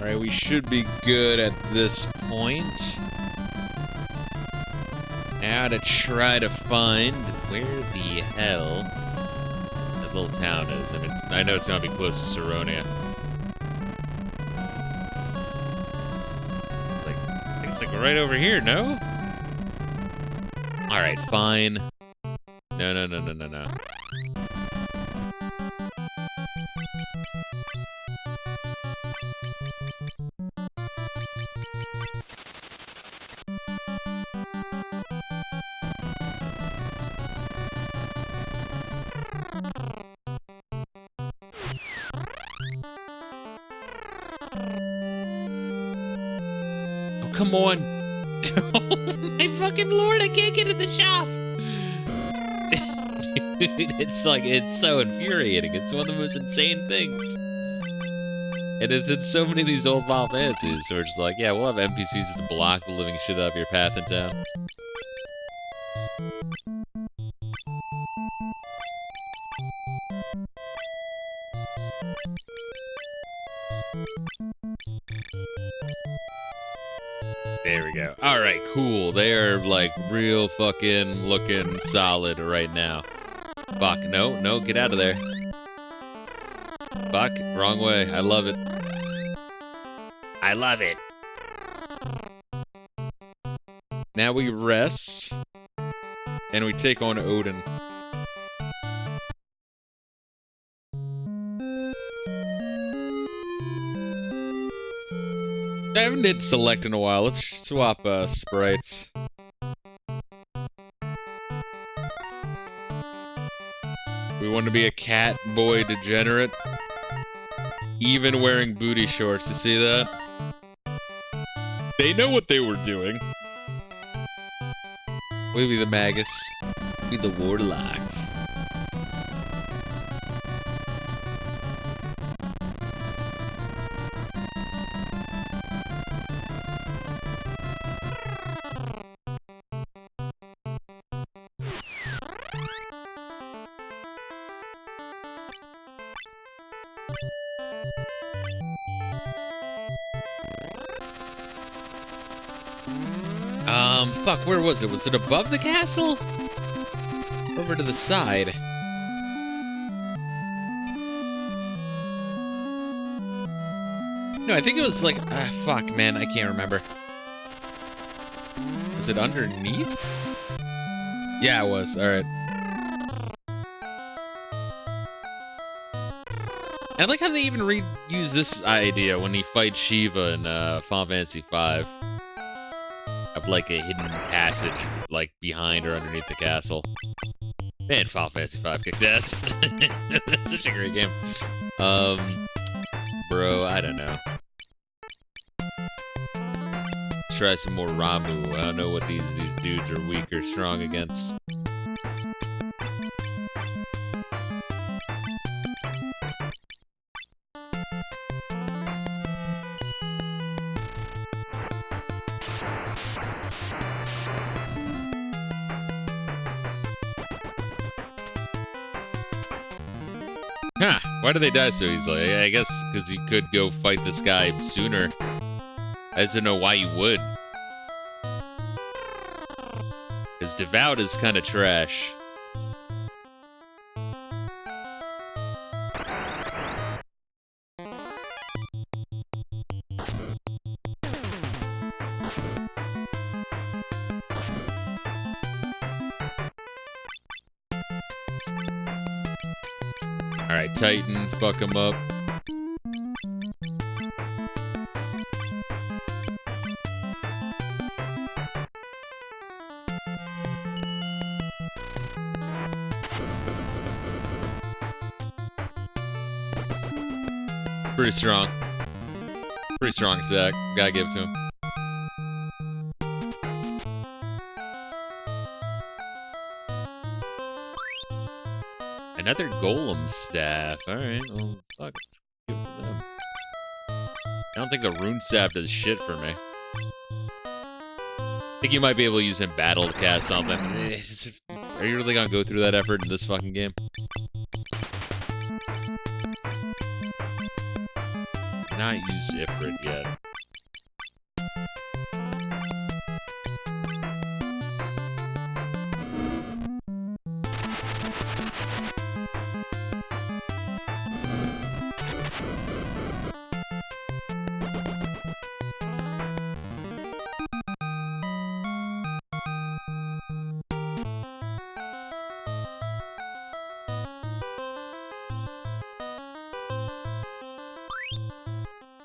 Speaker 1: Alright, we should be good at this point. Now to try to find where the hell that little town is. I mean, I know it's gonna be close to Saronia. I think it's like right over here, no? Alright, fine. No. Oh, come on! Oh my fucking lord, I can't get in the shop! Dude, it's so infuriating. It's one of the most insane things. And it's in so many of these old Final Fantasies, where it's like, yeah, we'll have NPCs to block the living shit out of your path in town. There we go. Alright, cool. They are, like, real fucking looking solid right now. Fuck, no, get out of there. Fuck, wrong way. I love it. I love it. Now we rest. And we take on Odin. I haven't hit select in a while. Let's swap sprites. We want to be a cat boy degenerate. Even wearing booty shorts. You see that? They know what they were doing. We'll be the Magus. We'll be the Warlock. Fuck, where was it? Was it above the castle? Over to the side. No, I think it was like, fuck, man, I can't remember. Was it underneath? Yeah, it was, alright. I like how they even reuse this idea when he fights Shiva in Final Fantasy V. Of like a hidden passage, like behind or underneath the castle. Man, Final Fantasy V kicked ass. That's such a great game. Bro, I don't know. Let's try some more Ramu. I don't know what these dudes are weak or strong against. Huh, why did they die so easily? I guess because you could go fight this guy sooner. I just don't know why you would. Because Devout is kind of trash. Alright, Titan, fuck him up. Pretty strong. Pretty strong attack. Gotta give it to him. Another golem staff. Alright, well, fuck. Let's give it to them. I don't think the rune staff does shit for me. I think you might be able to use in battle to cast something. Are you really gonna go through that effort in this fucking game? not used Ifrit yet.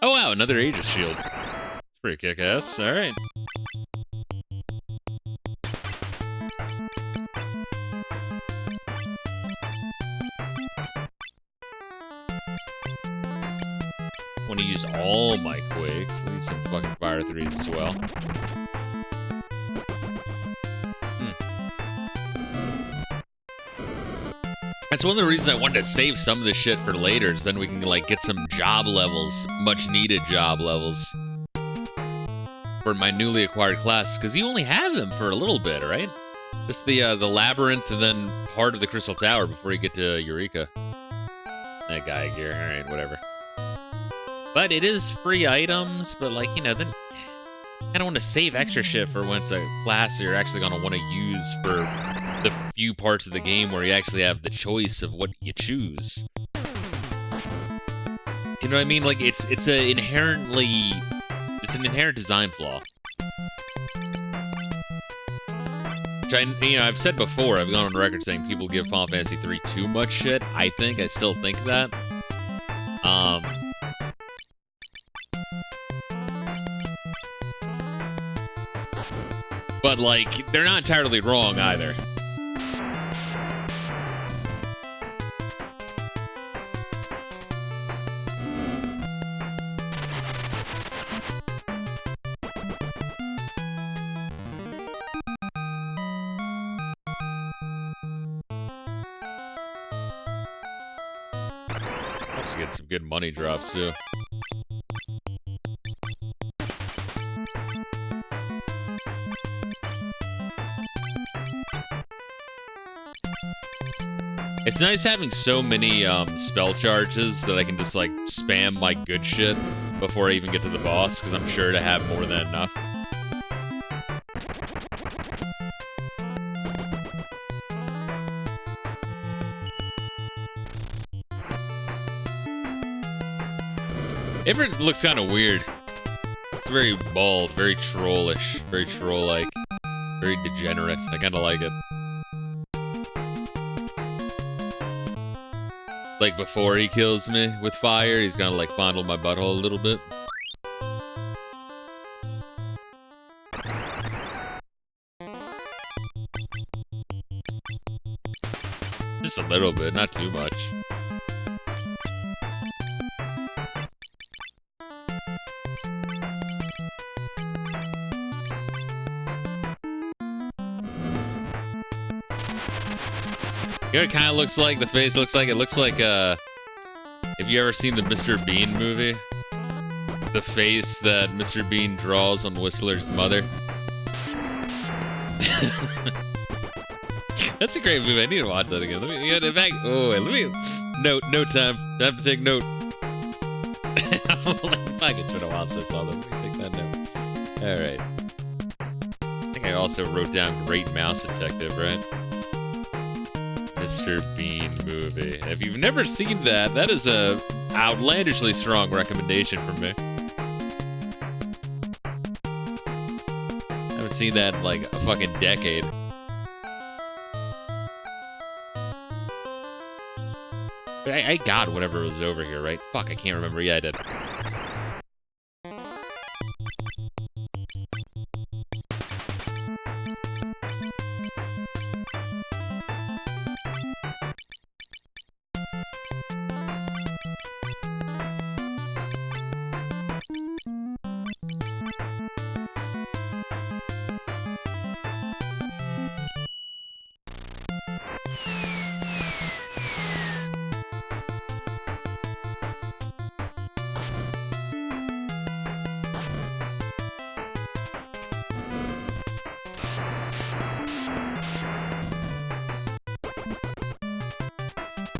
Speaker 1: Oh wow, another Aegis shield. Pretty kick-ass, alright. Want to use all my quakes. We'll use some fucking fire 3s as well. That's one of the reasons I wanted to save some of this shit for later, is then we can, like, get some job levels, much-needed job levels, for my newly acquired classes, because you only have them for a little bit, right? Just the Labyrinth and then part of the Crystal Tower before you get to Eureka. That guy gear, alright, whatever. But it is free items, but, like, you know, then I don't want to save extra shit for when it's a class you're actually going to want to use for the few parts of the game where you actually have the choice of what you choose. You know what I mean? Like, it's an inherent design flaw. Which I've said before, I've gone on record saying people give Final Fantasy III too much shit. I still think that. But, like, they're not entirely wrong either. Also get some good money drops, too. It's nice having so many spell charges that I can just, like, spam my good shit before I even get to the boss, because I'm sure to have more than enough. Ifrit looks kind of weird. It's very bald, very trollish, very troll-like, very degenerate. I kind of like it. Like, before he kills me with fire, he's gonna, like, fondle my butthole a little bit. Just a little bit, not too much. You know what it kind of looks like? The face looks like? It looks like, have you ever seen the Mr. Bean movie? The face that Mr. Bean draws on Whistler's mother. That's a great movie. I need to watch that again. Let me, in fact, let me, note time. I have to take note. Fuck, it's been a while since I saw that. Let me take that note. Alright. I think I also wrote down Great Mouse Detective, right? Mr. Bean movie. If you've never seen that, that is a outlandishly strong recommendation from me. I haven't seen that in like a fucking decade. But I got whatever was over here, right? Fuck, I can't remember. Yeah, I did.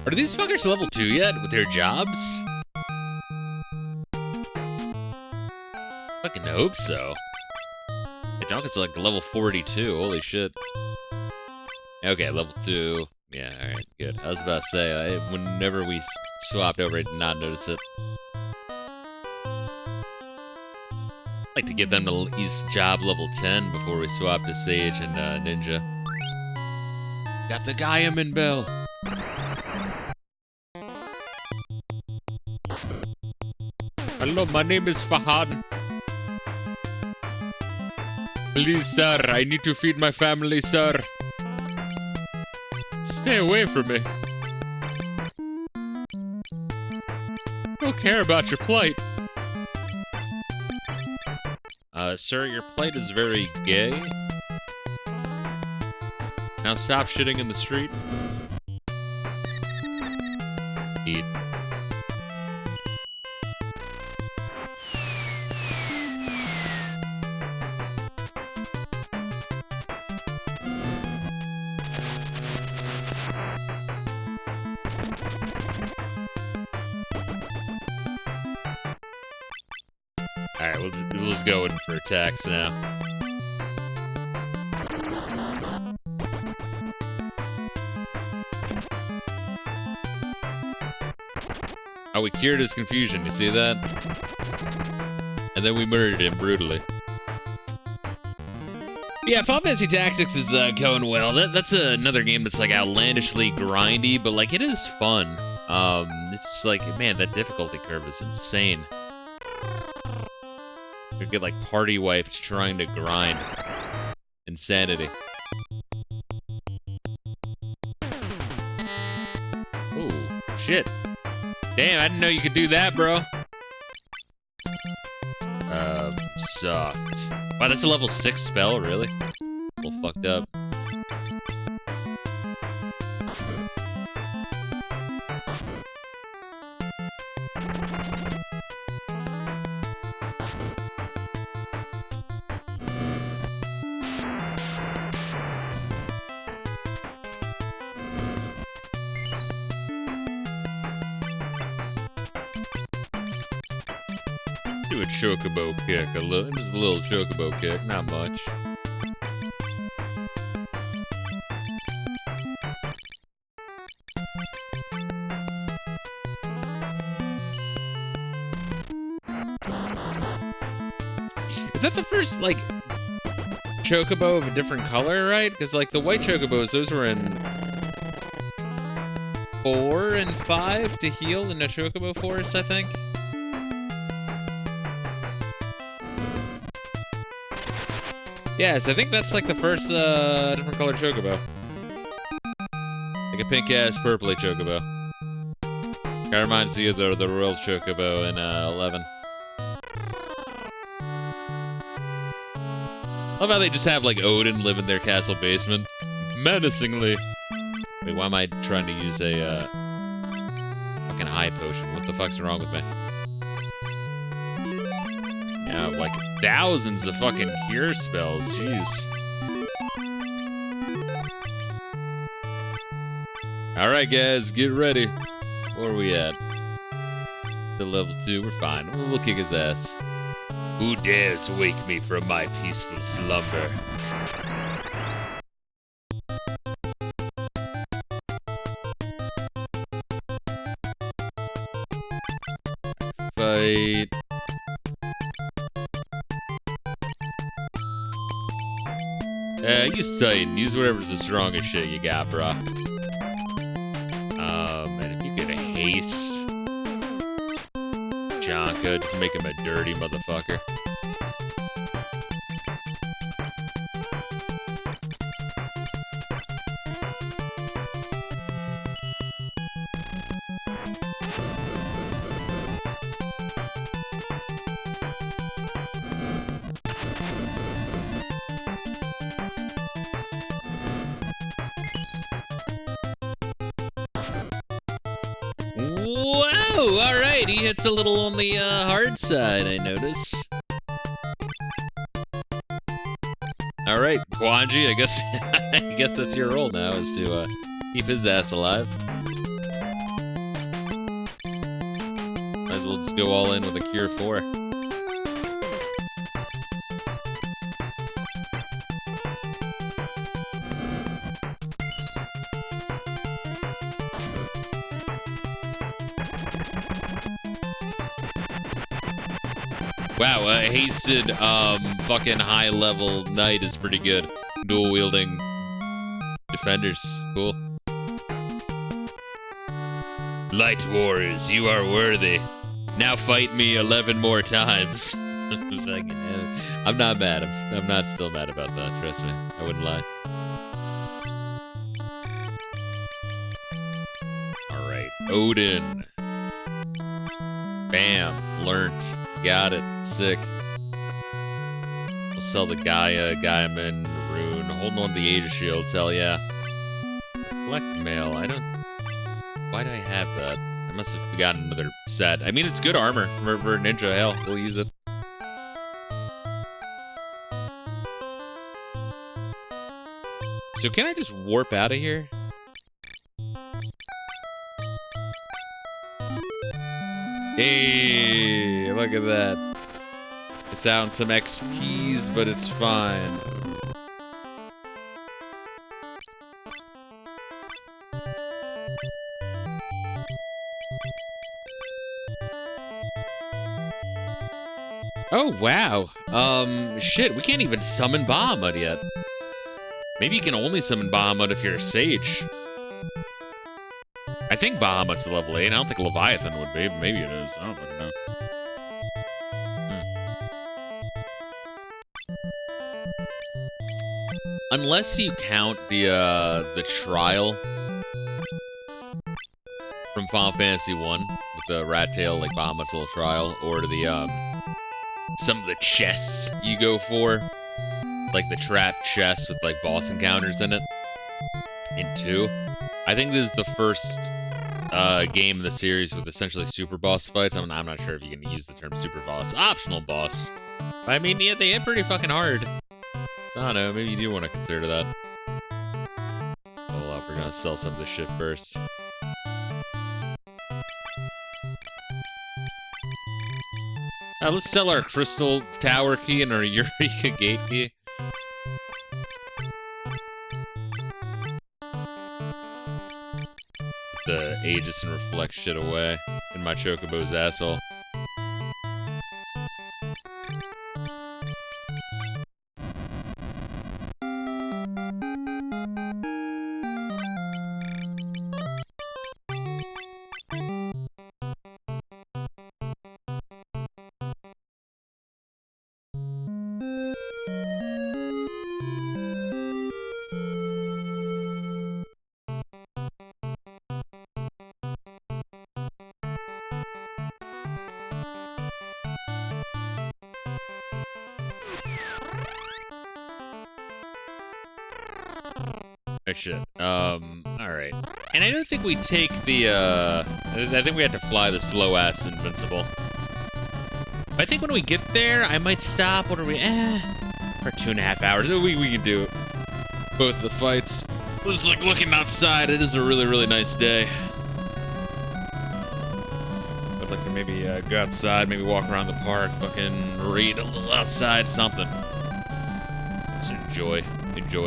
Speaker 1: Are these fuckers level 2 yet with their jobs? Fucking hope so. Jonka's like level 42. Holy shit. Okay, level 2. Yeah, alright, good. I was about to say, whenever we swapped over, I did not notice it. I'd like to get them to at least job level 10 before we swap to Sage and Ninja. Got the Gaiaman Bell. Hello, my name is Fahad. Please, sir, I need to feed my family, sir. Stay away from me. Don't care about your plight. Sir, your plight is very gay. Now stop shitting in the street. Eat. Alright, we'll just go in for attacks now. Oh, we cured his confusion, you see that? And then we murdered him brutally. Yeah, Final Fantasy Tactics is going well. That's another game that's like outlandishly grindy, but like it is fun. It's like, man, that difficulty curve is insane. You get like party wiped trying to grind. Insanity. Oh, shit. Damn, I didn't know you could do that, bro. Sucked. Wow, that's a level 6 spell, really? A little fucked up. Do a chocobo kick, just a little chocobo kick, not much. Is that the first, like, chocobo of a different color, right? Because, like, the white chocobos, those were in 4 and 5 to heal in a chocobo forest, I think. Yeah, so I think that's like the first different color chocobo. Like a pink-ass purpley chocobo. Kinda reminds you of the royal chocobo in 11. Love how they just have like Odin live in their castle basement. Menacingly. Wait, why am I trying to use a fucking high potion? What the fuck's wrong with me? Yeah, like thousands of fucking cure spells, jeez. Alright guys, get ready. Where are we at? To level 2, we're fine. We'll kick his ass. Who dares wake me from my peaceful slumber? Fight. Use Titan. Use whatever's the strongest shit you got, bro. And if you could haste Jonka, just make him a dirty motherfucker. Whoa! Alright, he hits a little on the hard side, I notice. Alright, Quanji, I guess I guess that's your role now, is to keep his ass alive. Might as well just go all in with a Cure 4. Wow, a hasted, fucking high-level knight is pretty good. Dual-wielding defenders. Cool. Light warriors, you are worthy. Now fight me 11 more times. I'm not mad. I'm not still mad about that, trust me. I wouldn't lie. Alright, Odin. Bam, learnt. Got it. Sick. We'll sell the Gaia, Gaiaman, Rune. Holding on to the Aegis Shields, hell yeah. Collect mail, I don't... Why do I have that? I must have gotten another set. I mean, it's good armor for ninja, hell, we'll use it. So can I just warp out of here? Hey, look at that. It's down some XPs, but it's fine. Oh, wow. Shit, we can't even summon Bahamut yet. Maybe you can only summon Bahamut if you're a sage. I think Bahamut's level 8. I don't think Leviathan would be, but maybe it is. I don't fucking know. Unless you count the trial from Final Fantasy 1 with the rat tail, like Bahamut's little trial, or the some of the chests you go for, like the trap chests with like boss encounters in it. In 2, I think this is the first game in the series with essentially super boss fights. I'm not sure if you can use the term super boss. Optional boss. I mean, yeah, they hit pretty fucking hard. So I don't know, maybe you do want to consider that. Hold up, we're gonna sell some of this shit first. Let's sell our Crystal Tower key and our Eureka Gate key. The Aegis and Reflect shit away in my Chocobo's asshole. Oh shit. Alright. And I don't think we take the, I think we have to fly the slow-ass Invincible. I think when we get there, I might stop. What are we, for 2.5 hours. We can do both the fights. Just like looking outside, it is a really, really nice day. I'd like to maybe go outside, maybe walk around the park, fucking read a little outside, something. Just enjoy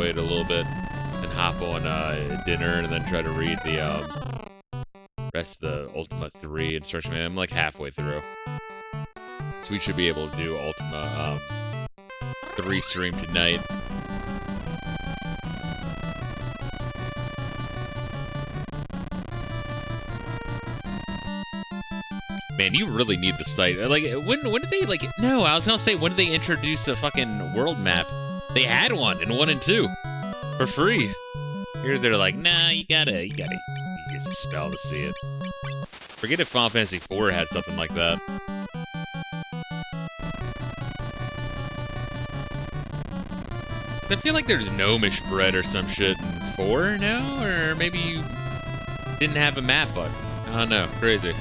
Speaker 1: it a little bit. And hop on dinner and then try to read the rest of the Ultima 3 instruction manual. I'm like halfway through. So we should be able to do Ultima 3 stream tonight. Man, you really need the site. Like, when did they, like, no, I was gonna say, when did they introduce a fucking world map? They had one in 1 and 2. For free. Here they're like, nah, you gotta use a spell to see it. Forget if Final Fantasy IV had something like that. I feel like there's gnomish bread or some shit in 4, no? Or maybe you didn't have a map button. I don't know, crazy.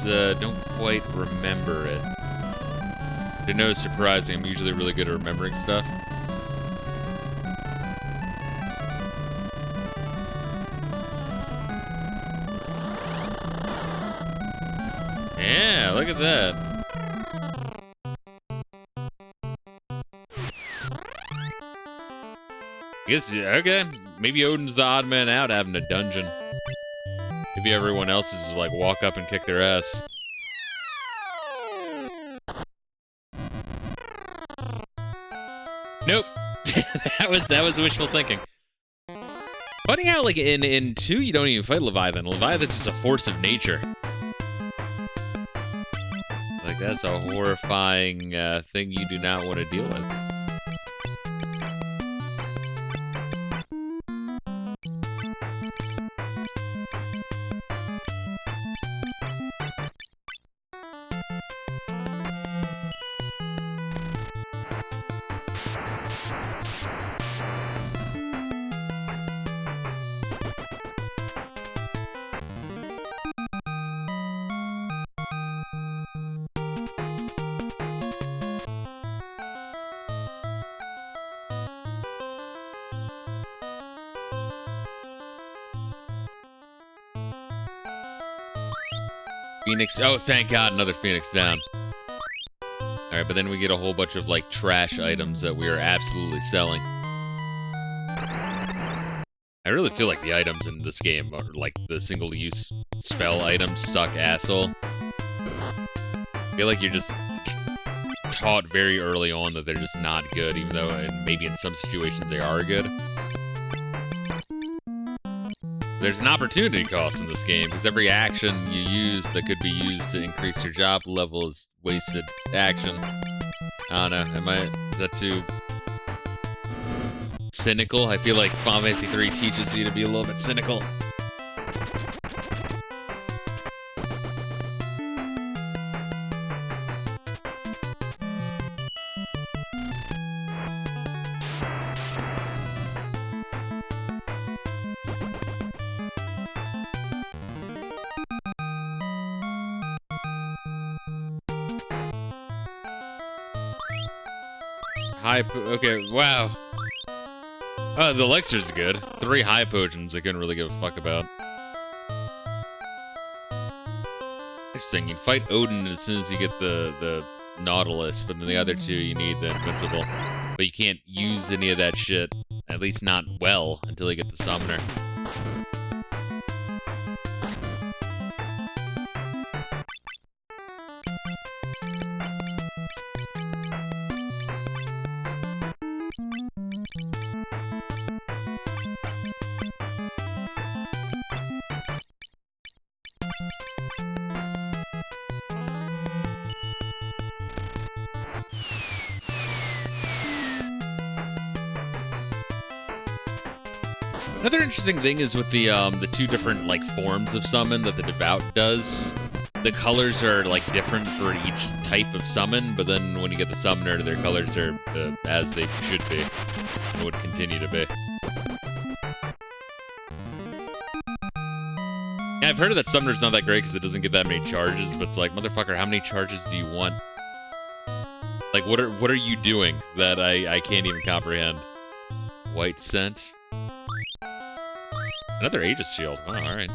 Speaker 1: Don't quite remember it. To know, it's surprising. I'm usually really good at remembering stuff. Yeah, look at that. I guess, okay. Maybe Odin's the odd man out having a dungeon. Maybe everyone else is like walk up and kick their ass. Nope. that was wishful thinking. Funny how like in 2 you don't even fight Leviathan. Leviathan's just a force of nature. Like that's a horrifying thing you do not want to deal with. Phoenix. Oh, thank God, another Phoenix down. Alright, but then we get a whole bunch of, like, trash items that we are absolutely selling. I really feel like the items in this game are, like, the single-use spell items suck asshole. I feel like you're just taught very early on that they're just not good, even though maybe in some situations they are good. There's an opportunity cost in this game, because every action you use that could be used to increase your job level is wasted action. I don't know, is that too cynical? I feel like Final Fantasy 3 teaches you to be a little bit cynical. Okay, wow. Oh, the elixir's good. 3 high potions I couldn't really give a fuck about. Interesting, you fight Odin as soon as you get the Nautilus, but then the other 2 you need the Invincible. But you can't use any of that shit, at least not well, until you get the Summoner. Another interesting thing is with the 2 different like forms of summon that the Devout does. The colors are like different for each type of summon, but then when you get the Summoner, their colors are as they should be and would continue to be. Yeah, I've heard that Summoner's not that great because it doesn't get that many charges, but it's like, motherfucker, how many charges do you want? Like, what are you doing that I can't even comprehend? White Scent. Another Aegis Shield. Oh, alright.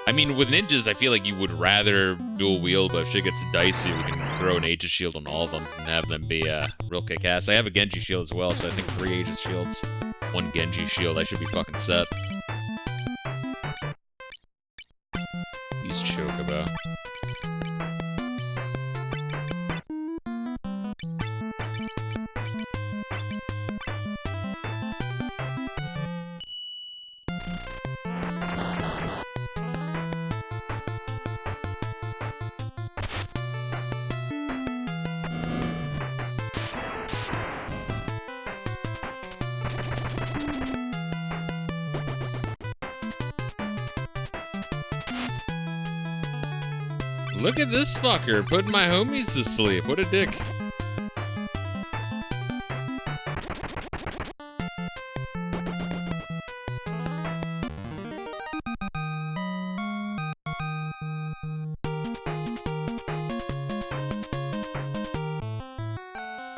Speaker 1: I mean, with ninjas, I feel like you would rather dual wield, but if shit gets dicey, we can throw an Aegis Shield on all of them and have them be real kick-ass. I have a Genji Shield as well, so I think 3 Aegis Shields, 1 Genji Shield. I should be fucking set. Use Chocobo. Look at this fucker, putting my homies to sleep. What a dick.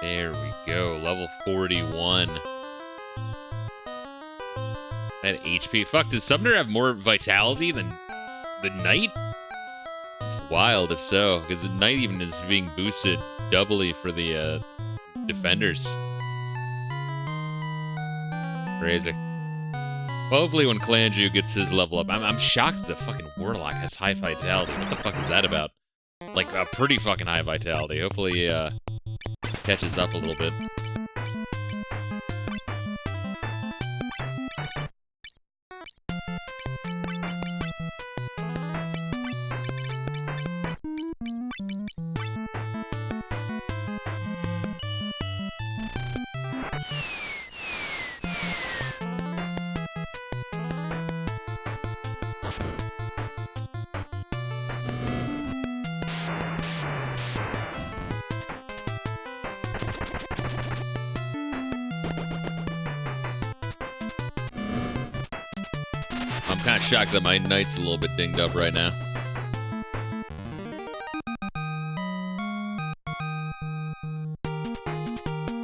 Speaker 1: There we go, level 41. That HP. Fuck, does Summoner have more vitality than the Knight? Wild if so, because the Knight even is being boosted doubly for the defenders. Crazy. Hopefully when Clanju gets his level up, I'm shocked the fucking Warlock has high vitality. What the fuck is that about? Like, a pretty fucking high vitality. Hopefully he catches up a little bit. I'm kind of shocked that my knight's a little bit dinged up right now.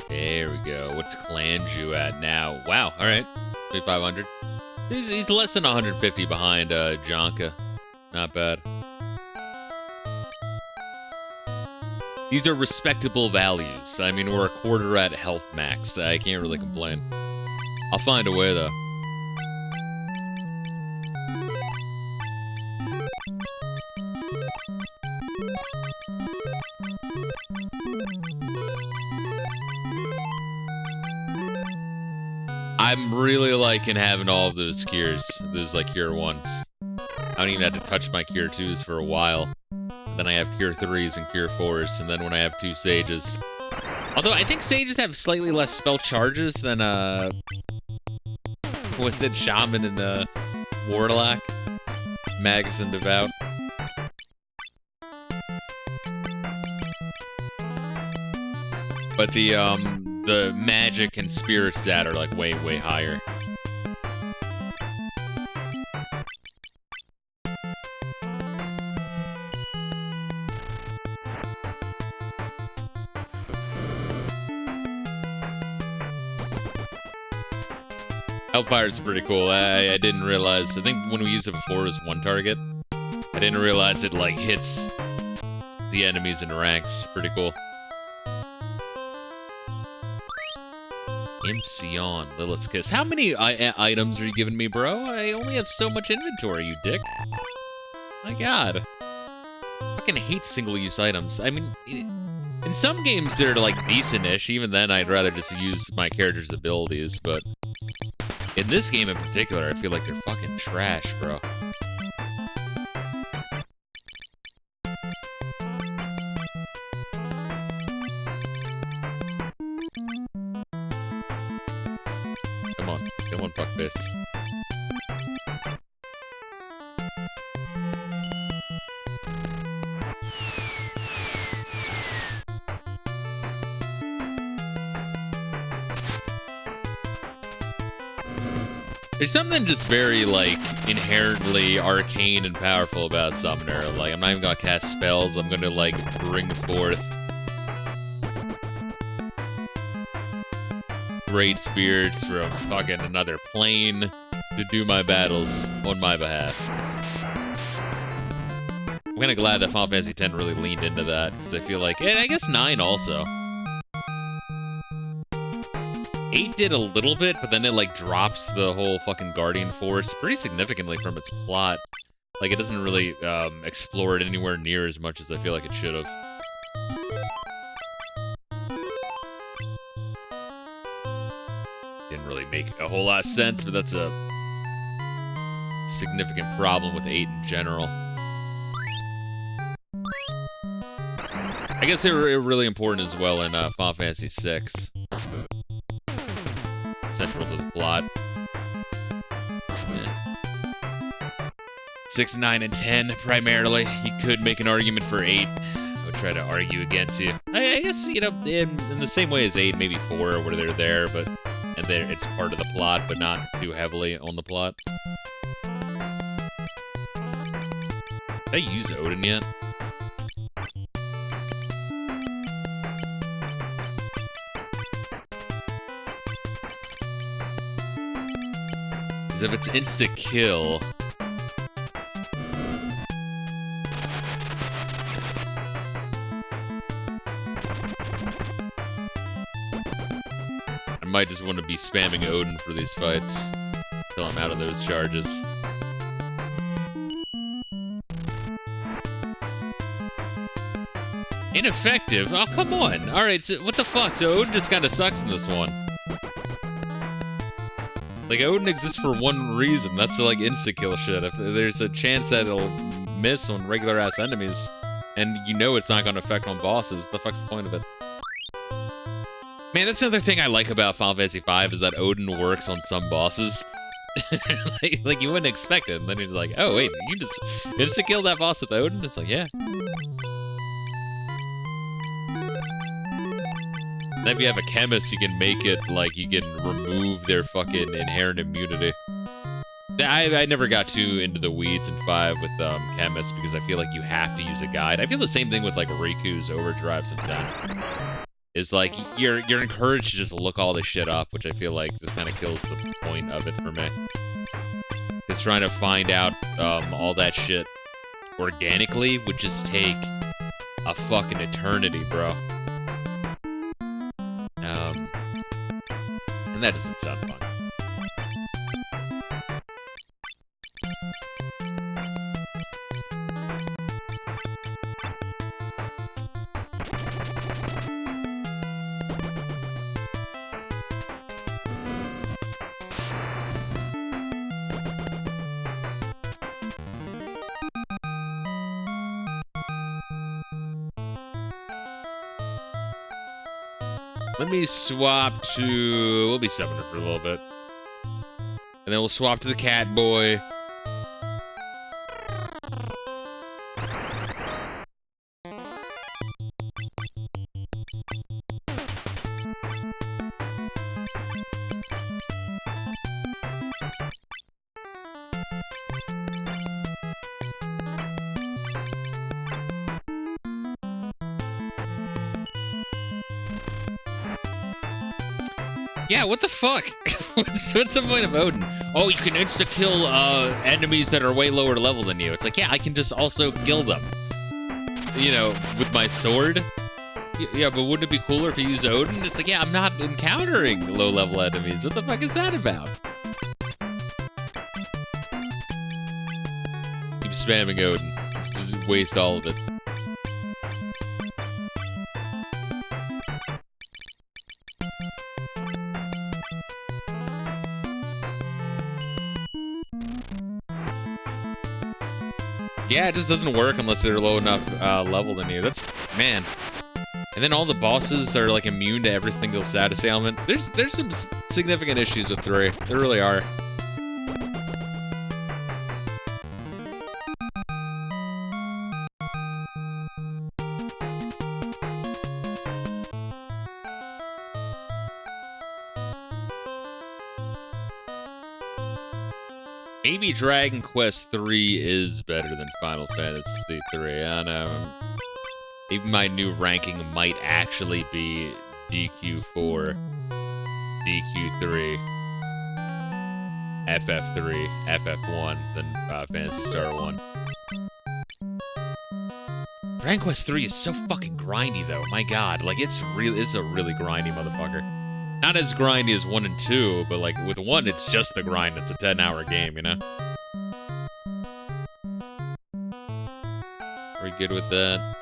Speaker 1: There we go. What's Clanju at now? Wow, alright. 3,500. He's less than 150 behind Jonka. Not bad. These are respectable values. I mean, we're a quarter at health max. I can't really complain. I'll find a way, though. I'm really liking having all of those cures. Those, like, cure 1s. I don't even have to touch my cure 2s for a while. Then I have cure 3s and cure 4s, and then when I have 2 sages. Although, I think sages have slightly less spell charges than, was it Shaman and, Warlock? Magus and Devout. But the magic and spirit stat are like way, way higher. Hellfire's pretty cool. I didn't realize. I think when we used it before it was 1 target. I didn't realize it like hits the enemies in ranks. Pretty cool. Impsion, Lilith's Kiss. How many items are you giving me, bro? I only have so much inventory, you dick. My god. I fucking hate single-use items. I mean, in some games they're, like, decent-ish. Even then, I'd rather just use my character's abilities, but in this game in particular, I feel like they're fucking trash, bro. Come on, fuck this. There's something just very, like, inherently arcane and powerful about Summoner. Like, I'm not even gonna cast spells, I'm gonna, like, bring forth great spirits from fucking another plane to do my battles on my behalf. I'm kinda glad that Final Fantasy X really leaned into that, because I feel like, and I guess 9 also. 8 did a little bit, but then it, like, drops the whole fucking Guardian Force pretty significantly from its plot. Like, it doesn't really explore it anywhere near as much as I feel like it should have. Didn't really make a whole lot of sense, but that's a significant problem with 8 in general. I guess they were really important as well in Final Fantasy VI. Central to the plot. Yeah. 6, 9, and 10, primarily. You could make an argument for 8. I would try to argue against you. I guess, you know, in the same way as 8, maybe 4, where they're there, but... And it's part of the plot, but not too heavily on the plot. Did I use Odin yet? Because if it's insta-kill... I might just want to be spamming Odin for these fights. until I'm out of those charges. Ineffective? Oh, come on. Alright, so what the fuck? So Odin just kind of sucks in this one. Like, Odin exists for one reason. That's to, like, insta-kill shit. If there's a chance that it'll miss on regular-ass enemies, and you know it's not going to affect on bosses, the fuck's the point of it? Man, that's another thing I like about Final Fantasy V, is that Odin works on some bosses. like, you wouldn't expect it, and then he's like, oh, wait, you just insta-killed that boss with Odin? It's like, yeah. Then if you have a chemist, you can make it, like, you can remove their fucking inherent immunity. I never got too into the weeds in 5 with chemists, because I feel like you have to use a guide. I feel the same thing with, like, Riku's overdrives in 10. Is, like, you're encouraged to just look all this shit up, which I feel like just kind of kills the point of it for me. Because trying to find out all that shit organically would just take a fucking eternity, bro. And that doesn't sound fun. Let me swap to... We'll be summoner for a little bit. And then we'll swap to the cat boy. Yeah, what the fuck? What's the point of Odin? Oh, you can insta-kill enemies that are way lower level than you. It's like, yeah, I can just also kill them. You know, with my sword. Yeah, but wouldn't it be cooler if you use Odin? It's like, yeah, I'm not encountering low-level enemies. What the fuck is that about? Keep spamming Odin. Just waste all of it. Yeah, it just doesn't work unless they're low enough level than you. That's, man. And then all the bosses are like immune to every single status ailment. There's some significant issues with 3. There really are. Maybe Dragon Quest 3 is better than Final Fantasy 3. I don't know. Even my new ranking might actually be DQ4, DQ3, FF3, FF1, then Phantasy Star 1. Dragon Quest 3 is so fucking grindy, though. My god, like, it's a really grindy motherfucker. Not as grindy as 1 and 2, but like with 1, it's just the grind. It's a 10-hour game, you know? Are we good with that?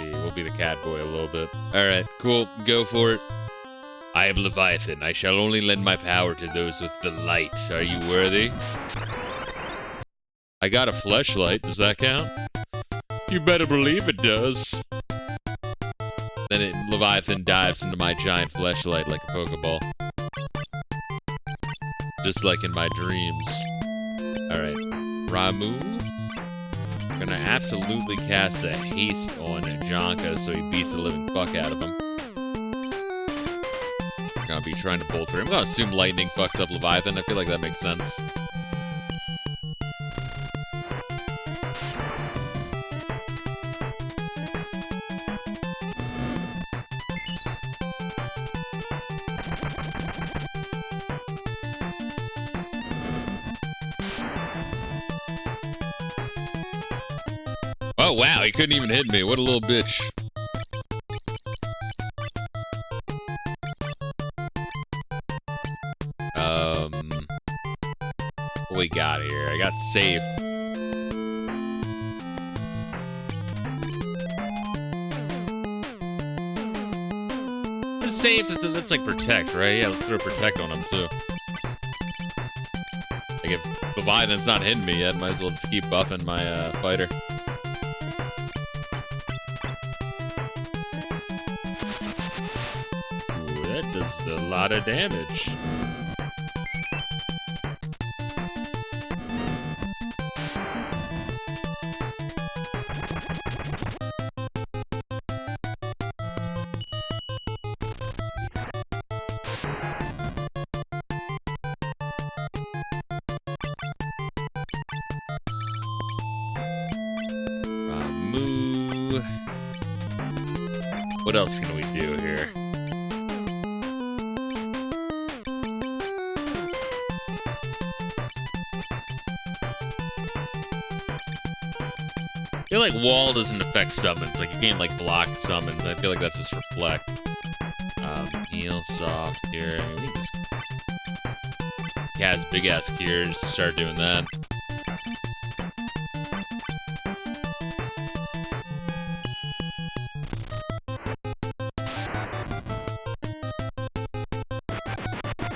Speaker 1: We'll be the cat boy a little bit. Alright, cool. Go for it. I am Leviathan. I shall only lend my power to those with the light. Are you worthy? I got a fleshlight. Does that count? You better believe it does. Then Leviathan dives into my giant fleshlight like a Pokeball. Just like in my dreams. Alright. Ramu. Gonna absolutely cast a haste on Jonka so he beats the living fuck out of him. Gonna be trying to bolt through. I'm gonna assume lightning fucks up Leviathan. I feel like that makes sense. Oh wow, he couldn't even hit me. What a little bitch. that's safe. It's safe, that's like protect, right? Yeah, let's throw protect on him too. Like if Leviathan's not hitting me yet, might as well just keep buffing my fighter. Ooh, that does a lot of damage. What else can we do here? I feel like wall doesn't affect summons. Like you can't like block summons. I feel like that's just reflect. Heal soft here. I mean, we just cast big ass cures to start doing that.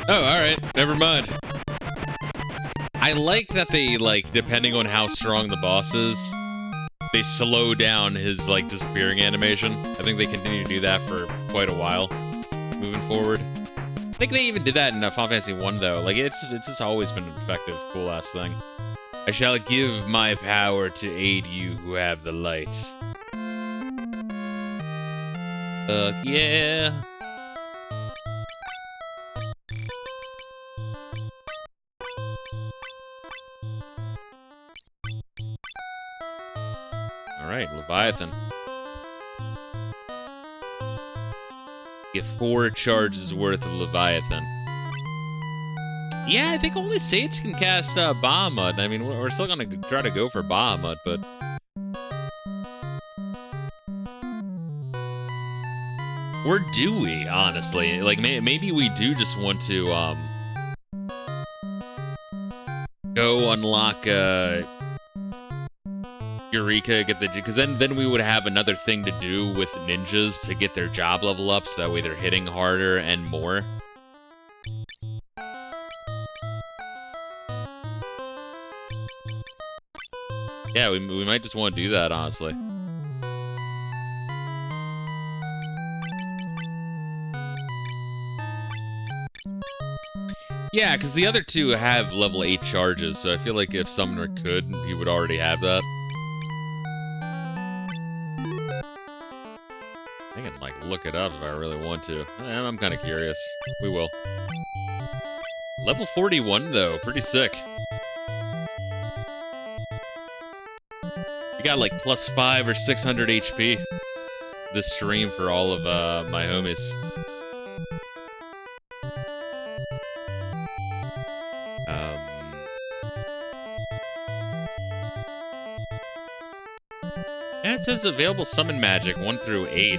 Speaker 1: Oh, alright. Never mind. I like that they, like, depending on how strong the boss is, they slow down his, like, disappearing animation. I think they continue to do that for quite a while moving forward. I think they even did that in Final Fantasy 1, though. Like, it's just always been an effective, cool-ass thing. I shall give my power to aid you who have the light. Fuck yeah. Alright, Leviathan. Get 4 charges worth of Leviathan. Yeah, I think only Sage can cast Bahamut. I mean, we're still gonna try to go for Bahamut, but... Or do we, honestly? Like, maybe we do just want to, go unlock, Eureka, get the... Because then we would have another thing to do with ninjas to get their job level up, so that way they're hitting harder and more. Yeah, we might just want to do that, honestly. Yeah, because the other two have level 8 charges, so I feel like if Summoner could, he would already have that. I can, like, look it up if I really want to. I'm kind of curious. We will. Level 41, though. Pretty sick. We got, like, plus 5 or 600 HP this stream for all of my homies. Yeah, it says available summon magic 1 through 8.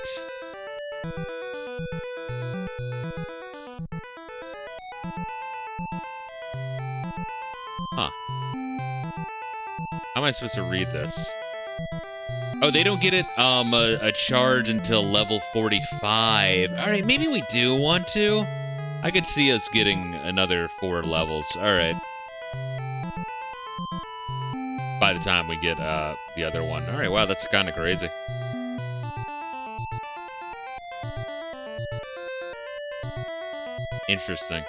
Speaker 1: Huh. How am I supposed to read this? Oh, they don't get it a charge until level 45. Alright, maybe we do want to. I could see us getting another 4 levels. Alright. By the time we get the other one. Alright, wow, that's kind of crazy. Interesting.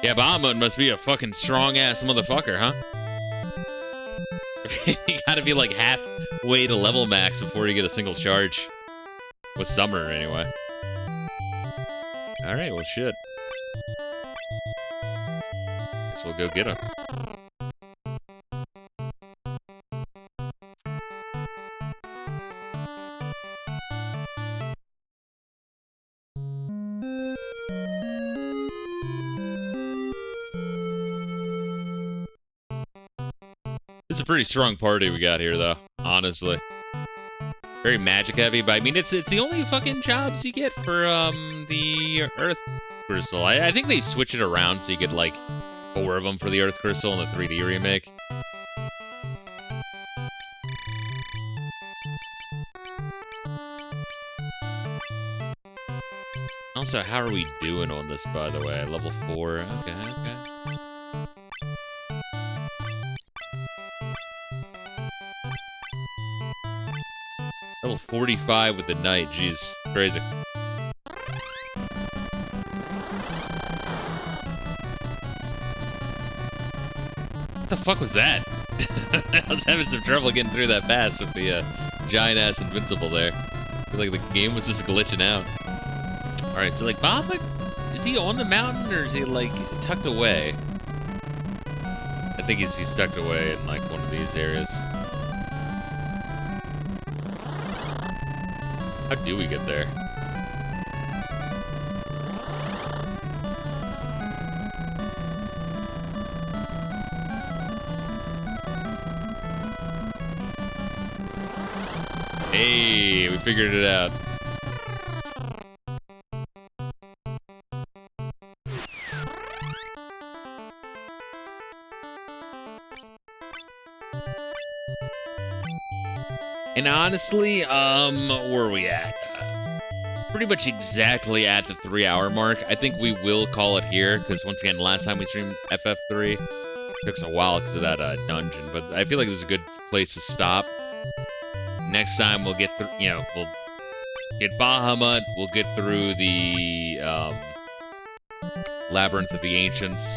Speaker 1: Yeah, Bahamut must be a fucking strong-ass motherfucker, huh? You gotta be like halfway to level max before you get a single charge. With Summoner, anyway. Alright, well, shit. Guess we'll go get him. It's a pretty strong party we got here, though, honestly. very magic heavy, but I mean it's the only fucking jobs you get for the Earth Crystal. I think they switch it around so you get like 4 of them for the Earth Crystal in the 3D remake. Also, how are we doing on this, by the way? Level 4. Okay, okay. Level 45 with the knight. Jeez, crazy. What the fuck was that? I was having some trouble getting through that pass with the giant-ass invincible there. I feel like the game was just glitching out. Alright, so like Bob, like, is he on the mountain or is he like tucked away? I think he's tucked away in like one of these areas. How do we get there? Hey, we figured it out. And honestly, where are we at? Pretty much exactly at the 3-hour mark. I think we will call it here, because once again, last time we streamed FF3, it took us a while because of that dungeon, but I feel like this is a good place to stop. Next time we'll get through, you know, we'll get Bahamut, we'll get through the Labyrinth of the Ancients,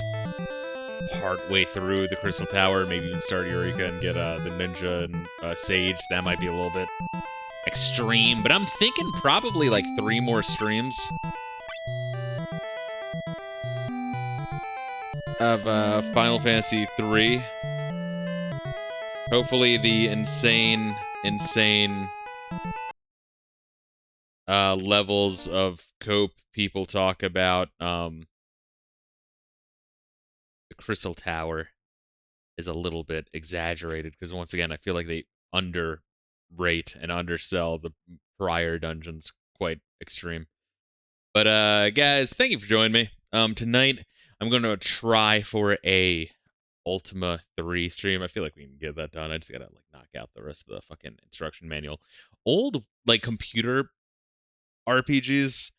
Speaker 1: partway through the Crystal Tower, maybe even start Eureka and get the Ninja and Sage. That might be a little bit extreme, but I'm thinking probably like 3 more streams of Final Fantasy 3. Hopefully the insane levels of cope people talk about the Crystal Tower is a little bit exaggerated, because once again I feel like they underrate and undersell the prior dungeons quite extreme. But guys, thank you for joining me. Tonight I'm gonna try for a Ultima 3 stream. I feel like we can get that done. I just gotta like knock out the rest of the fucking instruction manual. Old like computer RPGs,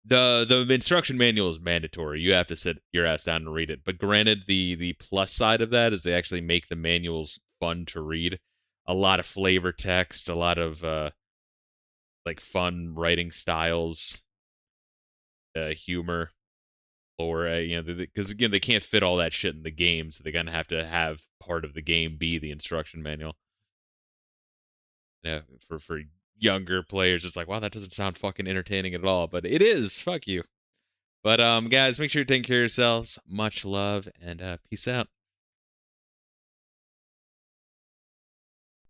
Speaker 1: the instruction manual is mandatory. You have to sit your ass down and read it. But granted, the plus side of that is they actually make the manuals fun to read. A lot of flavor text, a lot of like fun writing styles, humor, or you know, because again they can't fit all that shit in the game, so they're gonna have to have part of the game be the instruction manual. Yeah, for younger players, it's like, wow, that doesn't sound fucking entertaining at all, but it is. Fuck you. But guys, make sure you're taking care of yourselves. Much love and peace out.